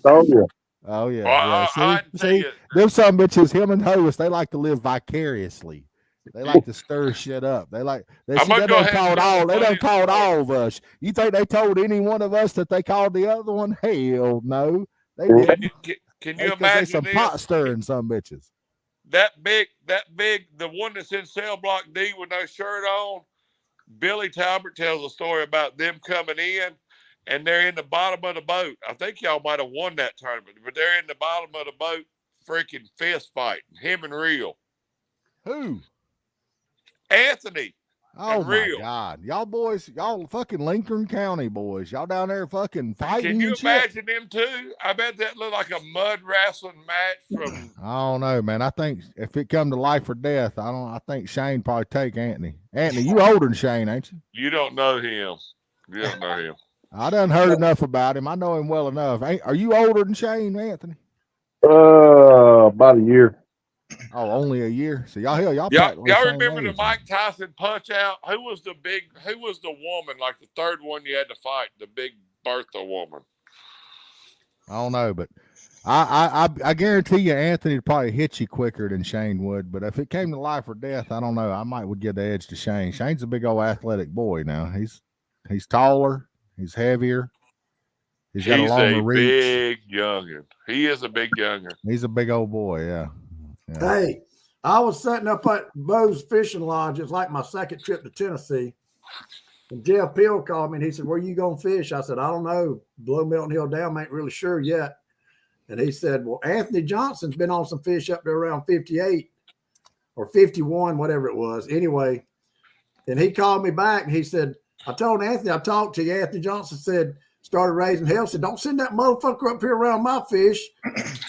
Oh yeah. Oh yeah. Well, yeah. See, them some bitches, him and Hovis, they like to live vicariously. They like to stir shit up. They done called all of us. You think they told any one of us that they called the other one? Hell no. They didn't. Can you They imagine some this? pot stirring some bitches. That big, the one that's in cell block D with no shirt on. Billy Talbert tells a story about them coming in, and they're in the bottom of the boat. I think y'all might have won that tournament, but they're in the bottom of the boat, freaking fist fighting, him and Real. Who? Anthony. Oh and my real. God, y'all boys, y'all fucking Lincoln County boys, y'all down there fucking fighting. Can you and shit? imagine them two? I bet that looked like a mud wrestling match from. I don't know, man. I think if it come to life or death, I think Shane probably take Anthony. Anthony, you older than Shane, ain't you? You don't know him. You don't know him. I done heard enough about him. I know him well enough. Are you older than Shane, Anthony? About a year. Oh, only a year. So y'all Y'all practically same remember the age. Mike Tyson punch out? Who was the woman, like the third one you had to fight, the big Bertha woman? I don't know, but I guarantee you Anthony would probably hit you quicker than Shane would. But if it came to life or death, I don't know. I would give the edge to Shane. Shane's a big old athletic boy now. He's taller, he's heavier, he's got a longer reach. Big youngin. He is a big youngin. He's a big old boy, yeah. Hey, I was setting up at Bo's Fishing Lodge. It's like my second trip to Tennessee. And Jeff Peel called me and he said, "Where you going to fish?" I said, "I don't know. Blue Milton Hill Dam, ain't really sure yet." And he said, "Well, Anthony Johnson's been on some fish up there around 58 or 51, whatever it was." Anyway, and he called me back and he said, "I told Anthony, I talked to you." Anthony Johnson said, started raising hell, said, "Don't send that motherfucker up here around my fish."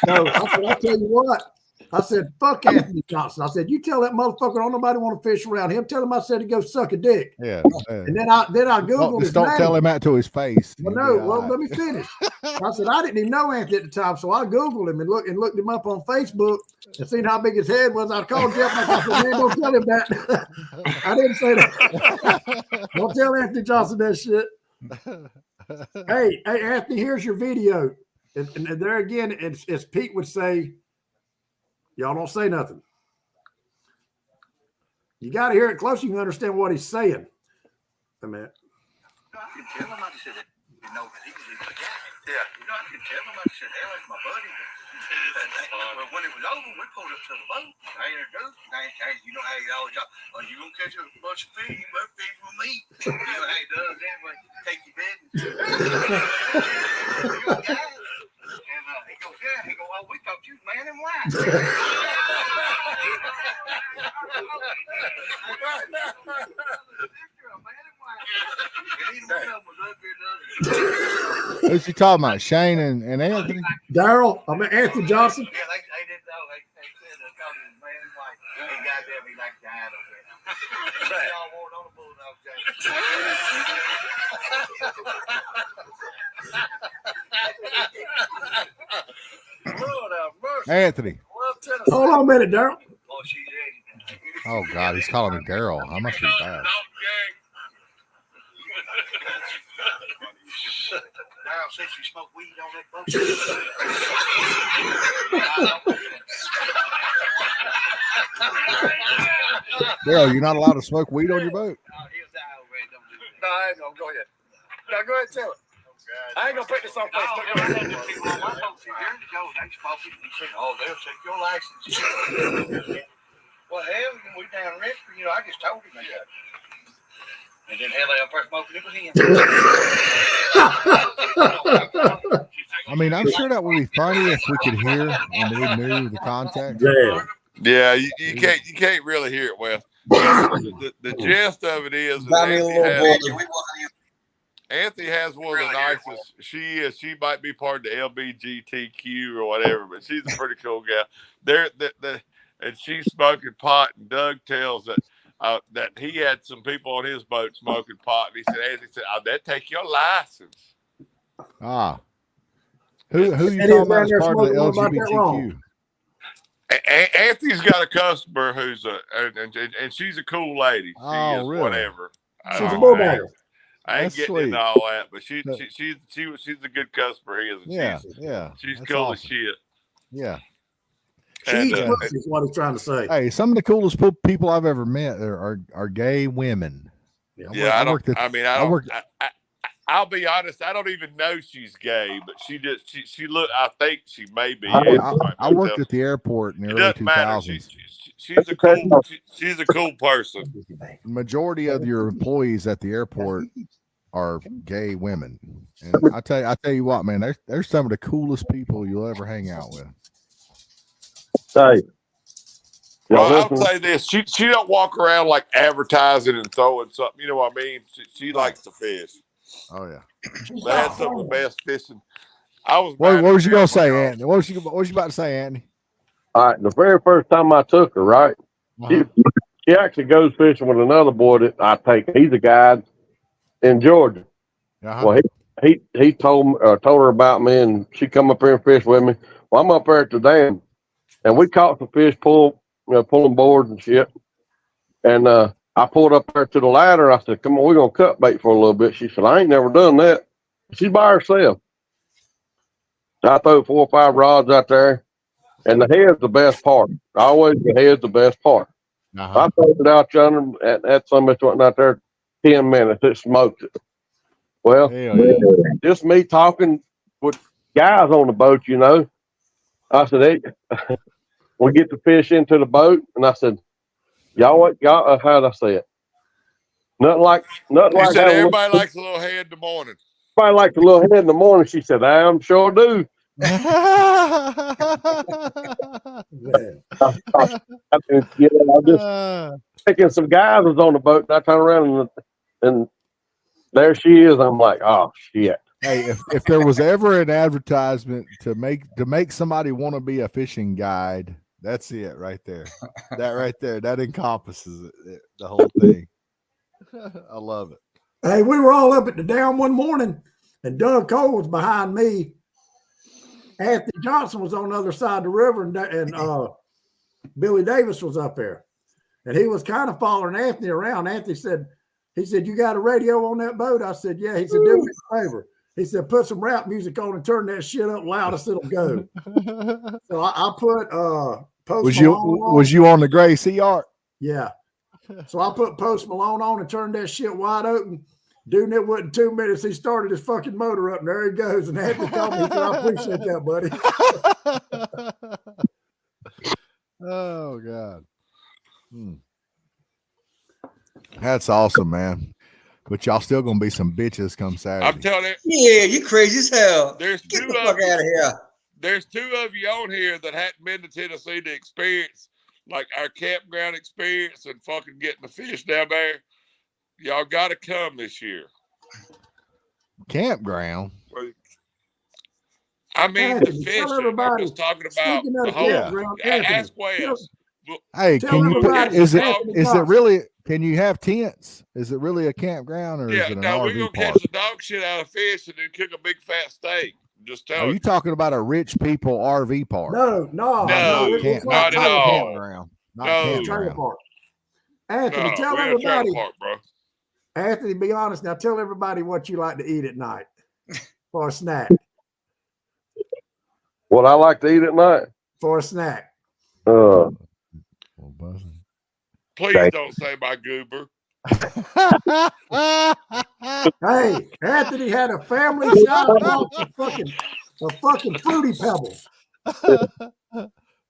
So I said, "I'll tell you what." I said, "Fuck Anthony Johnson." I said, "You tell that motherfucker don't nobody want to fish around him. Tell him I said to go suck a dick." Yeah. And then I Googled his don't name. tell him that to his face. Well, no, well, let me finish. I said, I didn't even know Anthony at the time. So I Googled him and looked him up on Facebook and seen how big his head was. I called Jeff and I said, "Man, don't tell him that." I didn't say that. Don't tell Anthony Johnson that shit. Hey, Anthony, here's your video. And there again, as Pete would say, y'all don't say nothing. You got to hear it close. You can understand what he's saying. A minute. I can tell him. I just said, you know, because he was a guy. Yeah. You know, I can tell him. I just said, "Hell, that's my buddy." But when it was over, we pulled up to the boat. I introduced him. You know how he always talk, "Oh, you gonna catch a bunch of fish? You better fish with me." You know how he does anyway. Take your business. You're a guy. And he goes, "Yeah." He goes, "Oh, we thought you was man and wife." Who's he talking about? Shane and Anthony? Daryl, I mean Anthony Johnson. Yeah, they didn't know. They said they called him man and wife. And goddamn, he like died over there. Y'all wore on the bulldog jacket. Lord have mercy. Anthony. Hold on a minute, Daryl. Oh, she's ready. Oh God, he's calling me Daryl. I must be bad. Daryl said you smoke weed on that boat. Daryl, you're not allowed to smoke weed on your boat. He'll die already. Don't do that. No, I ain't gonna go ahead. No, go ahead and tell it. I ain't gonna put this on Facebook. My folks years ago, they spoke it. He said, "Oh, they'll take your license." Well, hell, we down Richford, you know, I just told him that. And then hell, they first smoking it with him. I mean, I'm sure that would be funny if we could hear and we knew the context. Yeah, you can't really hear it well. The gist of it is Anthony has one of the nicest. She might be part of the LBGTQ or whatever, but she's a pretty cool gal. And she's smoking pot, and Doug tells that he had some people on his boat smoking pot, and he said, "Oh, that take your license." Ah, who you talking about as part of the LGBTQ? Anthony's got a customer who's and she's a cool lady. She is really? whatever. She's a bullbagger. I ain't That's getting sweet. into all that, but she's a good customer. He is. She's That's cool awesome. as shit. Yeah. She's is what he's trying to say. Hey, some of the coolest people I've ever met are gay women. I'll be honest. I don't even know she's gay, but she look. I think she may be. I worked at the airport in the early 2000s. She's a cool person. The majority of your employees at the airport are gay women, and I tell you what, man, they're some of the coolest people you'll ever hang out with. Hey, Y'all Well, I'll listening? say this: she don't walk around like advertising and throwing something. You know what I mean? She likes to fish. Oh yeah. They had some of the best fishing. I was. What was you down gonna say, my- Anthony? What was you about to say, Anthony? All right, the very first time I took her, right? Uh-huh. She actually goes fishing with another boy that I take. He's a guide in Georgia. Uh-huh. Well, he told her about me, and she come up here and fish with me. Well, I'm up there at the dam, and we caught some fish, pulling boards and shit. And I pulled up there to the ladder. I said, "Come on, we're gonna cut bait for a little bit." She said, "I ain't never done that." She's by herself. I threw 4 or 5 rods out there, and the head's the best part. Always the head's the best part. Uh-huh. I threw it out yonder at some bitch went out there 10 minutes. It smoked it. Well, Hell yeah. just me talking with guys on the boat, you know. I said, "Hey," we get the fish into the boat, and I said, y'all how'd I say it? Nothing like You said having everybody likes a little head in the morning. everybody likes a little head in the morning. She said, "I'm sure do." I just thinking some guys was on the boat, and I turn around and there she is. I'm like, oh shit. Hey, if there was ever an advertisement to make somebody want to be a fishing guide, that's it right there. That right there, that encompasses the whole thing. I love it. Hey, we were all up at the dam one morning, and Doug Cole was behind me. Anthony Johnson was on the other side of the river, and Billy Davis was up there. And he was kind of following Anthony around. Anthony said, "You got a radio on that boat?" I said, "Yeah." He said, "Do me a favor." He said, "Put some rap music on and turn that shit up loudest it'll go." So I put Post Malone on. Was you on the Gray Sea Ark? Yeah. So I put Post Malone on and turned that shit wide open. Dude, it wasn't 2 minutes. He started his fucking motor up, and there he goes. And Anthony told me, he said, "I appreciate that, buddy." Oh God. That's awesome, man. But y'all still gonna be some bitches come Saturday. I'm telling you. Yeah, you crazy as hell. There's Get two the fuck out of here. There's 2 of you on here that hadn't been to Tennessee to experience like our campground experience and fucking getting the fish down there. Y'all got to come this year. Campground. I mean, Anthony, the tell fishing. everybody, I'm just talking about speaking of the whole. campground, Anthony, Ask Wes. Hey, Tell can you put, everybody is Anthony it Johnson. really, can you have tents? Is it really a campground or is Yeah, it an now we're RV gonna park? catch the dog shit out of fish and then cook a big fat steak. Just tell Are you. you talking about a rich people RV park? No, No, it's not at trailer all. park. Campground. Not No. Trailer campground. park. Anthony, No, tell we're in a trailer everybody. park, bro. Anthony, be honest now. Tell everybody what you like to eat at night for a snack. What I like to eat at night? For a snack. Please don't say my goober. Hey, Anthony had a family size box of fucking Fruity Pebbles.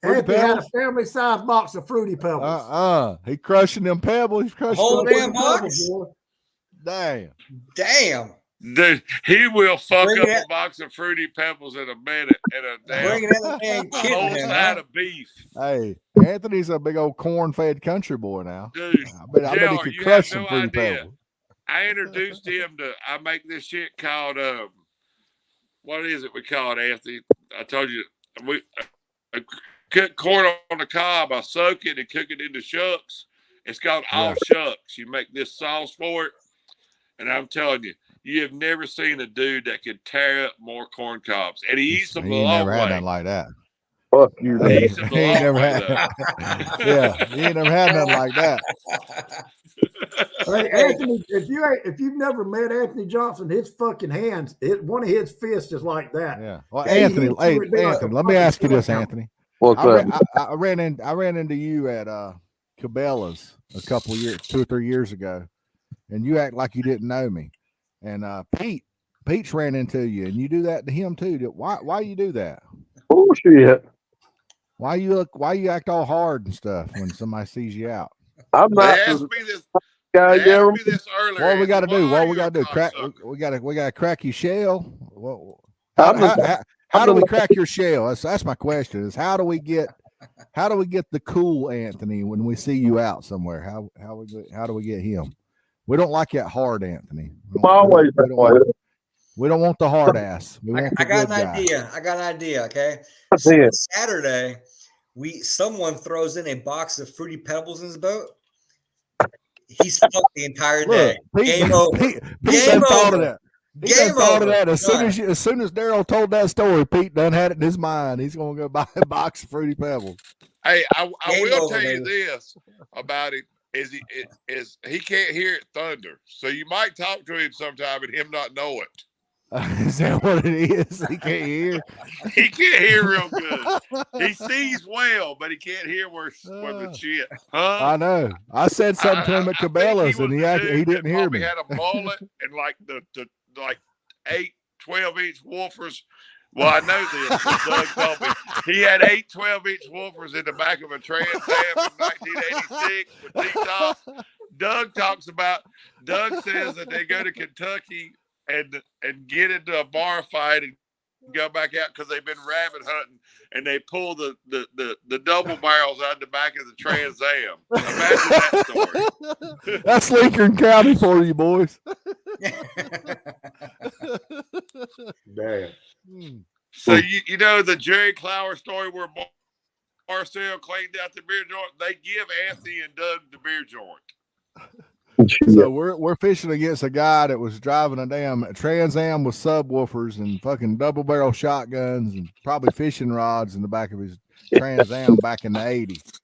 Anthony had a family size box of Fruity Pebbles. He crushing them pebbles. He's crushing Whole them damn box. Damn. Damn. Dude, he will fuck Bring up it a box of Fruity Pebbles in a minute and a damn Bringing that man whole kidding him, side huh? of beef. Hey, Anthony's a big old corn-fed country boy now. Dude, I bet he Jell, could you crush have some no Fruity idea. Pebbles. I introduced him to, I make this shit called, what is it we call it, Anthony? I told you, I cook corn on the cob. I soak it and cook it into shucks. It's called all shucks. You make this sauce for it. And I'm telling you, you have never seen a dude that could tear up more corn cobs. And he eats them the He ain't long never had way. nothing like that. Fuck you, He man. eats them the He ain't long never way, had. though. Yeah, he ain't never had nothing like that. Hey, Anthony, if you've never met Anthony Johnson, his fucking hands, one of his fists is like that. Yeah. Well, Hey, Anthony, he would be like Anthony, a let me fucking ask you this, sledgehammer. Anthony. What's that? I ran into you at Cabela's a couple of years, 2 or 3 years ago, and you act like you didn't know me. And Pete's ran into you, and you do that to him too. Why you do that? Bullshit. Why you act all hard and stuff when somebody sees you out? I'm They not asked the me this. guy They you ever asked me this earlier. What we got to Anthony. do? Why What are we you got to a do? Crack. cocksucker? We got to crack your shell. I'm How do we the- crack your shell? That's my question. Is how do we get How do we get the cool Anthony when we see you out somewhere? How do we get him? We don't like that hard Anthony. I'm always that way. We don't want the hard ass. We want the I got good an guy. idea. I got an idea. Okay. That's So it. Saturday, someone throws in a box of Fruity Pebbles in his boat. He's fucked the entire day. Look, Game over. Pete Game thought of over. that. He Game done thought over. of that as Done. soon as Daryl told that story. Pete done had it in his mind. He's gonna go buy a box of Fruity Pebbles. Hey, I Game will over, tell you baby. this about him is he can't hear it thunder. So you might talk to him sometime and him not know it. Is that what it is? He can't hear. He can't hear real good. He sees well, but he can't hear where the shit. Huh? I know. I said something to him at Cabela's, and he didn't hear me. He had a mullet and like the 8 12-inch woofers. Well, I know this. Doug told me he had 8 12-inch woofers in the back of a Trans Am in 1986 with T-top. Doug says that they go to Kentucky and get into a bar fight and go back out because they've been rabbit hunting and they pull the double barrels out the back of the Trans Am. Imagine that story. That's Lincoln County for you, boys. Damn. So you know the Jerry Clower story where Marcel cleaned out the beer joint? They give Anthony and Doug the beer joint. So we're fishing against a guy that was driving a damn Trans Am with subwoofers and fucking double barrel shotguns and probably fishing rods in the back of his Trans Am back in the 80s.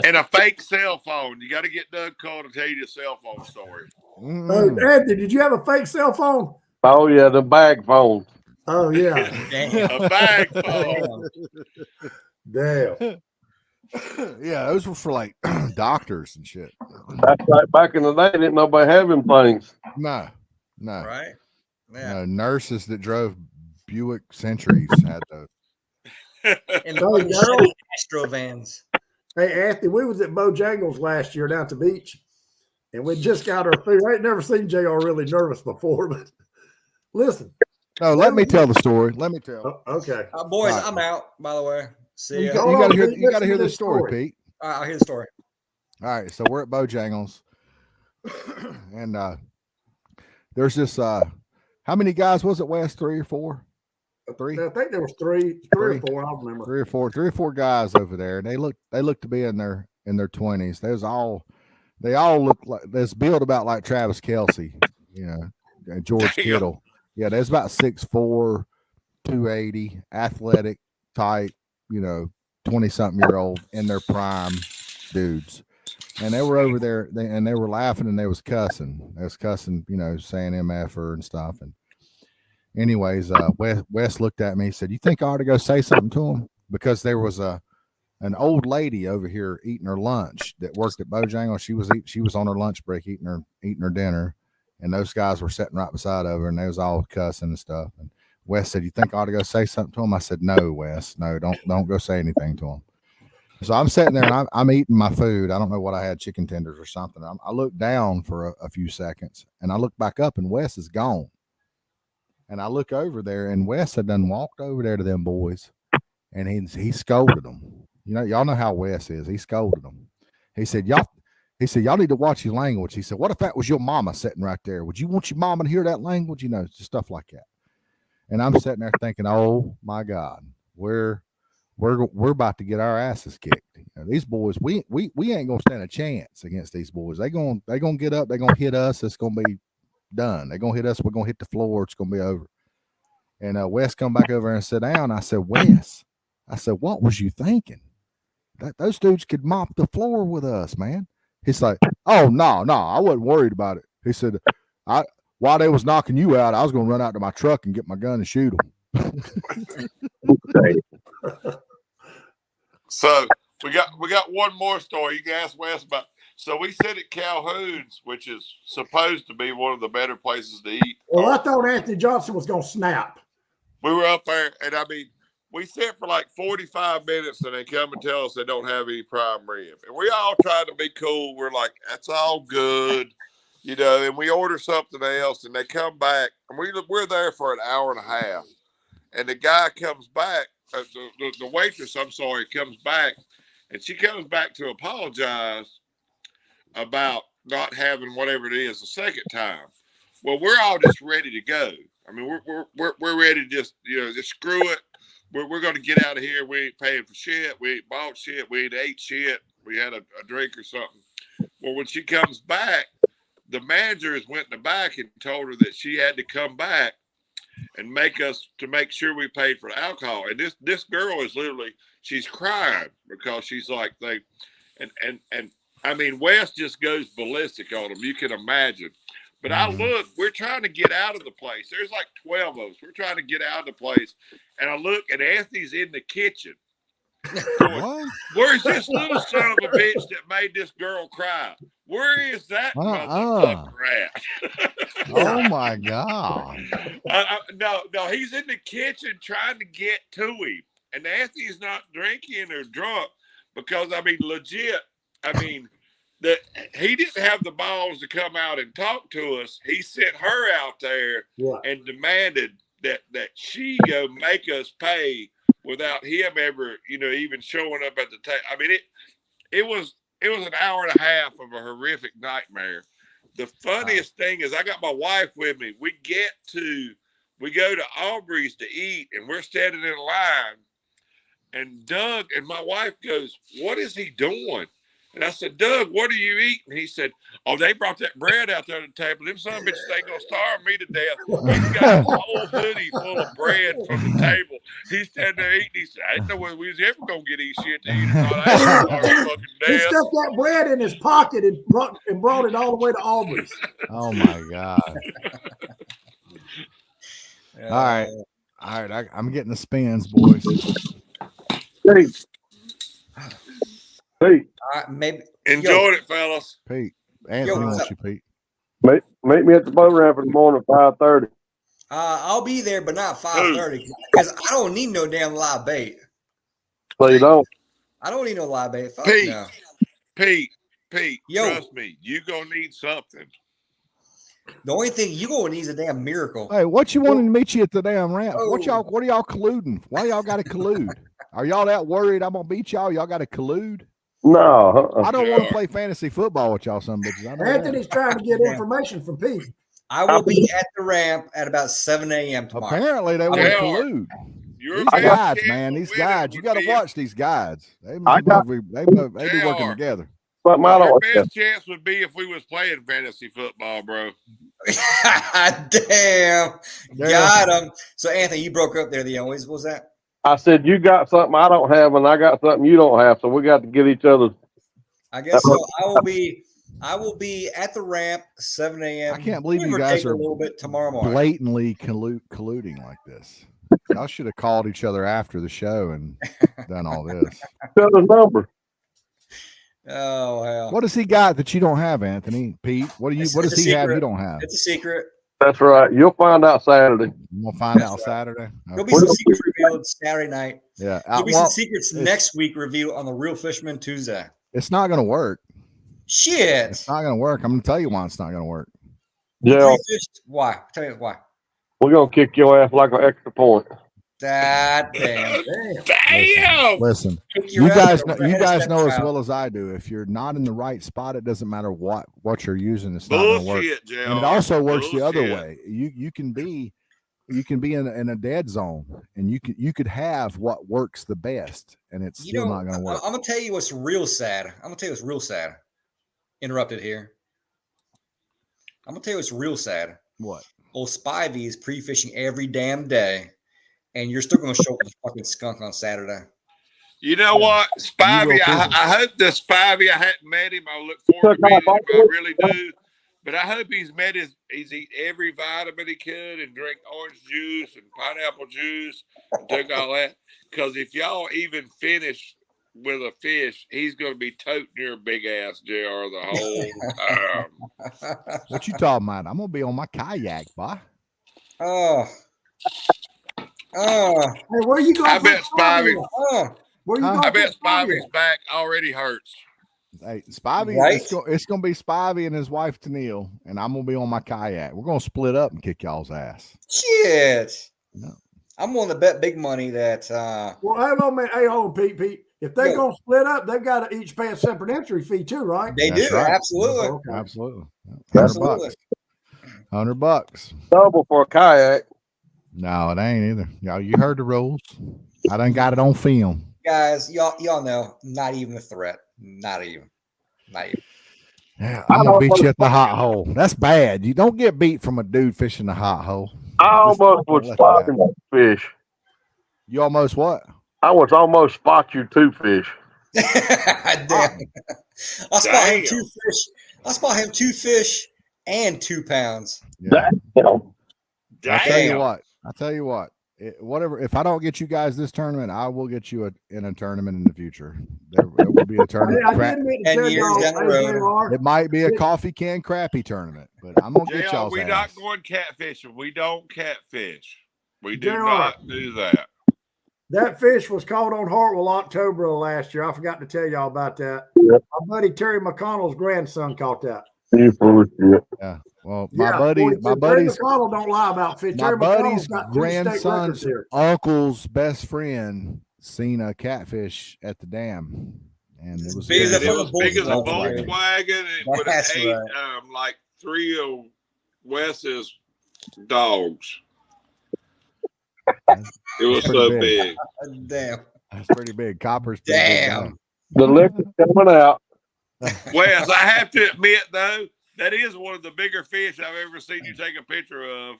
And a fake cell phone. You got to get Doug Cole to tell you the cell phone story. Anthony, did you have a fake cell phone? Oh yeah, the bag phone. Oh yeah. A bag phone. Damn. Yeah, those were for like doctors and shit. That's right. Back in the day, didn't nobody have them things. No. Right? Yeah. No, nurses that drove Buick Centuries had those. In So, the Daryl? Astro vans. Hey, Anthony, we was at Bojangles last year down at the beach, and we just got our food. I ain't never seen JR really nervous before, but listen. No, let me tell the story. Let me tell. Okay. Boys, Right. I'm out, by the way. See You ya. go- You got to hear. Pete, You got to listen hear to this this story, story. Pete. All right, I'll hear the story. All right, so we're at Bojangles, and there's this. How many guys was it, Wes? 3 or 4? 3. I think there was three or four. I don't remember. 3 or 4 guys over there, and they look to be in their 20s. They all look like this build about like Travis Kelce, you know, and George Damn. Kittle. Yeah, there's about 6'4", 280, athletic type, you know, 20-something-year-old in their prime dudes. And they were over there and they were laughing and they was cussing. They was cussing, you know, saying MFer and stuff. And anyways, Wes looked at me and said, "You think I ought to go say something to him?" Because there was an old lady over here eating her lunch that worked at Bojangles. She was on her lunch break eating her dinner, and those guys were sitting right beside of her, and they was all cussing and stuff. And Wes said, "You think I ought to go say something to him?" I said, "No, Wes, no, don't go say anything to him." So I'm sitting there and I'm eating my food. I don't know what I had, chicken tenders or something. I look down for a few seconds, and I look back up, and Wes is gone. And I look over there, and Wes had done walked over there to them boys, and he scolded them. You know, y'all know how Wes is. He scolded them. He said, y'all need to watch your language. He said, "What if that was your mama sitting right there? Would you want your mama to hear that language?" You know, just stuff like that. And I'm sitting there thinking, oh my God, we're about to get our asses kicked. You know, these boys, we ain't gonna stand a chance against these boys. They gonna get up, they're gonna hit us, it's gonna be done. They're gonna hit us, we're gonna hit the floor, it's gonna be over. And Wes come back over and sit down. I said, "Wes," I said, "what was you thinking? Those dudes could mop the floor with us, man." He's like, "Oh no, I wasn't worried about it." He said, while they was knocking you out, I was gonna run out to my truck and get my gun and shoot them. So we got one more story. You can ask Wes about. So we sit at Calhoun's, which is supposed to be one of the better places to eat. Well, I thought Anthony Johnson was going to snap. We were up there, and I mean, we sit for like 45 minutes, and they come and tell us they don't have any prime rib. And we all try to be cool. We're like, "That's all good," you know. And we order something else, and they come back, and we're there for an hour and a half. And the guy comes back the waitress, I'm sorry, comes back, and she comes back to apologize about not having whatever it is the second time. Well, we're all just ready to go. I mean, we're ready to just just screw it. We're going to get out of here. We ain't paying for shit. We ain't bought shit. We ain't ate shit. We had a drink or something. Well, when she comes back, the manager has went in the back and told her that she had to come back and make sure we paid for the alcohol. And this girl is literally, she's crying because she's like, and I mean, Wes just goes ballistic on them. You can imagine. But I look, we're trying to get out of the place. There's like 12 of us. We're trying to get out of the place. And I look, and Anthony's in the kitchen. Going, where's this little son of a bitch that made this girl cry? Where is that motherfucker at? Oh my God. No, he's in the kitchen trying to get to him. And Anthony's not drinking or drunk because, I mean, legit, I mean, that he didn't have the balls to come out and talk to us. He sent her out there and demanded that she go make us pay without him ever, even showing up at the table. I mean, it was an hour and a half of a horrific nightmare. The funniest thing is I got my wife with me. We go to Aubrey's to eat, and we're standing in line, and Doug and my wife goes, "What is he doing?" And I said, "Doug, what are you eating?" He said, "Oh, they brought that bread out there to the table. Them son of bitches ain't gonna starve me to death." He's got a whole hoodie full of bread from the table. He's standing there eating. He said, "I didn't know whether we was ever gonna get any shit to eat or not. I ain't gonna starve fucking He death." stuck that bread in his pocket and brought it all the way to Aubrey's. Oh my God. All right. I'm getting the spins, boys. Pete. Maybe enjoyed it, fellas. Pete, Anthony wants you, Pete. Meet me at the boat ramp in the morning at 5:30. I'll be there, but not 5:30 because I don't need no damn live bait. So you don't. I don't need no live bait. Fuck Pete, no. Pete, Yo. trust me, you gonna need something. The only thing you gonna need is a damn miracle. Hey, what you wanting to meet you at the damn ramp? What are y'all colluding? Why y'all got to collude? Are y'all that worried I'm gonna beat y'all? Y'all got to collude? No. I don't want to play fantasy football with y'all, some bitches. Anthony's trying to get information from Pete. I will be at the ramp at about 7 a.m. tomorrow. Apparently, they want to collude. These guides, man. These guides. You got to watch these guides. They be working together. Your best chance would be if we was playing fantasy football, bro. Damn. Got him. So, Anthony, you broke up there. What was that? I said, you got something I don't have, and I got something you don't have, so we got to get each other. I guess so. I will be at the ramp 7 a.m. I can't believe you guys are a little bit tomorrow morning. Blatantly colluding like this. Y'all should have called each other after the show and done all this. Got a number. Oh hell! What does he got that you don't have, Anthony? Pete, what does he have you don't have? It's a secret. That's right. You'll find out Saturday. We'll find out Saturday. There'll be some secrets revealed Saturday night. Yeah. There'll be some secrets next week revealed on the Real Fisherman Tuesday. It's not going to work. Shit. It's not going to work. I'm going to tell you why it's not going to work. Yeah. Why? Tell me why. We're going to kick your ass like an extra point. That damn. Listen, you guys know as well as I do. If you're not in the right spot, it doesn't matter what you're using. It's not going to work. JR. And it also works the other way. You can be in a dead zone, and you could have what works the best, and it's still not going to work. I'm going to tell you what's real sad. Interrupted here. I'm going to tell you what's real sad. What? Old Spivey is pre-fishing every damn day. And you're still going to show up with a fucking skunk on Saturday. You know what? Spivey, I hope the Spivey, I hadn't met him. I look forward to meeting him. I really do. But I hope he's eat every vitamin he could and drink orange juice and pineapple juice and took all that. Because if y'all even finish with a fish, he's going to be toting your big ass, JR, the whole time. What you talking about? I'm going to be on my kayak, boy. Oh. Hey, where you going? I bet Spivey. I bet Spivey's back already hurts. Hey, Spivey, right? It's gonna be Spivey and his wife Tennille, and I'm gonna be on my kayak. We're gonna split up and kick y'all's ass. Shit. No. I'm willing to bet big money that Well, hold on, man. Hey, hold on, Pete. If they're Yeah. going to split up, they've got to each pay a separate entry fee too, right? they That's do. right. Absolutely. Okay. Absolutely. Absolutely. $100. Double for a kayak. No, it ain't either. Y'all, you heard the rules. I done got it on film. Guys, y'all know, not even a threat. Not even. Yeah, I'm gonna beat you at the hot hole. That's bad. You don't get beat from a dude fishing the hot hole. I Just almost don't would let spot that him fish. You almost what? I was almost spot you two fish. Damn. I spot him 2 fish. I spot him 2 fish and 2 pounds. Yeah. Damn. I tell you Damn. what. Whatever. If I don't get you guys this tournament, I will get you in a tournament in the future. There will be a tournament. I did mean to 10 tell years y'all, down the hey, road. JR, It might be a coffee can crappy tournament, but I'm gonna get JR, y'all's we ass. not going catfishing. We don't catfish. We do JR. not do that. that fish was caught on Hartwell October of last year. I forgot to tell y'all about that. Yep. My buddy Terry McConnell's grandson caught that. You fool of shit. Yeah. Well, my Terry buddy's McConnell don't lie about fish. my Terry buddy's McConnell's got 2 state records grandson's here. uncle's best friend seen a catfish at the dam, and it was Big as It a was big as a Volkswagen. Volkswagen. It would have That's ate right. like 3 of Wes's dogs. It was pretty so big. big. Damn. That's pretty big. Copper's pretty big Damn. guy. The liquid's coming out. Wes, I have to admit though, that is one of the bigger fish I've ever seen you take a picture of.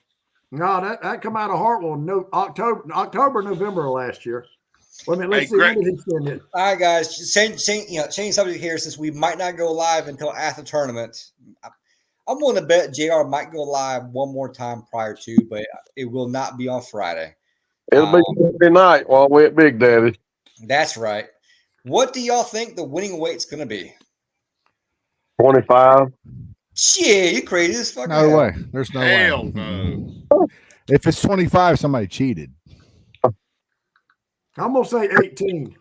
No, that come out of Hartwell no October, November of last year. Wait a minute, let's Hey, see. When Greg. did he send it? All right, guys. Change subject here since we might not go live until after the tournament. I'm willing to bet JR might go live one more time prior to, but it will not be on Friday. It'll be Friday night while we're at Big Daddy. That's right. What do y'all think the winning weight's going to be? 25. Shit, you crazy as fuck. No way. There's no Hell way. no. If it's 25, somebody cheated. I'm gonna say 18.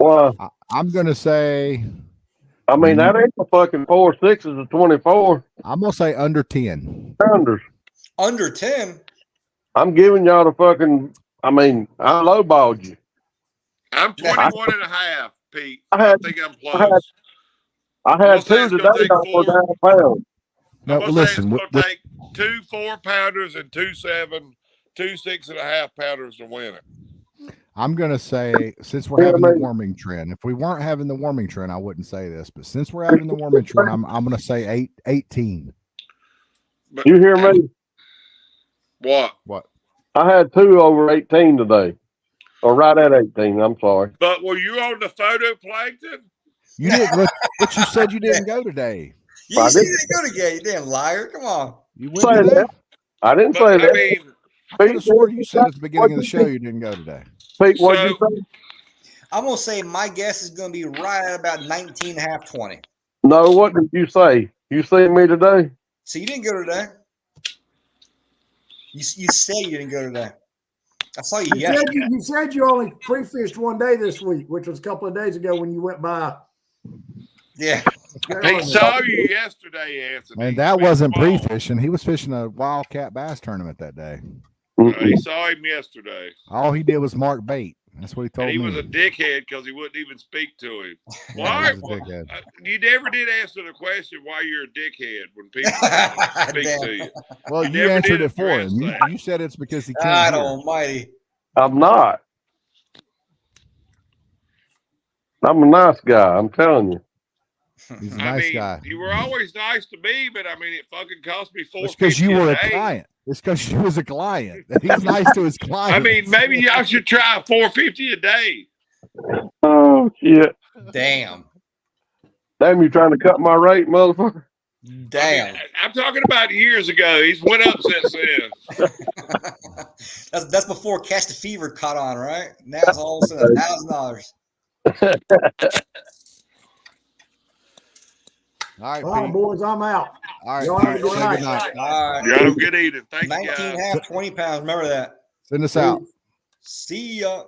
Well, I'm gonna say. I mean, that ain't a fucking 4 6s of 24 I'm gonna say under 10. pounders. Under 10. I'm giving y'all the fucking. I mean, I lowballed you. I'm 21 and a half, Pete. I think I'm close. I I'm had gonna say 2 it's gonna today take on 4 pounds. No, I'm gonna listen. say with- it's gonna take 2 4-pounders and 2 7, 2 6.5-pounders to win it. I'm gonna say, since we're having the warming trend, if we weren't having the warming trend, I wouldn't say this, but since we're having the warming trend, I'm gonna say 18. But You hear me? what? I had 2 over 18 today. Or right at 18. I'm sorry. But were you on the photoplankton? You didn't. But you said you didn't go today. You see, you didn't go to you damn liar. Come on. You went Say today. that. I didn't say But I that. mean, I could have swore you said at the beginning of the show you didn't go today. Pete, what'd you say? I'm going to say my guess is going to be right at about 19 and a half, 20. No, what did you say? You seen me today? So you didn't go today? You say you didn't go today. I saw you yesterday. You said you only pre-fished one day this week, which was a couple of days ago when you went by. Yeah. he saw you yesterday, Anthony. And that wasn't pre-fishing. He was fishing a wildcat bass tournament that day. He saw him yesterday. All he did was mark bait. That's what he told And he me. was a dickhead because he wouldn't even speak to him. Yeah, he Why? was a dickhead. You never did answer the question why you're a dickhead when people speak Damn. to you. Well, You you never answered did it for address him. that. You said it's because he God can't hear. almighty. I'm not. I'm a nice guy. I'm telling you. He's a I nice mean, guy. you were always nice to me, but I mean, it fucking cost me $4.50 It's because you were a day. client. It's because you was a client. He's nice to his clients. I mean, maybe y'all should try $4.50 a day. Oh, shit. Damn. Damn, you trying to cut my rate, motherfucker? Damn. I mean, I'm talking about years ago. He's went up since then. That's before Catch the Fever caught on, right? Now it's all of a sudden $1,000. All right, All right, Pete. boys, I'm out. All right, Y'all Pete. have a good Say night. good night. All right. Y'all have a good evening. Thank you, 19 guys. and a half, 20 pounds. Remember that. Send us out. See ya.